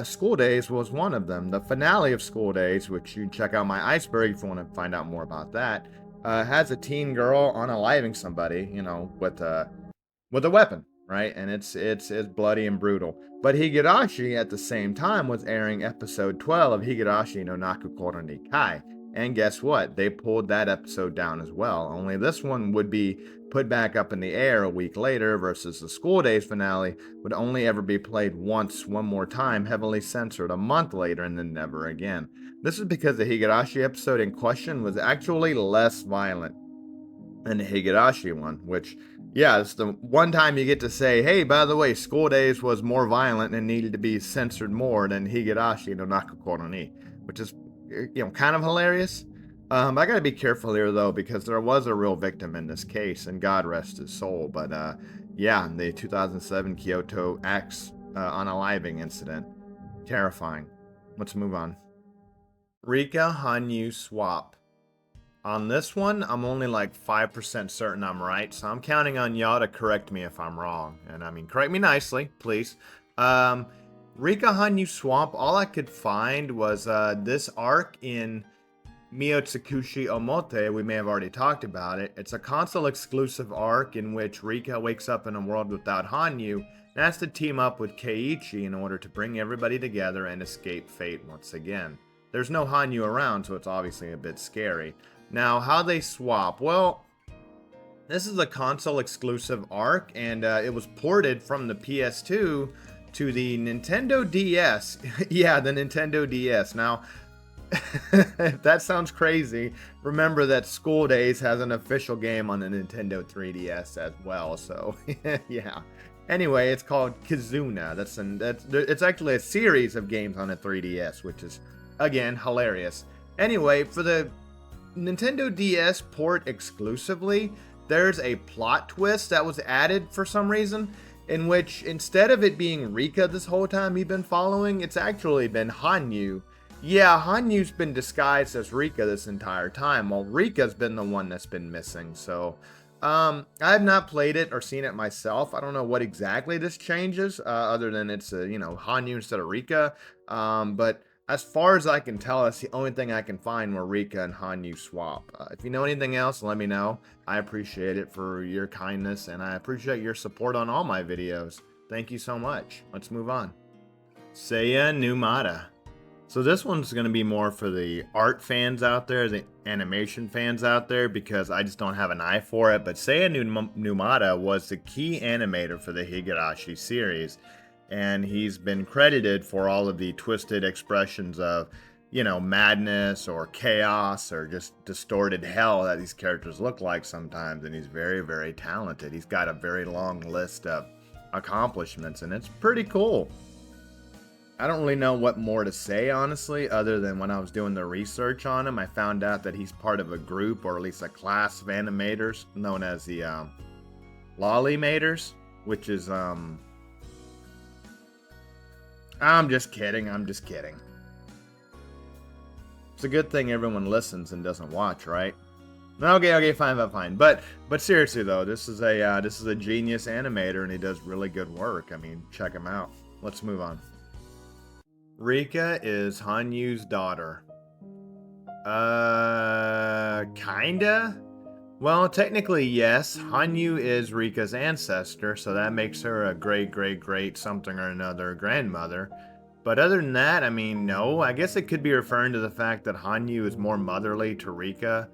School Days was one of them. The finale of School Days, which you can check out my iceberg if you want to find out more about that, has a teen girl unaliving somebody, with a weapon, right? And it's bloody and brutal. But Higurashi at the same time was airing episode 12 of Higurashi no Naku Koro ni Kai. And guess what? They pulled that episode down as well. Only this one would be put back up in the air a week later versus the School Days finale would only ever be played once, one more time, heavily censored a month later, and then never again. This is because the Higurashi episode in question was actually less violent than the Higurashi one, which, yeah, it's the one time you get to say, hey, by the way, School Days was more violent and needed to be censored more than Higurashi no Naku Koro ni, which is kind of hilarious. I gotta be careful here though, because there was a real victim in this case, and God rest his soul. But yeah, the 2007 Kyoto axe unaliving incident, terrifying. Let's move on. Rika Hanyu swap. On this one, I'm only like 5% certain I'm right, so I'm counting on y'all to correct me if I'm wrong. And I mean, correct me nicely, please. Rika Hanyu Swamp, all I could find was this arc in Miyotsukushi Omote. We may have already talked about it. It's a console exclusive arc in which Rika wakes up in a world without Hanyu and has to team up with Keiichi in order to bring everybody together and escape fate once again. There's no Hanyu around, so it's obviously a bit scary. Now, how they swap? Well, this is a console exclusive arc, and it was ported from the PS2 to the Nintendo DS. Yeah, the Nintendo DS. Now, if that sounds crazy, remember that School Days has an official game on the Nintendo 3DS as well, so yeah. Anyway, it's called Kizuna. It's actually a series of games on the 3DS, which is, again, hilarious. Anyway, for the Nintendo DS port exclusively, there's a plot twist that was added for some reason, in which instead of it being Rika this whole time you've been following, it's actually been Hanyu. Yeah, Hanyu's been disguised as Rika this entire time, while Rika's been the one that's been missing. So, I have not played it or seen it myself. I don't know what exactly this changes, other than it's, Hanyu instead of Rika. But as far as I can tell, that's the only thing I can find where Rika and Hanyu swap. If you know anything else, let me know. I appreciate it for your kindness, and I appreciate your support on all my videos. Thank you so much. Let's move on. Seiya Numata. So this one's going to be more for the art fans out there, the animation fans out there, because I just don't have an eye for it. But Seiya Numata was the key animator for the Higurashi series. And he's been credited for all of the twisted expressions of, madness or chaos or just distorted hell that these characters look like sometimes. And he's very, very talented. He's got a very long list of accomplishments, and it's pretty cool. I don't really know what more to say, honestly, other than when I was doing the research on him, I found out that he's part of a group, or at least a class of animators, known as the Lollimators, which is, I'm just kidding. It's a good thing everyone listens and doesn't watch, right? Okay, fine. But seriously though, this is a genius animator, and he does really good work. I mean, check him out. Let's move on. Rika is Hanyu's daughter. Kinda? Well, technically, yes. Hanyu is Rika's ancestor, so that makes her a great something or another grandmother. But other than that, I mean, no. I guess it could be referring to the fact that Hanyu is more motherly to Rika.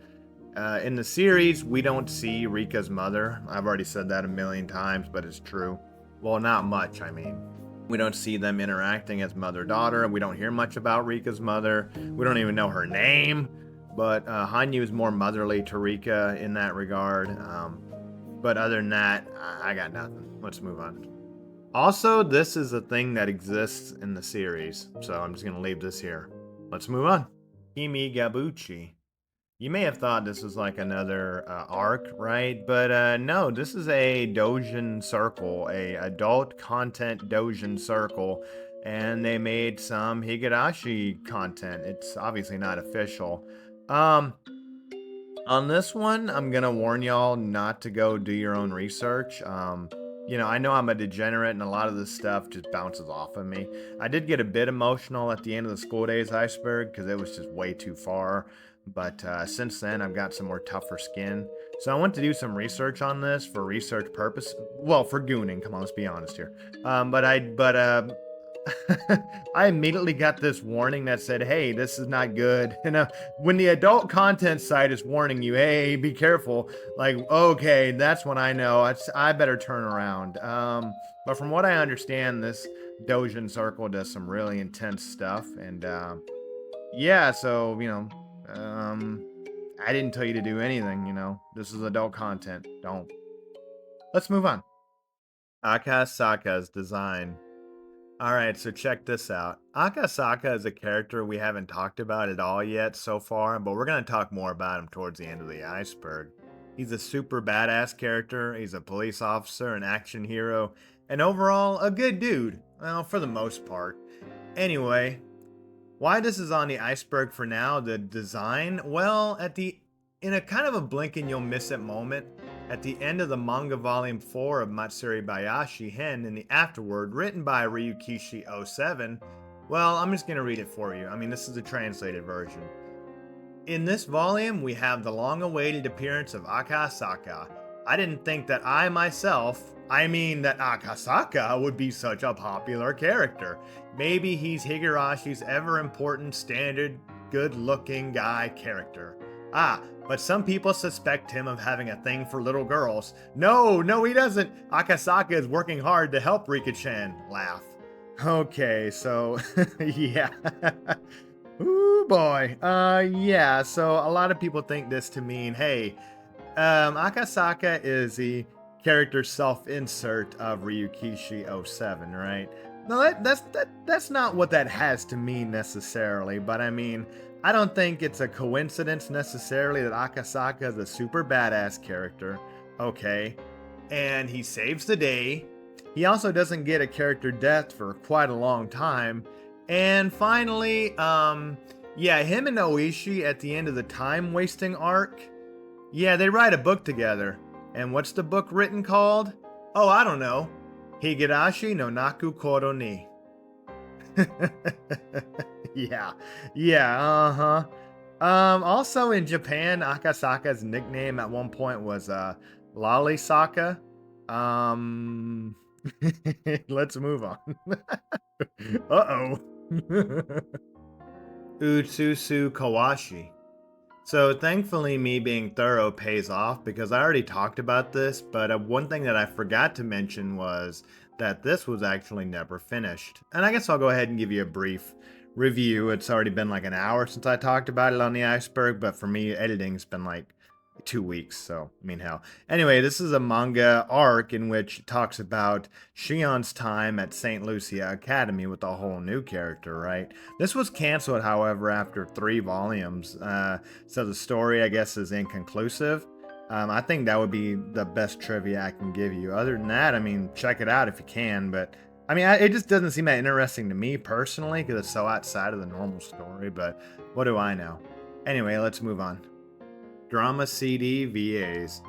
In the series, we don't see Rika's mother. I've already said that a million times, but it's true. Well, not much, I mean. We don't see them interacting as mother-daughter. We don't hear much about Rika's mother. We don't even know her name. But Hanyu is more motherly to Rika in that regard. But other than that, I got nothing. Let's move on. Also, this is a thing that exists in the series. So I'm just going to leave this here. Let's move on. Kimigabuchi. You may have thought this was like another arc, right? But no, this is a doujin circle, a adult content doujin circle, and they made some Higurashi content. It's obviously not official. On this one, I'm gonna warn y'all not to go do your own research. I know I'm a degenerate, and a lot of this stuff just bounces off of me. I did get a bit emotional at the end of the School Days Iceberg because it was just way too far. But since then, I've got some more tougher skin. So I went to do some research on this for research purpose. Well, for gooning. Come on, let's be honest here. I immediately got this warning that said, hey, this is not good. When the adult content site is warning you, hey, be careful. Like, okay, that's when I know. I better turn around. But from what I understand, this doujin circle does some really intense stuff. And yeah, so, I didn't tell you to do anything, This is adult content. Don't. Let's move on. Akasaka's design. Alright, so check this out. Akasaka is a character we haven't talked about at all yet so far, but we're going to talk more about him towards the end of the iceberg. He's a super badass character, he's a police officer, an action hero, and overall, a good dude. Well, for the most part. Anyway, why this is on the iceberg for now, the design? Well, at the In a kind of a blink and you'll miss it moment, at the end of the manga volume 4 of Matsuri Bayashi Hen in the afterword written by Ryukishi 07, well, I'm just going to read it for you. I mean, this is the translated version. In this volume, we have the long-awaited appearance of Akasaka. I didn't think that I myself, I mean that Akasaka would be such a popular character. Maybe he's Higurashi's ever-important standard good-looking guy character. But some people suspect him of having a thing for little girls. No, he doesn't. Akasaka is working hard to help Rika-chan. Laugh. Okay, so, yeah. Ooh, boy. Yeah, so a lot of people think this to mean, hey, Akasaka is the character self-insert of Ryukishi 07, right? No, that's not what that has to mean necessarily, but I mean, I don't think it's a coincidence necessarily that Akasaka is a super badass character, okay? And he saves the day. He also doesn't get a character death for quite a long time. And finally, yeah, him and Oishi at the end of the time-wasting arc, yeah, they write a book together. And what's the book written called? Oh, I don't know. Higurashi no Naku Koro ni. Yeah, uh-huh. Also in Japan, Akasaka's nickname at one point was Lolisaka. Let's move on. Uh-oh. Utsusu Kawashi. So thankfully me being thorough pays off because I already talked about this, but one thing that I forgot to mention was that this was actually never finished. And I guess I'll go ahead and give you a brief review. It's already been like an hour since I talked about it on the iceberg, but for me, editing's been like 2 weeks, so I mean hell. Anyway, this is a manga arc in which it talks about Shion's time at St. Lucia Academy with a whole new character, right? This was canceled, however, after 3 volumes, so the story, I guess, is inconclusive. I think that would be the best trivia I can give you. Other than that, I mean, check it out if you can, but I mean, it just doesn't seem that interesting to me personally because it's so outside of the normal story, but what do I know? Anyway, let's move on. Drama CD VAs.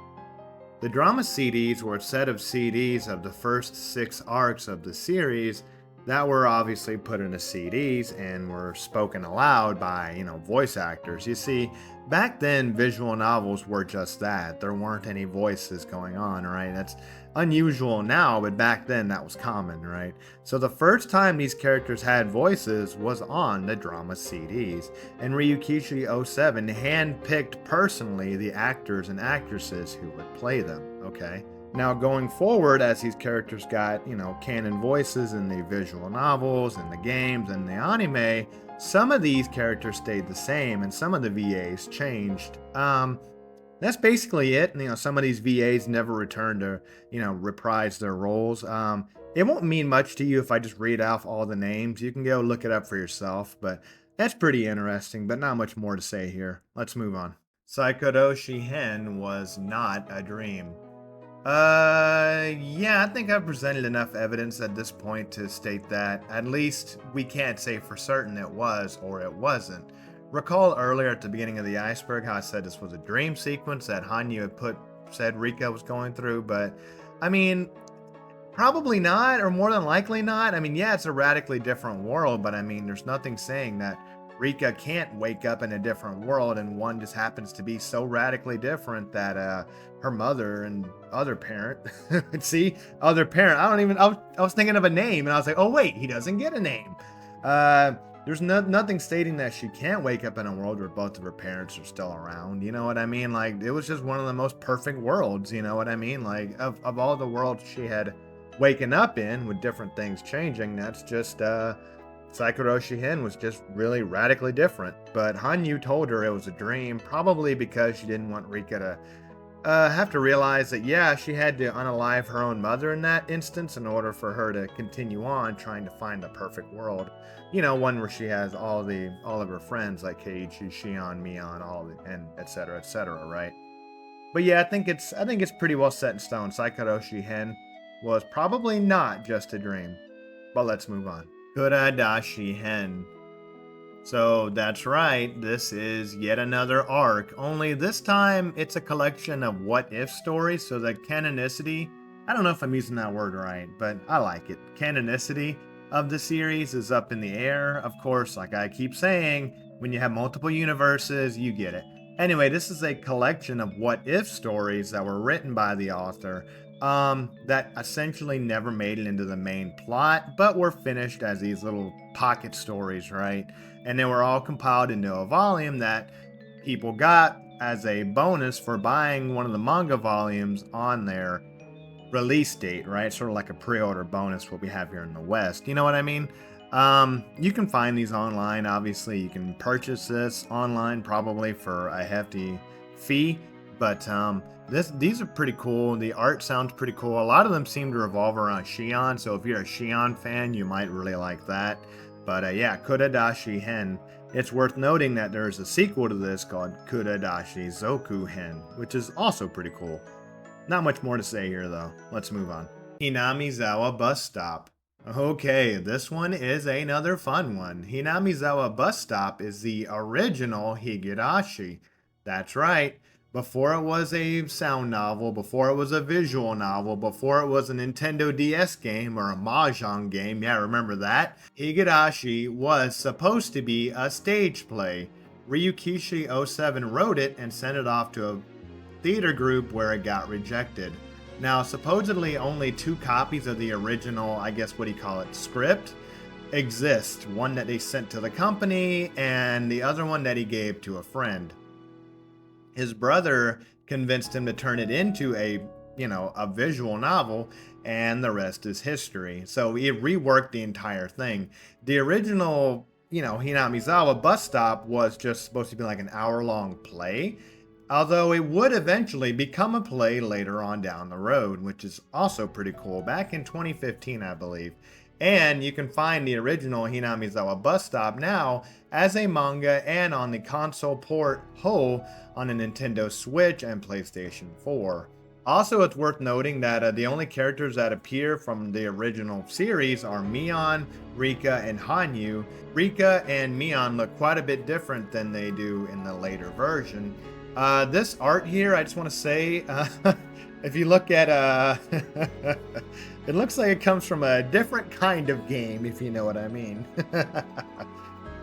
The drama CDs were a set of CDs of the first 6 arcs of the series that were obviously put into CDs and were spoken aloud by, voice actors. You see, back then visual novels were just that. There weren't any voices going on, right? That's unusual now, but back then that was common, right? So the first time these characters had voices was on the drama CDs, and Ryukishi 07 handpicked personally the actors and actresses who would play them, okay? Now going forward, as these characters got, canon voices in the visual novels and the games and the anime, some of these characters stayed the same and some of the VAs changed. That's basically it. Some of these VAs never returned to, reprise their roles. It won't mean much to you if I just read off all the names. You can go look it up for yourself, but that's pretty interesting, but not much more to say here. Let's move on. Saikoroshi Hen was not a dream. Yeah, I think I've presented enough evidence at this point to state that at least we can't say for certain it was or it wasn't. Recall earlier at the beginning of the iceberg how I said this was a dream sequence that Hanyu had said Rika was going through, but I mean, probably not, or more than likely not. I mean, yeah, it's a radically different world, but I mean, there's nothing saying that Rika can't wake up in a different world and one just happens to be so radically different that her mother and other parent, see, other parent, I was thinking of a name and I was like, oh wait, he doesn't get a name. There's nothing stating that she can't wake up in a world where both of her parents are still around. You know what I mean? Like, it was just one of the most perfect worlds, you know what I mean? Like, of all the worlds she had waken up in with different things changing, that's just, Saikoroshi Hen was just really radically different. But Hanyu told her it was a dream, probably because she didn't want Rika to have to realize that, yeah, she had to unalive her own mother in that instance in order for her to continue on trying to find the perfect world. One where she has all of her friends like Keiichi, Shion, Mion, and et cetera, right? But yeah, I think it's pretty well set in stone. Saikoroshi Hen was probably not just a dream. But let's move on. Kuradashi Hen. So that's right, this is yet another arc, only this time it's a collection of what-if stories, so the canonicity, I don't know if I'm using that word right, but I like it. Canonicity of the series is up in the air. Of course, like I keep saying, when you have multiple universes, you get it. Anyway, this is a collection of what-if stories that were written by the author that essentially never made it into the main plot, but were finished as these little pocket stories, right? And they were all compiled into a volume that people got as a bonus for buying one of the manga volumes on their release date, right? Sort of like a pre-order bonus, what we have here in the West. You know what I mean? You can find these online. Obviously, you can purchase this online, probably for a hefty fee. But these are pretty cool. The art sounds pretty cool. A lot of them seem to revolve around Shion. So if you're a Shion fan, you might really like that. But yeah, Kuradashi Hen. It's worth noting that there is a sequel to this called Kuradashi Zoku Hen, which is also pretty cool. Not much more to say here, though. Let's move on. Hinamizawa Bus Stop. Okay, this one is another fun one. Hinamizawa Bus Stop is the original Higurashi. That's right. Before it was a sound novel, before it was a visual novel, before it was a Nintendo DS game or a Mahjong game, yeah, remember that? Higurashi was supposed to be a stage play. Ryukishi07 wrote it and sent it off to a theater group where it got rejected. Now, supposedly only 2 copies of the original, I guess what do you call it, script exist. One that they sent to the company and the other one that he gave to a friend. His brother convinced him to turn it into a visual novel, and the rest is history. So he reworked the entire thing. The original, Hinamizawa Bus Stop was just supposed to be like an hour-long play, although it would eventually become a play later on down the road, which is also pretty cool, back in 2015, I believe. And you can find the original Hinamizawa Bus Stop now as a manga and on the console port Ho on a Nintendo Switch and PlayStation 4. Also, it's worth noting that the only characters that appear from the original series are Mion, Rika, and Hanyu. Rika and Mion look quite a bit different than they do in the later version. This art here, I just want to say, if you look at, it looks like it comes from a different kind of game, if you know what I mean.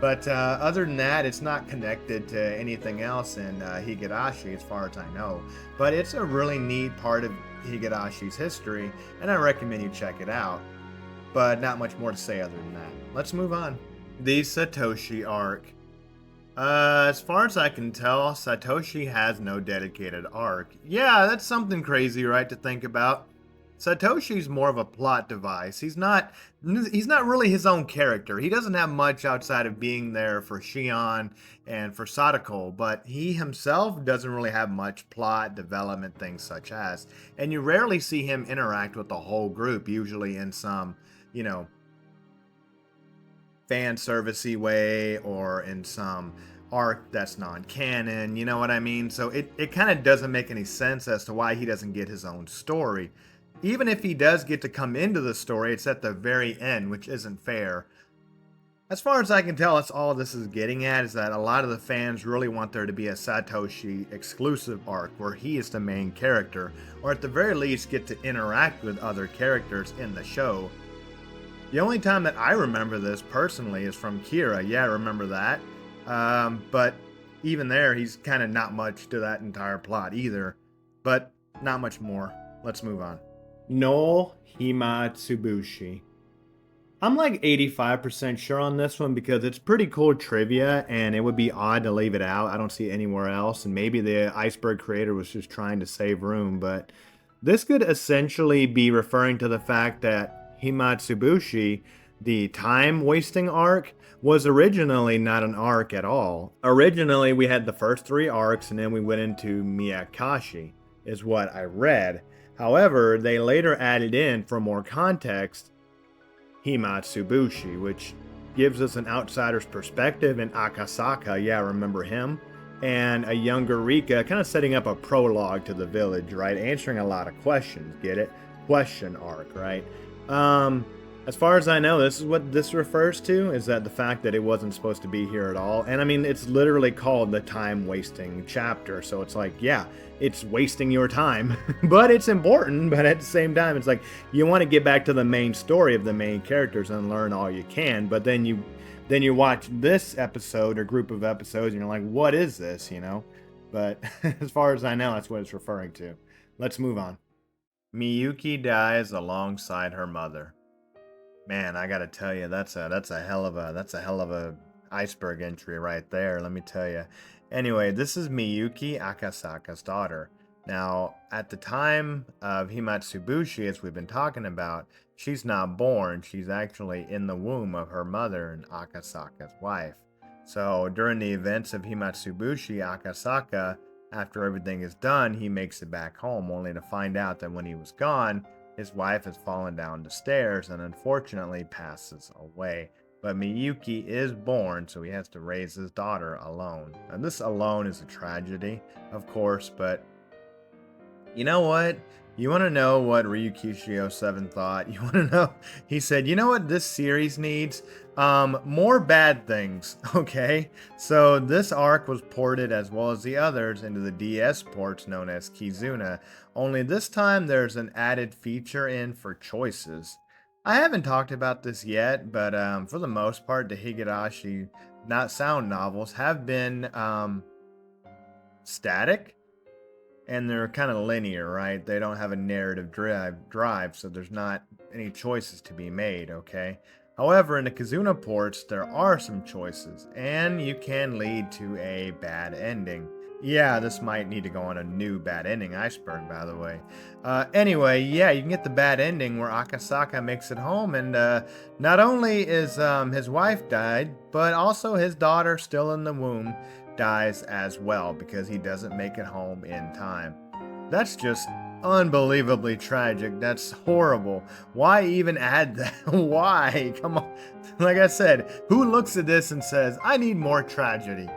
But other than that, it's not connected to anything else in Higurashi, as far as I know. But it's a really neat part of Higurashi's history, and I recommend you check it out. But not much more to say other than that. Let's move on. The Satoshi arc. As far as I can tell, Satoshi has no dedicated arc. Yeah, that's something crazy, right, to think about. Satoshi's more of a plot device. He's not really his own character. He doesn't have much outside of being there for Shion and for Sadako, but he himself doesn't really have much plot development, things such as. And you rarely see him interact with the whole group, usually in some, fan servicey way or in some arc that's non-canon, you know what I mean? So it kind of doesn't make any sense as to why he doesn't get his own story. Even if he does get to come into the story, it's at the very end, which isn't fair. As far as I can tell, that's all this is getting at, is that a lot of the fans really want there to be a Satoshi exclusive arc where he is the main character, or at the very least get to interact with other characters in the show. The only time that I remember this personally is from Kira. Yeah, I remember that. But even there, he's kind of not much to that entire plot either. But not much more. Let's move on. No Himatsubushi. I'm like 85% sure on this one because it's pretty cool trivia and it would be odd to leave it out. I don't see it anywhere else, and maybe the Iceberg creator was just trying to save room, but this could essentially be referring to the fact that Himatsubushi, the time-wasting arc, was originally not an arc at all. Originally, we had the first 3 arcs and then we went into Miyakashi, is what I read. However, they later added in, for more context, Himatsubushi, which gives us an outsider's perspective in Akasaka, yeah, remember him? And a younger Rika, kind of setting up a prologue to the village, right? Answering a lot of questions, get it? Question arc, right? As far as I know, this is what this refers to, is that the fact that it wasn't supposed to be here at all. And I mean, it's literally called the time wasting chapter. So it's like, yeah, it's wasting your time, but it's important. But at the same time, it's like you want to get back to the main story of the main characters and learn all you can. But then you watch this episode or group of episodes and you're like, what is this, you know? But as far as I know, that's what it's referring to. Let's move on. Miyuki dies alongside her mother. Man, I gotta tell you, that's a hell of a iceberg entry right there. Let me tell you. Anyway, this is Miyuki Akasaka's daughter. Now, at the time of Himatsubushi, as we've been talking about, she's not born. She's actually in the womb of her mother and Akasaka's wife. So during the events of Himatsubushi, Akasaka, after everything is done, he makes it back home, only to find out that when he was gone, his wife has fallen down the stairs and unfortunately passes away. But Miyuki is born, so he has to raise his daughter alone. And this alone is a tragedy, of course, but you know what? You want to know what Ryukishio7 thought? You want to know? He said, you know what this series needs? More bad things, okay? So this arc was ported as well as the others into the DS ports known as Kizuna, only this time there's an added feature in for choices. I haven't talked about this yet, but for the most part, the Higurashi not sound novels have been static. And they're kind of linear, right? They don't have a narrative drive, so there's not any choices to be made, okay? However, in the Kizuna ports, there are some choices, and you can lead to a bad ending. Yeah, this might need to go on a new bad ending iceberg, by the way. Anyway, yeah, you can get the bad ending where Akasaka makes it home, and not only is his wife died, but also his daughter still in the womb dies as well because he doesn't make it home in time. That's just unbelievably tragic. That's horrible. Why even add that? Why? Come on. Like I said, who looks at this and says, I need more tragedy?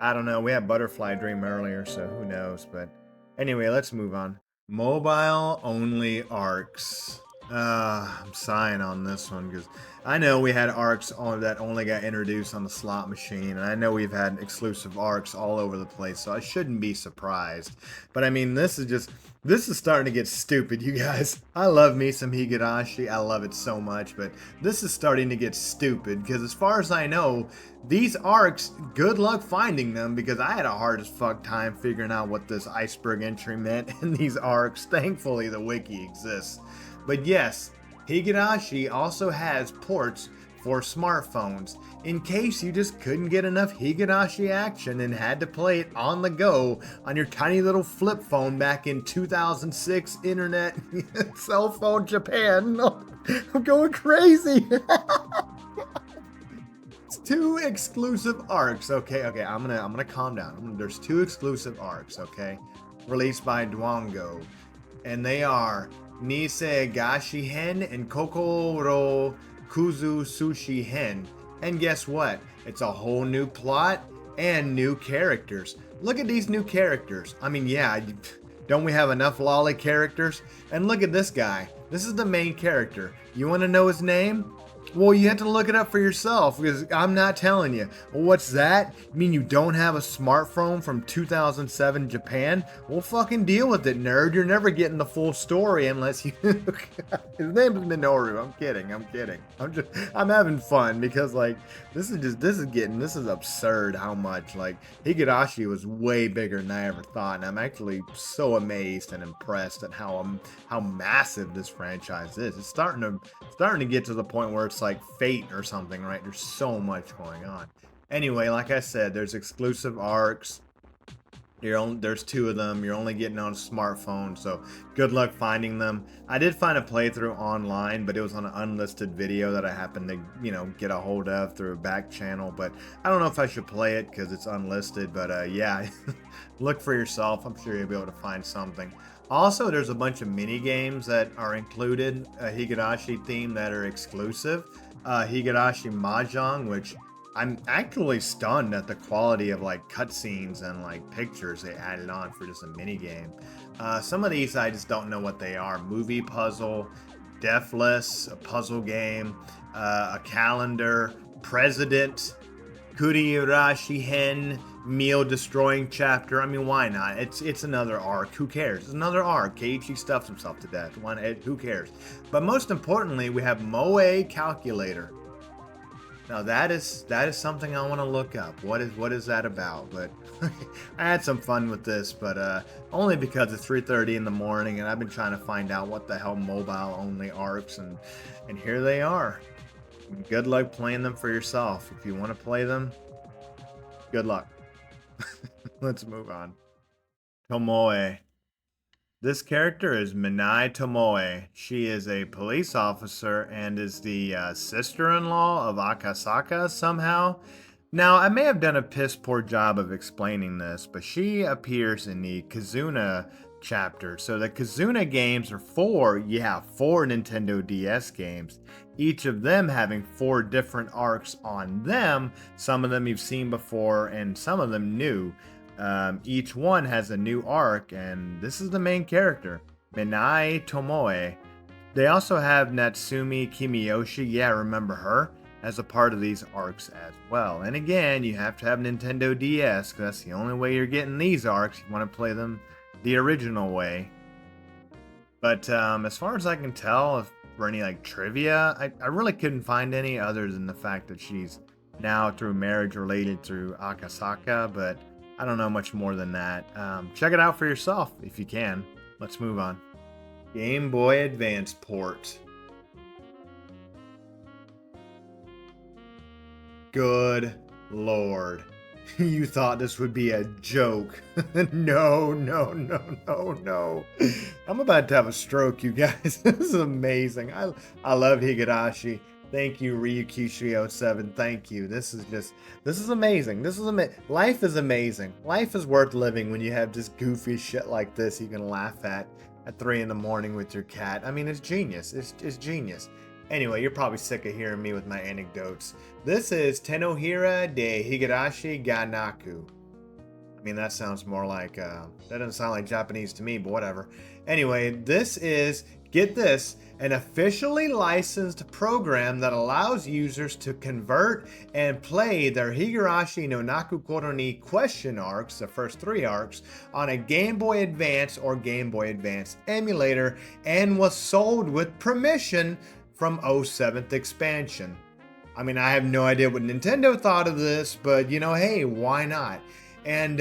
I don't know. We had Butterfly Dream earlier, so who knows? But anyway, let's move on. Mobile only arcs. I'm sighing on this one because I know we had arcs that only got introduced on the slot machine, and I know we've had exclusive arcs all over the place, so I shouldn't be surprised. But I mean, this is starting to get stupid, you guys. I love me some Higurashi. I love it so much, but this is starting to get stupid because as far as I know, these arcs, good luck finding them because I had a hard as fuck time figuring out what this iceberg entry meant in these arcs. Thankfully, the wiki exists. But yes, Higurashi also has ports for smartphones, in case you just couldn't get enough Higurashi action and had to play it on the go on your tiny little flip phone back in 2006 internet cell phone Japan. I'm going crazy. It's 2 exclusive arcs. Okay, I'm gonna calm down. There's 2 exclusive arcs, okay, released by Dwango, and they are Nisei Gashi Hen and Kokoro Kuzu Sushi Hen. And guess what? It's a whole new plot and new characters. Look at these new characters. I mean, yeah, don't we have enough lolly characters? And look at this guy. This is the main character. You want to know his name? Well, you have to look it up for yourself because I'm not telling you. Well, what's that? You mean you don't have a smartphone from 2007 Japan? Well, fucking deal with it, nerd. You're never getting the full story unless you... His name is Minoru. I'm kidding. I'm having fun because, like, this is absurd how much, like, Higurashi was way bigger than I ever thought. And I'm actually so amazed and impressed at how massive this franchise is. It's starting to get to the point where it's like Fate or something, right? There's so much going on. Anyway, like I said, there's exclusive arcs. There's 2 of them. You're only getting on a smartphone, so good luck finding them. I did find a playthrough online, but it was on an unlisted video that I happened to, get a hold of through a back channel. But I don't know if I should play it because it's unlisted. But yeah, look for yourself. I'm sure you'll be able to find something. Also, there's a bunch of mini games that are included, a Higurashi theme that are exclusive. Higurashi Mahjong, which I'm actually stunned at the quality of like cutscenes and like pictures they added on for just a mini game. Some of these I just don't know what they are. Movie puzzle, Deathless, a puzzle game, a calendar, President, Higurashi Hen, meal destroying chapter. I mean, why not? It's another arc. Who cares? It's another arc. Keiichi stuffs himself to death. Who cares? But most importantly, we have Moe Calculator. Now that is something I want to look up. What is that about? But I had some fun with this, but only because it's 3:30 in the morning and I've been trying to find out what the hell mobile only arcs, and here they are. Good luck playing them for yourself. If you want to play them, good luck. Let's move on. Tomoe. This character is Minai Tomoe. She is a police officer and is the sister-in-law of Akasaka somehow. Now, I may have done a piss poor job of explaining this, but she appears in the Kizuna chapter. So the Kizuna games are four Nintendo DS games, each of them having 4 different arcs on them. Some of them you've seen before and some of them new. Each one has a new arc, and this is the main character, Minai Tomoe. They also have Natsumi Kimiyoshi, yeah, remember her, as a part of these arcs as well. And again, you have to have Nintendo DS, because that's the only way you're getting these arcs. You want to play them the original way. But as far as I can tell, for any like trivia, I really couldn't find any other than the fact that she's now through marriage related through Akasaka, but I don't know much more than that. Check it out for yourself if you can. Let's move on. Game Boy Advance port. Good Lord. You thought this would be a joke. No. I'm about to have a stroke, you guys. This is amazing. I love Higurashi. Thank you, Ryukishi07. Thank you. This is amazing. Life is amazing. Life is worth living when you have just goofy shit like this you can laugh at 3 in the morning with your cat. I mean, it's genius. It's genius. Anyway, you're probably sick of hearing me with my anecdotes. This is Tenohira de Higurashi ga Naku. I mean, that sounds more like, that doesn't sound like Japanese to me, but whatever. Anyway, this is, get this, an officially licensed program that allows users to convert and play their Higurashi no Naku Koro ni question arcs, the first 3 arcs, on a Game Boy Advance or Game Boy Advance emulator, and was sold with permission from 07th expansion. I mean, I have no idea what Nintendo thought of this, but you know, hey, why not? And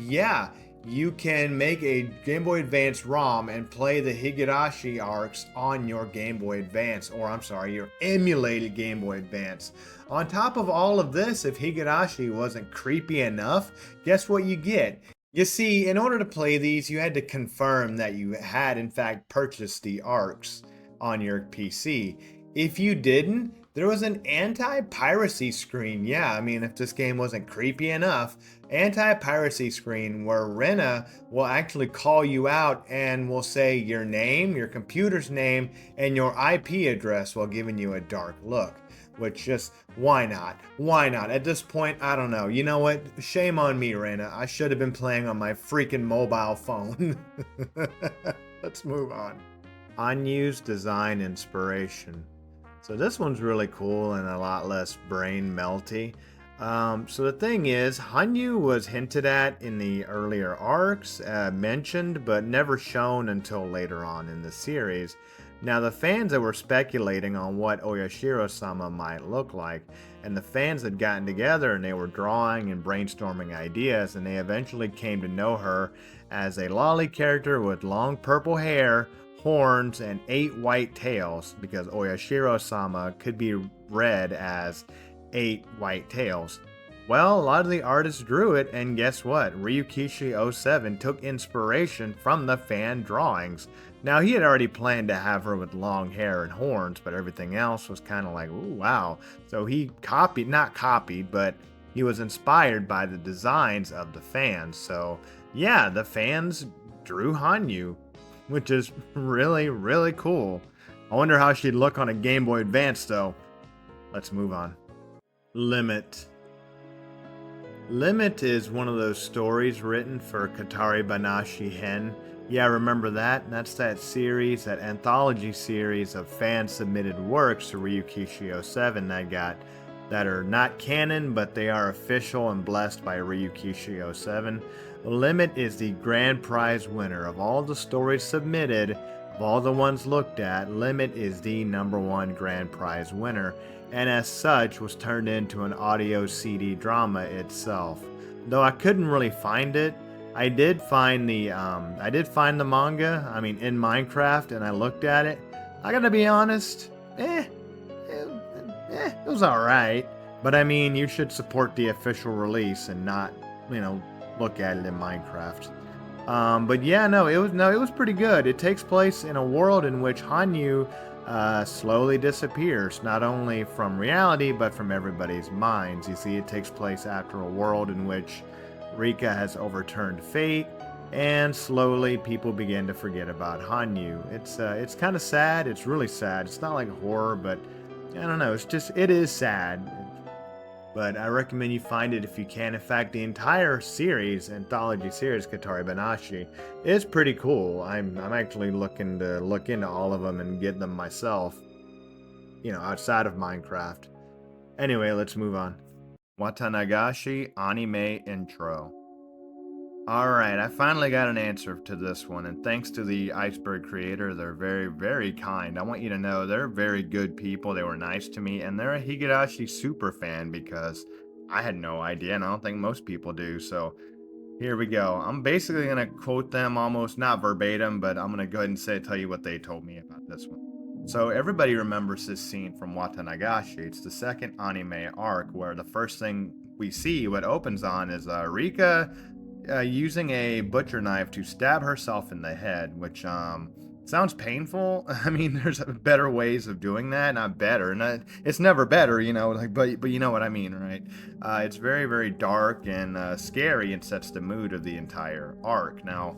yeah, you can make a Game Boy Advance ROM and play the Higurashi arcs on your Game Boy Advance, or I'm sorry, your emulated Game Boy Advance. On top of all of this, if Higurashi wasn't creepy enough, guess what you get? You see, in order to play these, you had to confirm that you had in fact purchased the arcs on your PC. If you didn't, there was an anti-piracy screen. Yeah, I mean, if this game wasn't creepy enough, anti-piracy screen where Rena will actually call you out and will say your name, your computer's name, and your IP address while giving you a dark look. Which just, why not? Why not? At this point, I don't know. You know what? Shame on me, Rena. I should have been playing on my freaking mobile phone. Let's move on. Unused design inspiration. So this one's really cool and a lot less brain melty. So the thing is, Hanyu was hinted at in the earlier arcs, mentioned, but never shown until later on in the series. Now the fans that were speculating on what Oyashiro-sama might look like, and the fans had gotten together and they were drawing and brainstorming ideas, and they eventually came to know her as a lolly character with long purple hair, horns, and 8 white tails, because Oyashiro-sama could be read as 8 white tails. Well, a lot of the artists drew it, and guess what? Ryukishi07 took inspiration from the fan drawings. Now, he had already planned to have her with long hair and horns, but everything else was kind of like, ooh, wow. So he not copied, but he was inspired by the designs of the fans. So, yeah, the fans drew Hanyu, which is really, really cool. I wonder how she'd look on a Game Boy Advance, though. Let's move on. Limit. Limit is one of those stories written for Katari Banashi Hen, Yeah, remember that? That's that series, that anthology series of fan-submitted works to Ryukishi 07 that are not canon, but they are official and blessed by Ryukishi 07. Limit is the grand prize winner of all the stories submitted. Of all the ones looked at, Limit is the #1 grand prize winner, and as such was turned into an audio CD drama itself. Though I couldn't really find it, I did find the manga. I mean, in Minecraft, and I looked at it. I gotta be honest, it was all right. But I mean, you should support the official release and not, look at it in Minecraft. But yeah, it was pretty good. It takes place in a world in which Hanyu slowly disappears, not only from reality but from everybody's minds. You see, it takes place after a world in which Rika has overturned fate, and slowly people begin to forget about Hanyu. It's kind of sad. It's really sad. It's not like horror, but I don't know. It is sad. But I recommend you find it if you can. In fact, the entire series, anthology series, Katari Banashi, is pretty cool. I'm actually looking to look into all of them and get them myself, outside of Minecraft. Anyway, let's move on. Watanagashi anime intro. Alright, I finally got an answer to this one, and thanks to the Iceberg creator, they're very, very kind. I want you to know they're very good people. They were nice to me, and they're a Higurashi super fan because I had no idea, and I don't think most people do. So here we go. I'm basically going to quote them almost not verbatim, but I'm going to go ahead and tell you what they told me about this one. So everybody remembers this scene from Watanagashi. It's the second anime arc where the first thing we see, what opens on, is Rika using a butcher knife to stab herself in the head, which sounds painful. I mean, there's better ways of doing that, not better. It's never better, but you know what I mean, right? It's very, very dark and scary, and sets the mood of the entire arc. Now,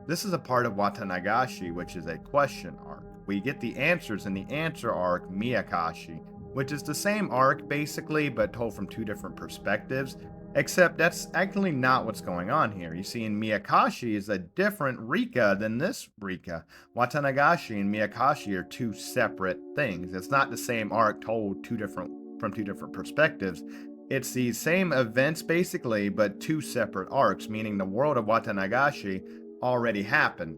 this is a part of Watanagashi, which is a question arc. We get the answers in the answer arc, Miyakashi, which is the same arc basically, but told from two different perspectives. Except that's actually not what's going on here. You see, in Miyakashi is a different Rika than this Rika. Watanagashi and Miyakashi are two separate things. It's not the same arc told from two different perspectives. It's the same events basically, but two separate arcs, meaning the world of Watanagashi already happened.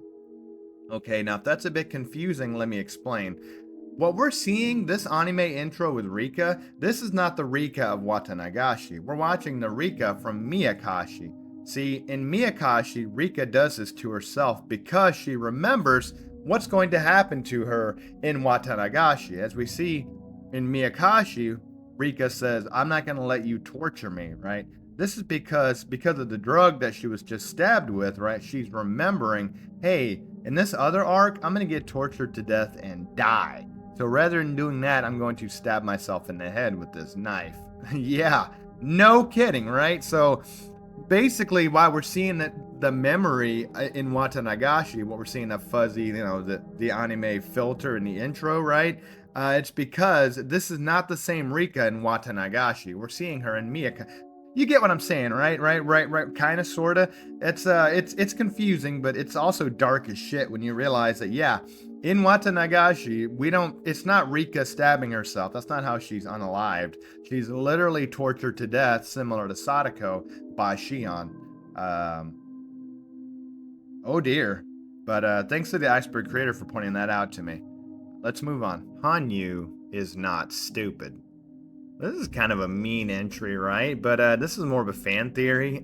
Okay, now if that's a bit confusing, let me explain. What we're seeing, this anime intro with Rika, this is not the Rika of Watanagashi. We're watching the Rika from Miyakashi. See, in Miyakashi, Rika does this to herself because she remembers what's going to happen to her in Watanagashi. As we see in Miyakashi, Rika says, I'm not going to let you torture me, right? This is because of the drug that she was just stabbed with, right? She's remembering, hey, in this other arc, I'm going to get tortured to death and die. So rather than doing that, I'm going to stab myself in the head with this knife. Yeah, no kidding, right? So basically, why we're seeing the memory in Watanagashi, what we're seeing, that fuzzy, the anime filter in the intro, right? It's because this is not the same Rika in Watanagashi. We're seeing her in Miyaka. You get what I'm saying, right? Right. Kind of, sorta. It's confusing, but it's also dark as shit when you realize that, yeah, in Watanagashi, it's not Rika stabbing herself. That's not how she's unalived. She's literally tortured to death, similar to Sadako, by Shion. Oh dear. But thanks to the Iceberg creator for pointing that out to me. Let's move on. Hanyu is not stupid. This is kind of a mean entry, right? But this is more of a fan theory.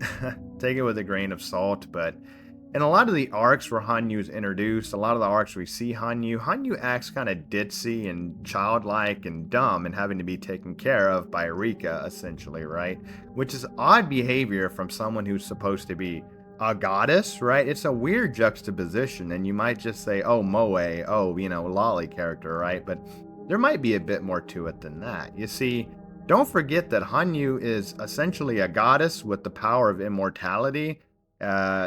Take it with a grain of salt, but in a lot of the arcs where Hanyu is introduced, a lot of the arcs where we see Hanyu acts kind of ditzy and childlike and dumb and having to be taken care of by Rika, essentially, right? Which is odd behavior from someone who's supposed to be a goddess, right? It's a weird juxtaposition, and you might just say, oh, moe, oh, lolly character, right? But there might be a bit more to it than that. You see, don't forget that Hanyu is essentially a goddess with the power of immortality.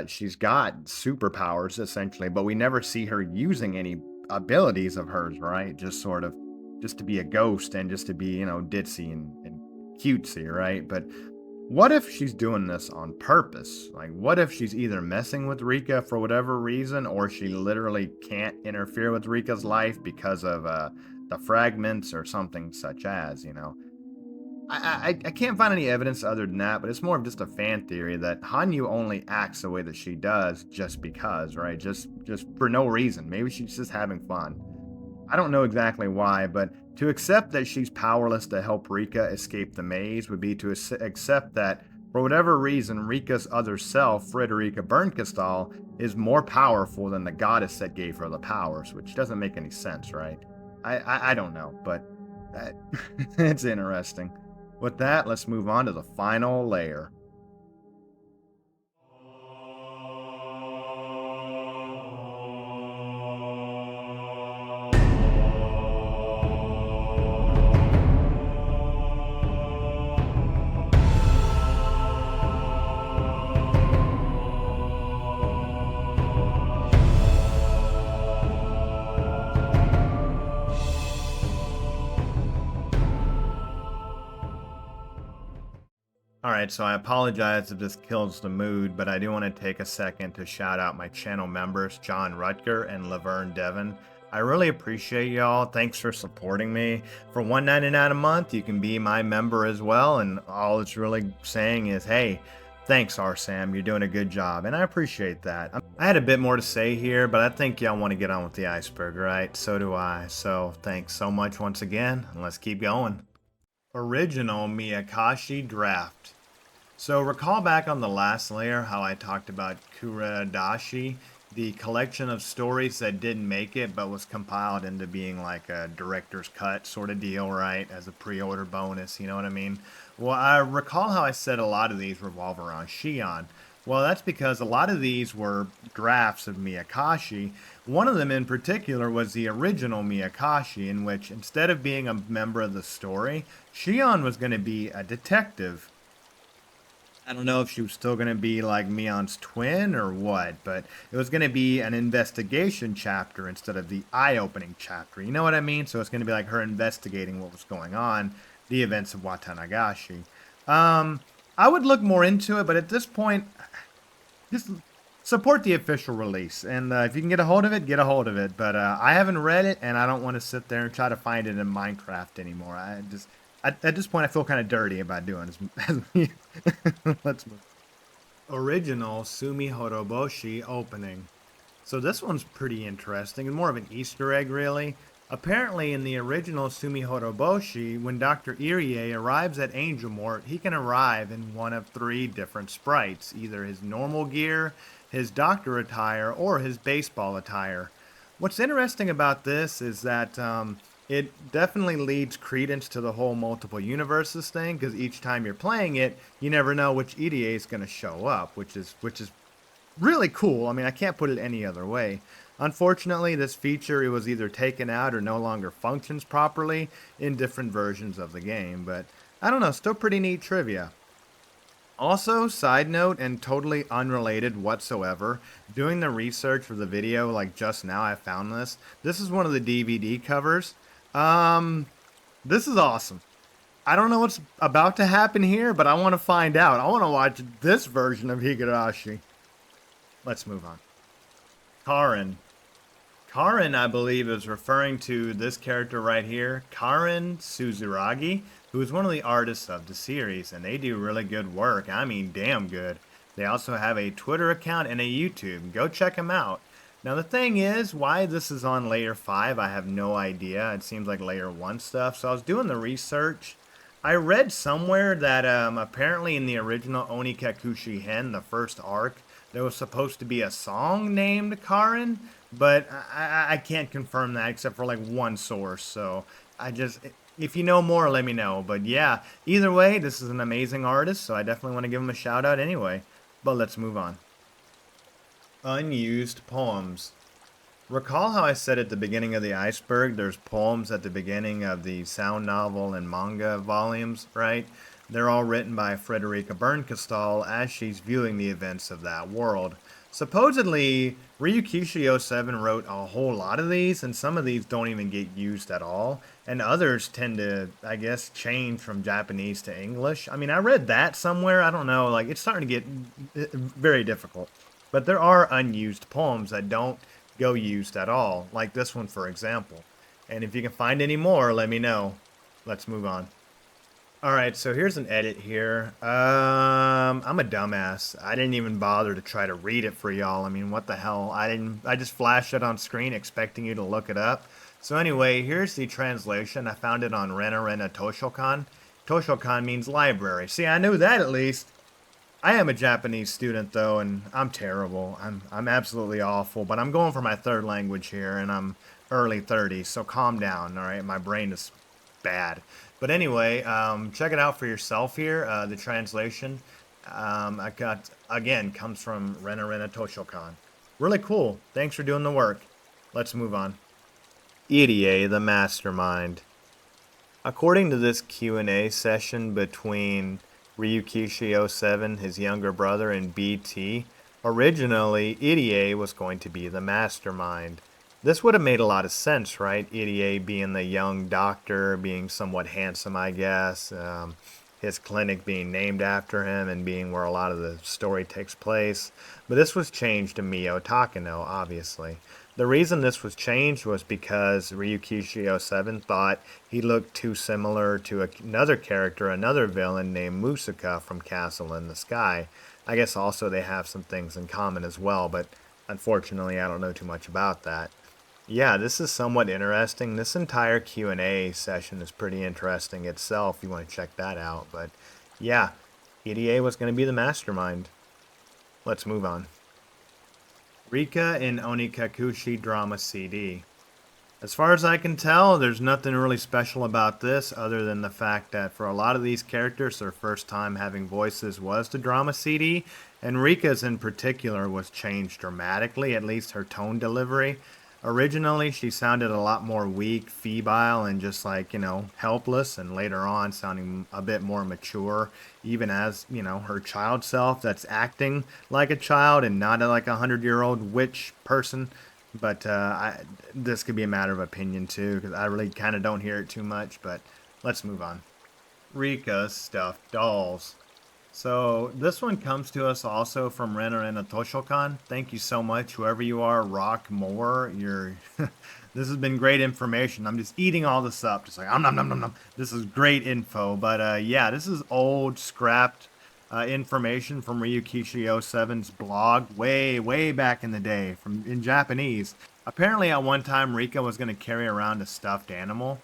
She's got superpowers, essentially, but we never see her using any abilities of hers, right? Just to be a ghost and just to be, ditzy and cutesy, right? But what if she's doing this on purpose? Like, what if she's either messing with Rika for whatever reason, or she literally can't interfere with Rika's life because of the fragments or something such as, you know? I can't find any evidence other than that, but it's more of just a fan theory that Hanyu only acts the way that she does just because, right? Just for no reason. Maybe she's just having fun. I don't know exactly why, but to accept that she's powerless to help Rika escape the maze would be to accept that, for whatever reason, Rika's other self, Frederica Bernkastal, is more powerful than the goddess that gave her the powers, which doesn't make any sense, right? I don't know, but it's interesting. With that, let's move on to the final layer. Alright, so I apologize if this kills the mood, but I do want to take a second to shout out my channel members, John Rutger and Laverne Devon. I really appreciate y'all. Thanks for supporting me. For $1.99 a month, you can be my member as well, and all it's really saying is, hey, thanks, R-Sam, you're doing a good job, and I appreciate that. I had a bit more to say here, but I think y'all want to get on with the iceberg, right? So do I. So thanks so much once again, and let's keep going. Original Miyakashi Draft. So recall back on the last layer how I talked about Kuradashi, the collection of stories that didn't make it but was compiled into being like a director's cut sort of deal, right? As a pre-order bonus, you know what I mean? Well, I recall how I said a lot of these revolve around Shion. Well, that's because a lot of these were drafts of Miyakashi. One of them in particular was the original Miyakashi, in which instead of being a member of the story, Shion was going to be a detective. I don't know if she was still going to be like Mion's twin or what, but it was going to be an investigation chapter instead of the eye-opening chapter. You know what I mean? So it's going to be like her investigating what was going on, the events of Watanagashi. I would look more into it, but at this point, just support the official release. And if you can get a hold of it, get a hold of it. But I haven't read it, and I don't want to sit there and try to find it in Minecraft anymore. At this point, I feel kind of dirty about doing this. Let's move. Original Sumi Horoboshi opening. So this one's pretty interesting and more of an Easter egg, really. Apparently, in the original Sumi Horoboshi, when Dr. Irie arrives at Angel Mort, he can arrive in one of 3 different sprites, either his normal gear, his doctor attire, or his baseball attire. What's interesting about this is that it definitely leads credence to the whole multiple universes thing, because each time you're playing it, you never know which EDA is going to show up, which is really cool. I mean, I can't put it any other way. Unfortunately, this feature, it was either taken out or no longer functions properly in different versions of the game, but I don't know, still pretty neat trivia. Also, side note and totally unrelated whatsoever, doing the research for the video, like just now I found this. This is one of the DVD covers. This is awesome. I don't know what's about to happen here, but I want to find out. I want to watch this version of Higurashi. Let's move on. Karin. Karin, I believe, is referring to this character right here, Karin Suzuragi, who is one of the artists of the series, and they do really good work. I mean, damn good. They also have a Twitter account and a YouTube. Go check them out. Now, the thing is, why this is on layer 5, I have no idea. It seems like layer 1 stuff. So I was doing the research. I read somewhere that apparently in the original Onikakushi Hen, the first arc, there was supposed to be a song named Karin, but I can't confirm that except for like one source. So if you know more, let me know. But yeah, either way, this is an amazing artist, so I definitely want to give him a shout out anyway. But let's move on. Unused poems. Recall how I said at the beginning of the iceberg, there's poems at the beginning of the sound novel and manga volumes, right? They're all written by Frederica Bernkastal as she's viewing the events of that world. Supposedly, Ryukishi 07 wrote a whole lot of these, and some of these don't even get used at all, and others tend to, I guess, change from Japanese to English. I mean, I read that somewhere. I don't know. Like, it's starting to get very difficult. But there are unused poems that don't go used at all, like this one, for example. And if you can find any more, let me know. Let's move on. All right, so here's an edit here. I'm a dumbass. I didn't even bother to try to read it for y'all. I mean, what the hell? I just flashed it on screen expecting you to look it up. So anyway, here's the translation. I found it on Rena Rena Toshokan. Toshokan means library. See, I knew that at least. I am a Japanese student though, and I'm terrible. I'm absolutely awful, but I'm going for my third language here, and I'm early 30s, so calm down, all right? My brain is bad. But anyway, check it out for yourself here. The translation I got, again, comes from Rena Rena Toshokan. Really cool. Thanks for doing the work. Let's move on. Irie, the mastermind. According to this Q&A session between Ryukishi 07, his younger brother, and BT, originally Irie was going to be the mastermind. This would have made a lot of sense, right? Irie being the young doctor, being somewhat handsome, I guess. His clinic being named after him and being where a lot of the story takes place. But this was changed to Mio Takano, obviously. The reason this was changed was because Ryukishi 07 thought he looked too similar to another character, another villain named Musuka from Castle in the Sky. I guess also they have some things in common as well, but unfortunately I don't know too much about that. Yeah, this is somewhat interesting. This entire Q&A session is pretty interesting itself. You want to check that out. But yeah, EDA was going to be the mastermind. Let's move on. Rika in Onikakushi Drama CD. As far as I can tell, there's nothing really special about this other than the fact that for a lot of these characters, their first time having voices was the drama CD, and Rika's in particular was changed dramatically, at least her tone delivery. Originally, she sounded a lot more weak, febile, and just like, helpless, and later on sounding a bit more mature, even as, her child self that's acting like a child and not like a 100-year-old witch person. But this could be a matter of opinion, too, because I really kind of don't hear it too much, but let's move on. Rika's stuffed dolls. So this one comes to us also from Rena Rena Toshokan. Thank you so much, whoever you are. Rock more. This has been great information. I'm just eating all this up, just like nom nom nom nom. This is great info. But yeah, this is old scrapped information from Ryukishi 07's blog, way back in the day, in Japanese. Apparently, at one time, Rika was going to carry around a stuffed animal.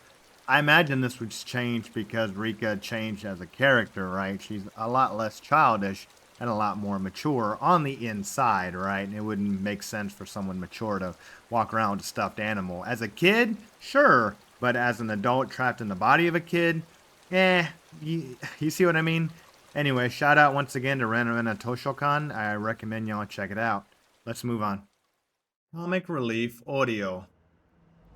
I imagine this was changed because Rika changed as a character, right? She's a lot less childish and a lot more mature on the inside, right? And it wouldn't make sense for someone mature to walk around with a stuffed animal. As a kid, sure, but as an adult trapped in the body of a kid, you see what I mean? Anyway, shout out once again to Rena Rena Toshokan. I recommend y'all check it out. Let's move on. Comic Relief Audio.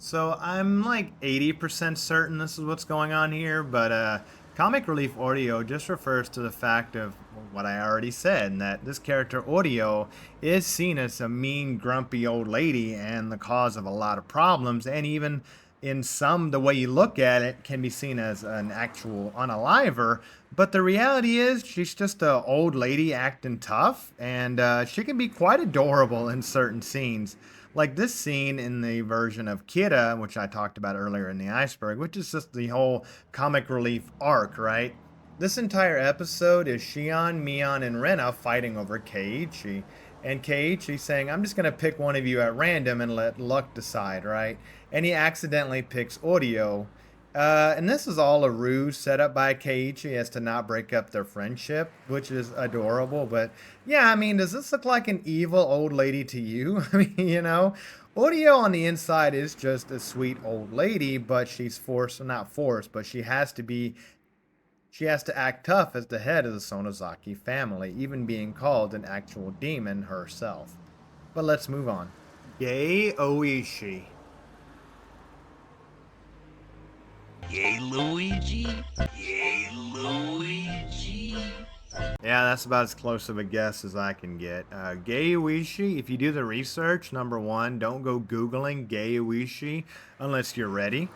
So I'm like 80% certain this is what's going on here, but Comic Relief Audio just refers to the fact of what I already said, and that this character Audio is seen as a mean, grumpy old lady and the cause of a lot of problems, and even in some, the way you look at it, can be seen as an actual unaliver. But the reality is she's just an old lady acting tough, and she can be quite adorable in certain scenes. Like this scene in the version of Kira, which I talked about earlier in the iceberg, which is just the whole comic relief arc, right? This entire episode is Shion, Mion, and Rena fighting over Keiichi. And Keiichi saying, I'm just going to pick one of you at random and let luck decide, right? And he accidentally picks Audio. And this is all a ruse set up by Keiichi as to not break up their friendship, which is adorable. But yeah, I mean, does this look like an evil old lady to you? I mean, Audio on the inside is just a sweet old lady, but she's forced, not forced, but she has to act tough as the head of the Sonozaki family, even being called an actual demon herself. But let's move on. Gay Oishi. Yay, Luigi! Yay, Luigi! Yeah, that's about as close of a guess as I can get. Gay Uishi, if you do the research, number one, don't go Googling Gay Uishi unless you're ready.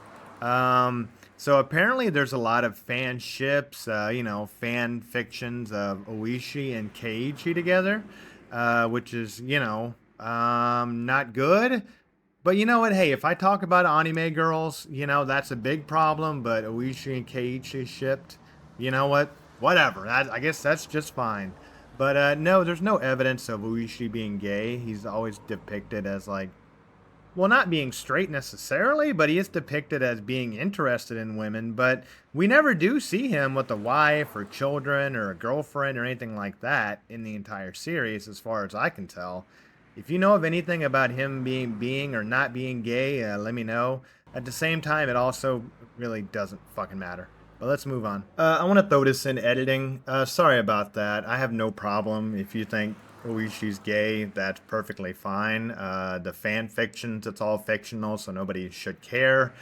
So apparently there's a lot of fan ships, fan fictions of Uishi and Keiichi together, which is, not good. But you know what? Hey, if I talk about anime girls, that's a big problem. But Oishi and Keiichi shipped, you know what? Whatever. I guess that's just fine. But no, there's no evidence of Oishi being gay. He's always depicted as like, well, not being straight necessarily, but he is depicted as being interested in women. But we never do see him with a wife or children or a girlfriend or anything like that in the entire series, as far as I can tell. If you know of anything about him being or not being gay, let me know. At the same time, it also really doesn't fucking matter. But let's move on. I want to throw this in editing. Sorry about that. I have no problem if you think Oishi's gay. That's perfectly fine. The fan fictions, it's all fictional, so nobody should care.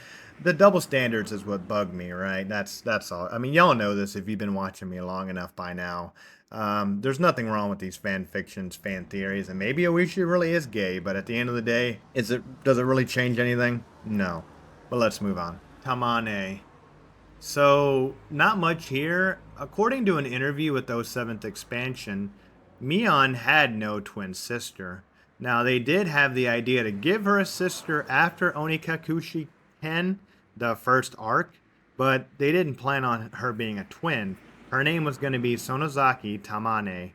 The double standards is what bugged me, right? That's all. I mean, y'all know this if you've been watching me long enough by now. There's nothing wrong with these fan fictions, fan theories, and maybe Oishi really is gay, but at the end of the day, does it really change anything? No. But let's move on. Tamane. So, not much here. According to an interview with the 07th expansion, Mion had no twin sister. Now, they did have the idea to give her a sister after Onikakushi Ken, the first arc, but they didn't plan on her being a twin. Her name was going to be Sonozaki Tamane.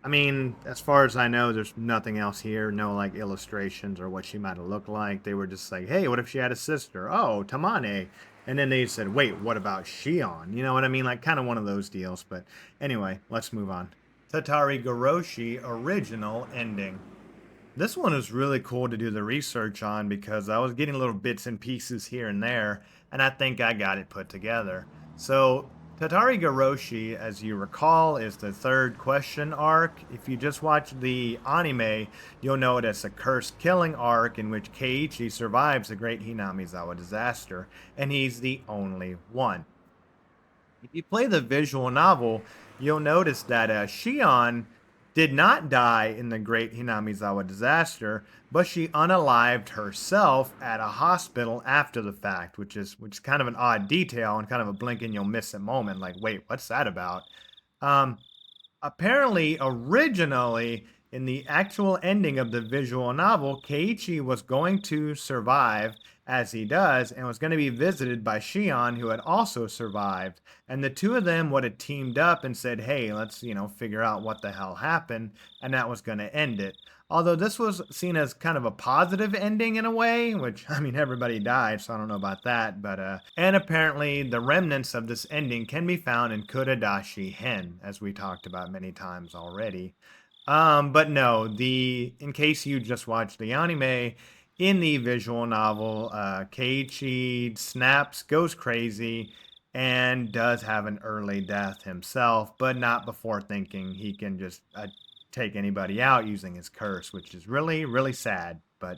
I mean, as far as I know, there's nothing else here, no like illustrations or what she might have looked like. They were just like, hey, what if she had a sister? Oh, Tamane. And then they said, wait, what about Shion? You know what I mean? Like kind of one of those deals. But anyway, let's move on. Tatari Goroshi original ending. This one is really cool to do the research on because I was getting little bits and pieces here and there, and I think I got it put together. So, Tatari Goroshi, as you recall, is the third question arc. If you just watch the anime, you'll know it as a cursed killing arc in which Keiichi survives the Great Hinamizawa disaster, and he's the only one. If you play the visual novel, you'll notice that Shion did not die in the Great Hinamizawa disaster, but she unalived herself at a hospital after the fact, which is kind of an odd detail and kind of a blink and you'll miss it moment. Like, wait, what's that about? Um, Apparently, originally, in the actual ending of the visual novel, Keiichi was going to survive as he does and was going to be visited by Shion, who had also survived. And the two of them would have teamed up and said, hey, let's, figure out what the hell happened. And that was going to end it. Although this was seen as kind of a positive ending in a way, which, I mean, everybody died, so I don't know about that. But, and apparently the remnants of this ending can be found in Kuradashi Hen, as we talked about many times already. But no, in case you just watched the anime, in the visual novel, Keiichi snaps, goes crazy, and does have an early death himself, but not before thinking he can just take anybody out using his curse, which is really, really sad. But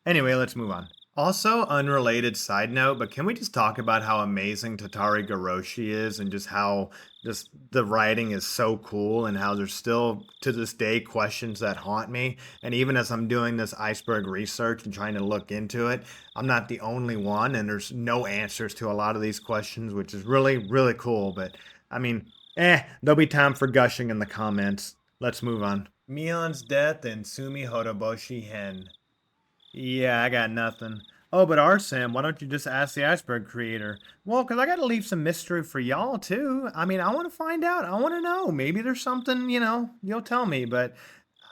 anyway, let's move on. Also, unrelated side note, but can we just talk about how amazing Tatari Goroshi is and just how just the writing is so cool and how there's still to this day questions that haunt me. And even as I'm doing this iceberg research and trying to look into it, I'm not the only one and there's no answers to a lot of these questions, which is really, really cool. But I mean, there'll be time for gushing in the comments. Let's move on. Mion's death and Sumi Horoboshi Hen. Yeah, I got nothing. Oh, but Arsam, why don't you just ask the iceberg creator? Well, because I got to leave some mystery for y'all, too. I mean, I want to find out. I want to know. Maybe there's something, you'll tell me, but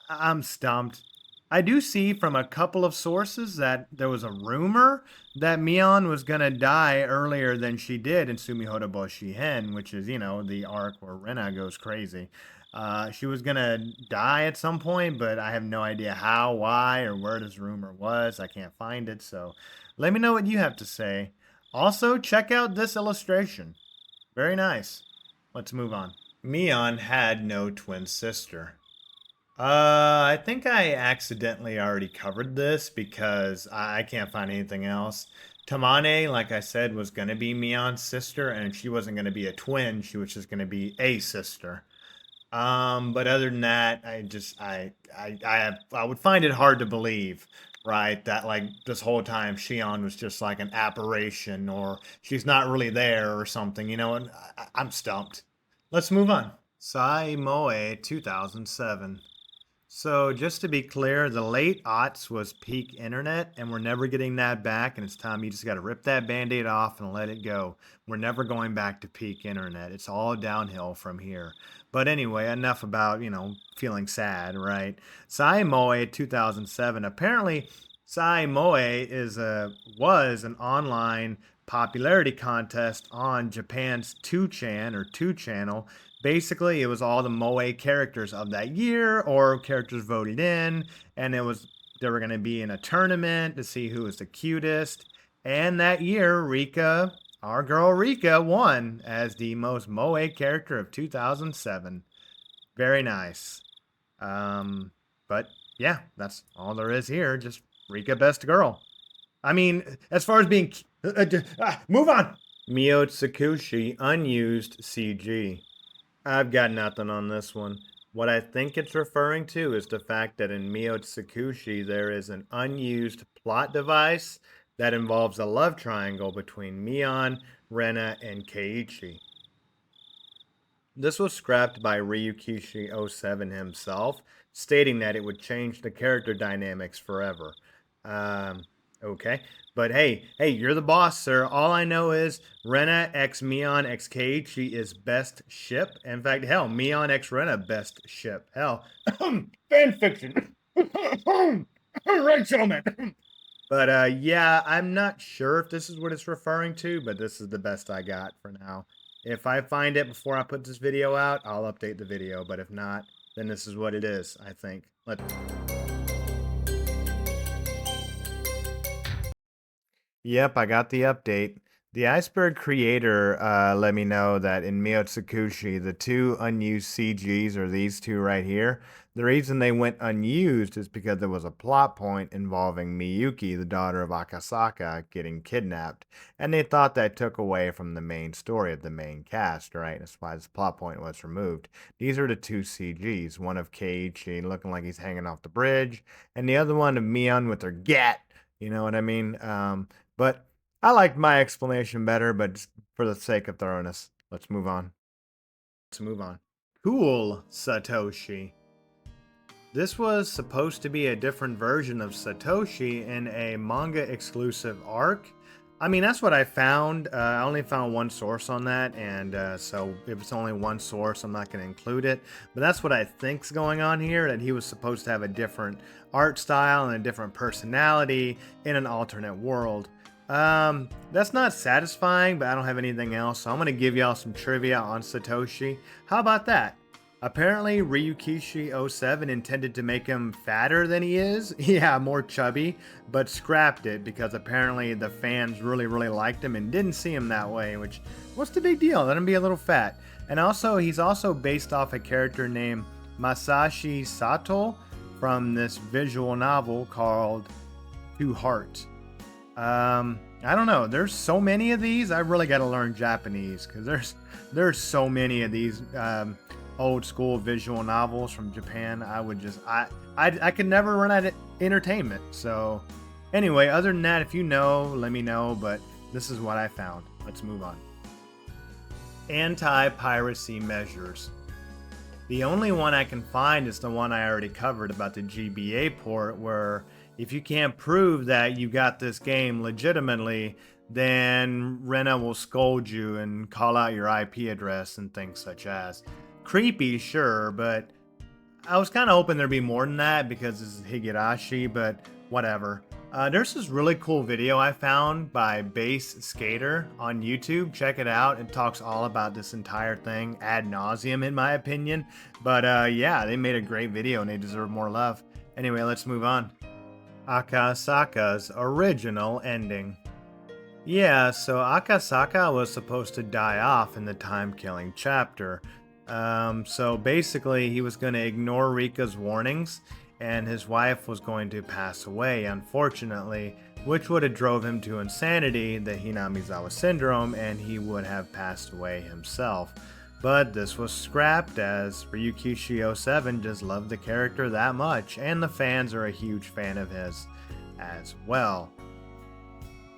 I'm stumped. I do see from a couple of sources that there was a rumor that Mion was going to die earlier than she did in Sumihoda Boshi Hen, which is, the arc where Rena goes crazy. She was gonna die at some point, but I have no idea how, why, or where this rumor was. I can't find it, so let me know what you have to say. Also, check out this illustration. Very nice. Let's move on. Mion had no twin sister. I think I accidentally already covered this because I can't find anything else. Tamane, like I said, was going to be Mion's sister, and she wasn't going to be a twin. She was just going to be a sister. But other than that, I would find it hard to believe, right, that like this whole time Shion was just like an apparition or she's not really there or something, you know, and I'm stumped. Let's move on. Sai Moe 2007. So just to be clear, the late aughts was peak internet, and we're never getting that back. And it's time you just got to rip that band-aid off and let it go. We're never going back to peak internet. It's all downhill from here. But anyway, enough about, feeling sad, right? Sai Moe 2007. Apparently, Sai Moe was an online popularity contest on Japan's 2chan or 2 channel. Basically, it was all the Moe characters of that year or characters voted in, and they were going to be in a tournament to see who was the cutest. And that year, Rika, our girl Rika, won as the most Moe character of 2007. Very nice. But yeah, that's all there is here. Just Rika, best girl. I mean, as far as being, move on. Mio Tsukushi, unused CG. I've got nothing on this one. What I think it's referring to is the fact that in Mio Tsukushi there is an unused plot device that involves a love triangle between Mion, Rena, and Keiichi. This was scrapped by Ryukishi07 himself, stating that it would change the character dynamics forever. Okay. But hey, you're the boss, sir. All I know is Rena x Mion x Keiichi is best ship. In fact, hell, Mion x Rena best ship. Hell, fan fiction. Right, gentlemen. But yeah, I'm not sure if this is what it's referring to, but this is the best I got for now. If I find it before I put this video out, I'll update the video. But if not, then this is what it is, I think. Yep, I got the update. The Iceberg creator let me know that in Mio Tsukushi, the two unused CGs are these two right here. The reason they went unused is because there was a plot point involving Miyuki, the daughter of Akasaka, getting kidnapped. And they thought that took away from the main story of the main cast, right? That's why this plot point was removed. These are the two CGs, one of Keiichi looking like he's hanging off the bridge, and the other one of Mion with her gat. You know what I mean? But I liked my explanation better, but just for the sake of thoroughness, let's move on. Cool, Satoshi. This was supposed to be a different version of Satoshi in a manga exclusive arc. I mean, that's what I found. I only found one source on that, and so if it's only one source, I'm not going to include it. But that's what I think's going on here, that he was supposed to have a different art style and a different personality in an alternate world. That's not satisfying, but I don't have anything else, so I'm going to give y'all some trivia on Satoshi. How about that? Apparently, Ryukishi07 intended to make him fatter than he is. Yeah, more chubby, but scrapped it because apparently the fans really liked him and didn't see him that way, which, what's the big deal? Let him be a little fat. And also, he's also based off a character named Masashi Sato from this visual novel called Two Hearts. I don't know. There's so many of these. I really got to learn Japanese because there's so many of these old school visual novels from Japan. I could never run out of entertainment. So anyway, other than that, if you know, let me know. But this is what I found. Let's move on. Anti-piracy measures. The only one I can find is the one I already covered about the GBA port, where if you can't prove that you got this game legitimately, then Rena will scold you and call out your IP address and things such as. Creepy, sure, but I was kind of hoping there'd be more than that because this is Higurashi, but whatever. There's this really cool video I found by Bass Skater on YouTube. Check it out. It talks all about this entire thing ad nauseum, in my opinion. But yeah, they made a great video and they deserve more love. Anyway, let's move on. Akasaka's original ending. Yeah, so Akasaka was supposed to die off in the time-killing chapter. So basically, he was going to ignore Rika's warnings, and his wife was going to pass away, unfortunately, which would have drove him to insanity, the Hinamizawa syndrome, and he would have passed away himself. But this was scrapped as Ryukishi07 just loved the character that much, and the fans are a huge fan of his as well.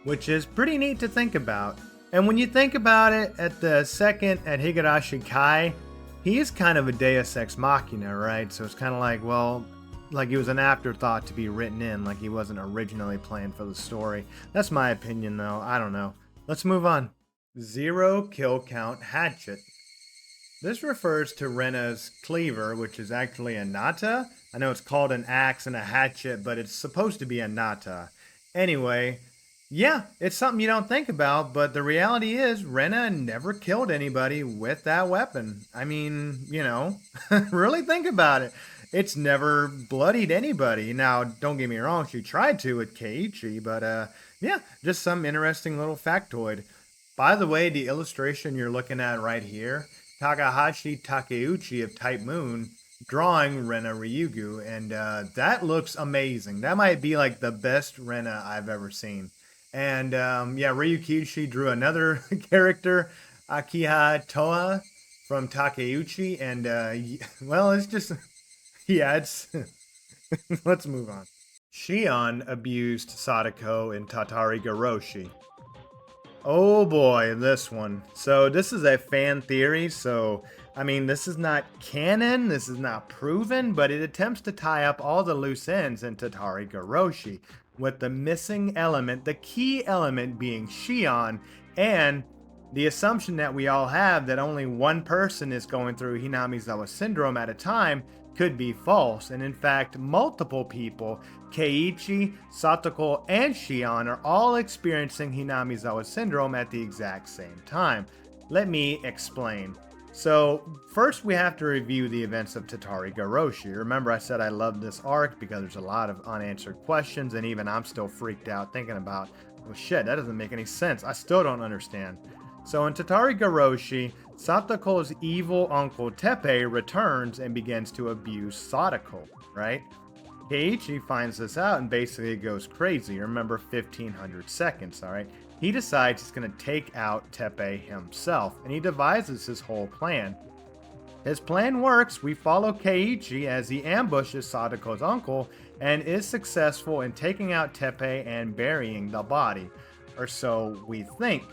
Which is pretty neat to think about. And when you think about it, at Higurashi Kai, he is kind of a deus ex machina, right? So it's kind of like, well, like he was an afterthought to be written in, like he wasn't originally planned for the story. That's my opinion, though. I don't know. Let's move on. 0 kill count hatchet. This refers to Rena's cleaver, which is actually a nata. I know it's called an axe and a hatchet, but it's supposed to be a nata. Anyway, yeah, it's something you don't think about, but the reality is Rena never killed anybody with that weapon. I mean, you know, really think about it. It's never bloodied anybody. Now, don't get me wrong, she tried to with Keiichi, but yeah, just some interesting little factoid. By the way, the illustration you're looking at right here, Takahashi Takeuchi of Type Moon drawing Rena Ryugu, and that looks amazing. That might be like the best Rena I've ever seen. And yeah, Ryukishi drew another character, Akiha Toa from Takeuchi, and well, it's just, yeah, it's, let's move on. Shion abused Sadako in Tatari Garoshi. Oh boy, this one. So this is a fan theory, so I mean, this is not canon, this is not proven, but it attempts to tie up all the loose ends in Tatari Garoshi, with the missing element, the key element being Shion, and the assumption that we all have that only one person is going through Hinamizawa syndrome at a time could be false, and in fact, multiple people, Keiichi, Satoko, and Shion, are all experiencing Hinamizawa syndrome at the exact same time. Let me explain. So, first we have to review the events of Tatari Garoshi. Remember I said I love this arc because there's a lot of unanswered questions, and even I'm still freaked out thinking about, well shit, that doesn't make any sense. I still don't understand. So in Tatari Garoshi, Satoko's evil uncle Teppei returns and begins to abuse Sadako, right? Keiichi finds this out and basically goes crazy. Remember 1500 seconds, alright? He decides he's going to take out Teppei himself, and he devises his whole plan. His plan works. We follow Keiichi as he ambushes Sadako's uncle and is successful in taking out Teppei and burying the body, or so we think.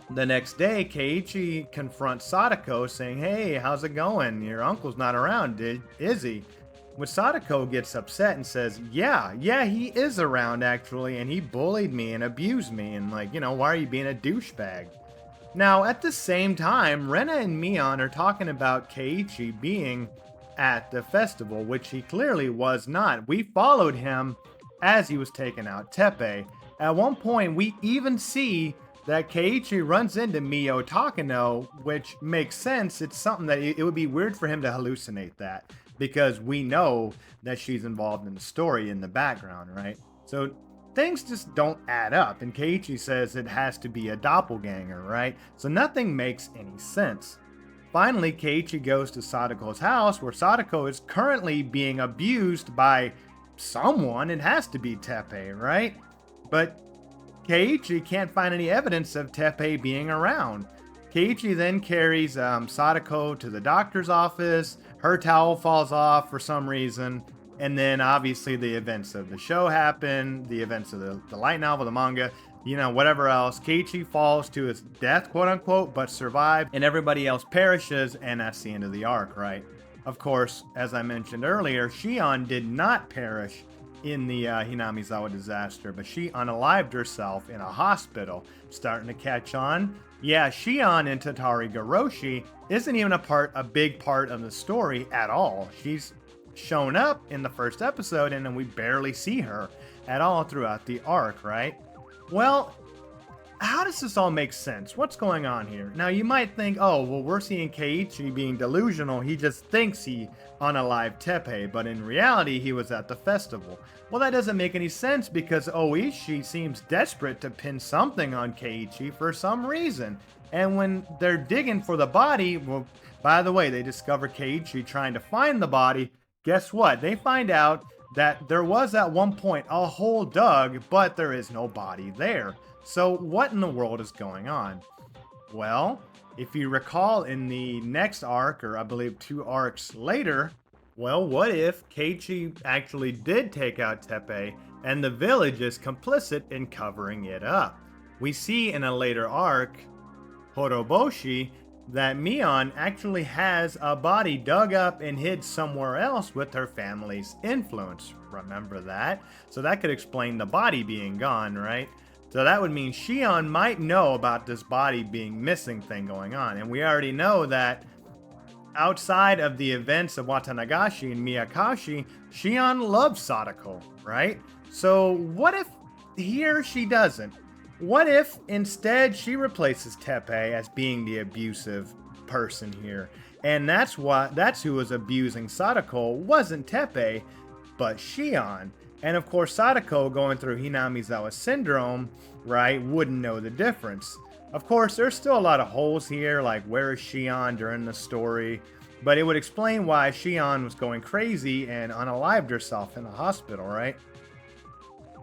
The next day, Keiichi confronts Sadako saying, "Hey, how's it going? Your uncle's not around, is he?" Which Sadako gets upset and says, yeah, he is around actually, and he bullied me and abused me, and like, you know, why are you being a douchebag? Now, at the same time, Rena and Mion are talking about Keiichi being at the festival, which he clearly was not. We followed him as he was taking out Teppei. At one point, we even see that Keiichi runs into Mio Takano, which makes sense. It's something that it would be weird for him to hallucinate that, because we know that she's involved in the story in the background, right? So things just don't add up, and Keiichi says it has to be a doppelganger, right? So nothing makes any sense. Finally, Keiichi goes to Sadako's house, where Sadako is currently being abused by someone. It has to be Teppei, right? But Keiichi can't find any evidence of Teppei being around. Keiichi then carries Sadako to the doctor's office. Her towel falls off for some reason. And then obviously the events of the show happen, the events of the light novel, the manga, you know, whatever else. Keiichi falls to his death, quote unquote, but survives, and everybody else perishes, and that's the end of the arc, right? Of course, as I mentioned earlier, Shion did not perish in the Hinamizawa disaster, but she unalived herself in a hospital. Starting to catch on. Yeah, Shion in Tatari Garoshi isn't even a big part of the story at all. She's shown up in the first episode, and then we barely see her at all throughout the arc, right? Well, how does this all make sense? What's going on here? Now, you might think, oh, well, we're seeing Keiichi being delusional. He just thinks he unalived Teppei, but in reality, he was at the festival. Well, that doesn't make any sense because Oishi seems desperate to pin something on Keiichi for some reason. And when they're digging for the body, well, by the way, they discover Keiichi trying to find the body. Guess what? They find out that there was at one point a hole dug, but there is no body there. So what in the world is going on? Well, If you recall in the next arc, or I believe 2 arcs later, well, what if Keiichi actually did take out Teppei and the village is complicit in covering it up? We see in a later arc, Horoboshi, that Mion actually has a body dug up and hid somewhere else with her family's influence. Remember that? So that could explain the body being gone, right? So that would mean Shion might know about this body being missing thing going on. And we already know that outside of the events of Watanagashi and Miyakashi, Shion loves Sadako, right? So what if here she doesn't? What if instead she replaces Teppei as being the abusive person here? And that's who was abusing Sadako wasn't Teppei, but Shion. And of course, Sadako going through Hinamizawa syndrome, right, wouldn't know the difference. Of course, there's still a lot of holes here, like where is Shion during the story, but it would explain why Shion was going crazy and unalived herself in the hospital, right?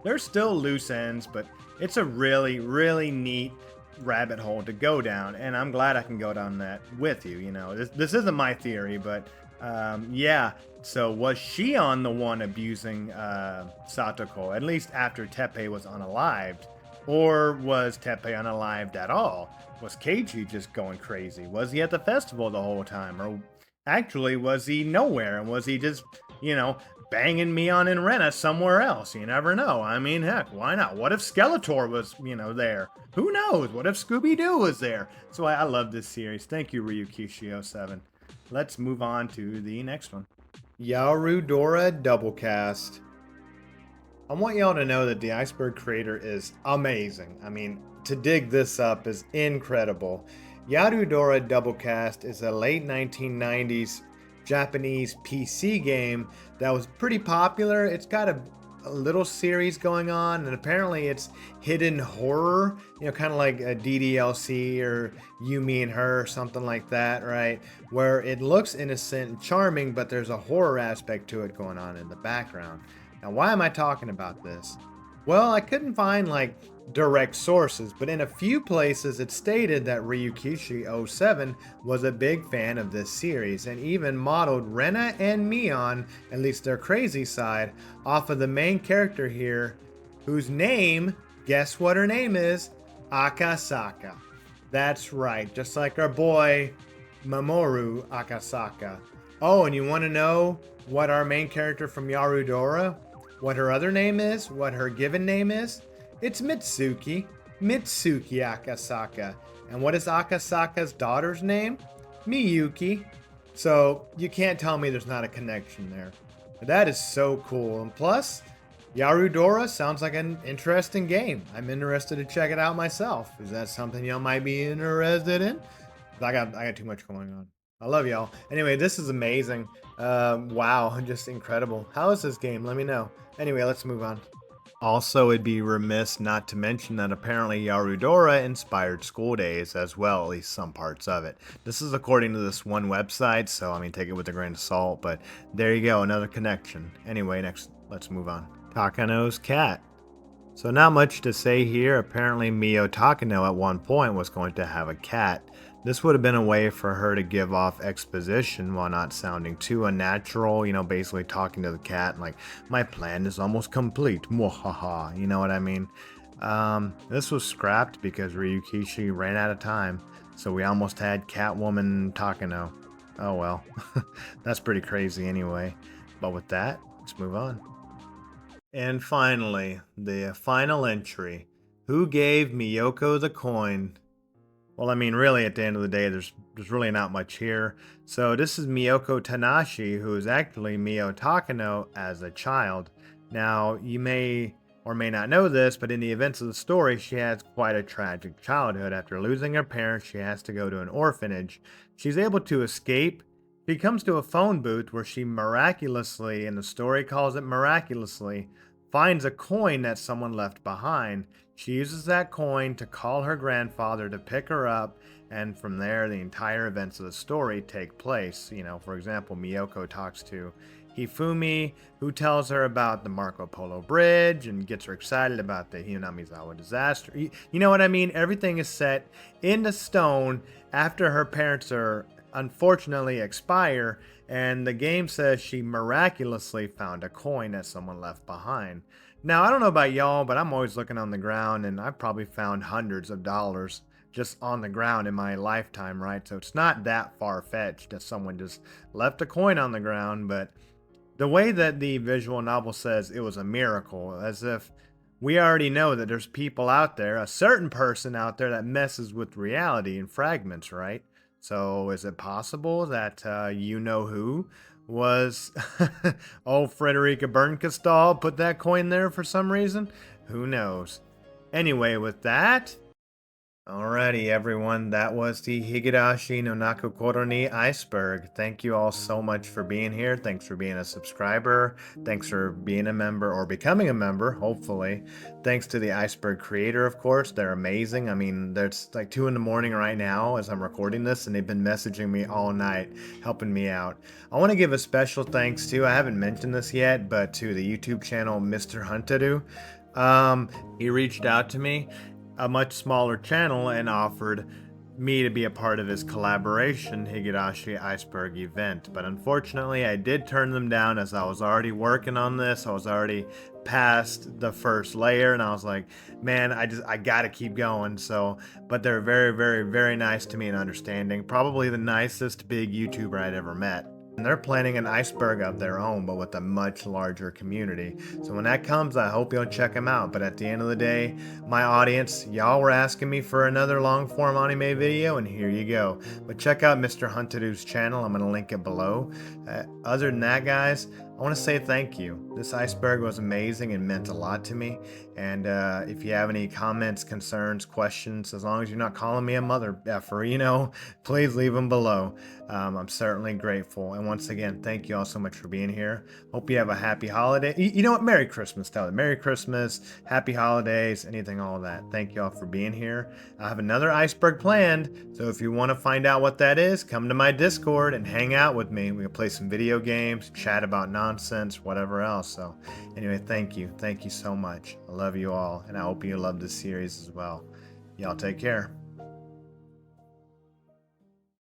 There's still loose ends, but it's a really, really neat rabbit hole to go down, and I'm glad I can go down that with you. You know, this isn't my theory, but yeah. So was Shion the one abusing Satoko, at least after Teppei was unalived? Or was Teppei unalived at all? Was Keiichi just going crazy? Was he at the festival the whole time? Or actually, was he nowhere? And was he just, you know, banging Mion and Rena somewhere else? You never know. I mean, heck, why not? What if Skeletor was, you know, there? Who knows? What if Scooby-Doo was there? So I love this series. Thank you, Ryukishi07. Let's move on to the next one. Yarudora Doublecast. I want y'all to know that the Iceberg creator is amazing. I mean, to dig this up is incredible. Yarudora Doublecast is a late 1990s Japanese PC game that was pretty popular. It's got a little series going on, and apparently it's hidden horror, you know, kind of like a DDLC or You, Me, and Her, something like that, right? Where it looks innocent and charming, but there's a horror aspect to it going on in the background. Now, why am I talking about this? Well, I couldn't find like direct sources, but in a few places it stated that Ryukishi07 was a big fan of this series and even modeled Rena and Mion, at least their crazy side, off of the main character here, whose name, guess what her name is? Akasaka. That's right, just like our boy Mamoru Akasaka. Oh, and you want to know what our main character from Yarudora, what her other name is, what her given name is? It's Mitsuki Akasaka. And what is Akasaka's daughter's name? Miyuki. So you can't tell me there's not a connection there. That is so cool. And plus, Yarudora sounds like an interesting game. I'm interested to check it out myself. Is that something y'all might be interested in? I got too much going on. I love y'all. Anyway, this is amazing. Wow, just incredible. How is this game? Let me know. Anyway, let's move on. Also, it'd be remiss not to mention that apparently Yarudora inspired School Days as well, at least some parts of it. This is according to this one website, so I mean, take it with a grain of salt, but there you go, another connection. Anyway, next, let's move on. Takano's cat. So not much to say here. Apparently Mio Takano at one point was going to have a cat. This would have been a way for her to give off exposition while not sounding too unnatural, you know, basically talking to the cat like, my plan is almost complete, mwahaha, you know what I mean? This was scrapped because Ryukishi ran out of time, so we almost had Catwoman Takano. Oh well, that's pretty crazy anyway. But with that, let's move on. And finally, the final entry. Who gave Miyoko the coin? Well, I mean, really, at the end of the day, there's really not much here. So this is Miyoko Tanashi, who is actually Mio Takano as a child. Now, you may or may not know this, but in the events of the story, she has quite a tragic childhood. After losing her parents, she has to go to an orphanage. She's able to escape. She comes to a phone booth where she miraculously, and the story calls it miraculously, finds a coin that someone left behind. She uses that coin to call her grandfather to pick her up, and from there the entire events of the story take place. You know, for example, Miyoko talks to Hifumi, who tells her about the Marco Polo Bridge and gets her excited about the Hinamizawa disaster. You know what I mean? Everything is set into stone after her parents are unfortunately expire, and the game says she miraculously found a coin that someone left behind. Now, I don't know about y'all, but I'm always looking on the ground, and I've probably found hundreds of dollars just on the ground in my lifetime, right? So it's not that far-fetched that someone just left a coin on the ground, but the way that the visual novel says it was a miracle, as if we already know that there's people out there, a certain person out there that messes with reality in fragments, right? So is it possible that you know who was old Frederica Bernkastal put that coin there for some reason? Who knows? Anyway, with that, alrighty, everyone, that was the Higurashi no Naku Koro ni Iceberg. Thank you all so much for being here. Thanks for being a subscriber. Thanks for being a member or becoming a member, hopefully. Thanks to the Iceberg creator, of course. They're amazing. I mean, it's like 2 in the morning right now as I'm recording this, and they've been messaging me all night, helping me out. I want to give a special thanks to, I haven't mentioned this yet, but to the YouTube channel Mr. Hunteru. He reached out to me, a much smaller channel, and offered me to be a part of his collaboration Higurashi Iceberg event. But unfortunately, I did turn them down as I was already working on this. I was already past the first layer, and I was like, man, I gotta keep going. So, but they're very, very, very nice to me and understanding. Probably the nicest big YouTuber I'd ever met. And they're planning an iceberg of their own, but with a much larger community. So when that comes, I hope you'll check them out. But at the end of the day, my audience, y'all were asking me for another long form anime video, and here you go. But check out Mr. Hunteru's channel. I'm going to link it below. Other than that, guys, I want to say thank you. This iceberg was amazing and meant a lot to me. And if you have any comments, concerns, questions, as long as you're not calling me a mother effer, you know, please leave them below. I'm certainly grateful. And once again, thank you all so much for being here. Hope you have a happy holiday. You know what? Merry Christmas, tell them. Merry Christmas, happy holidays, anything, all that. Thank you all for being here. I have another iceberg planned. So if you want to find out what that is, come to my Discord and hang out with me. We can play some video games, chat about nonsense, whatever else. So anyway, thank you. Thank you so much. I love you all, and I hope you love this series as well. Y'all take care.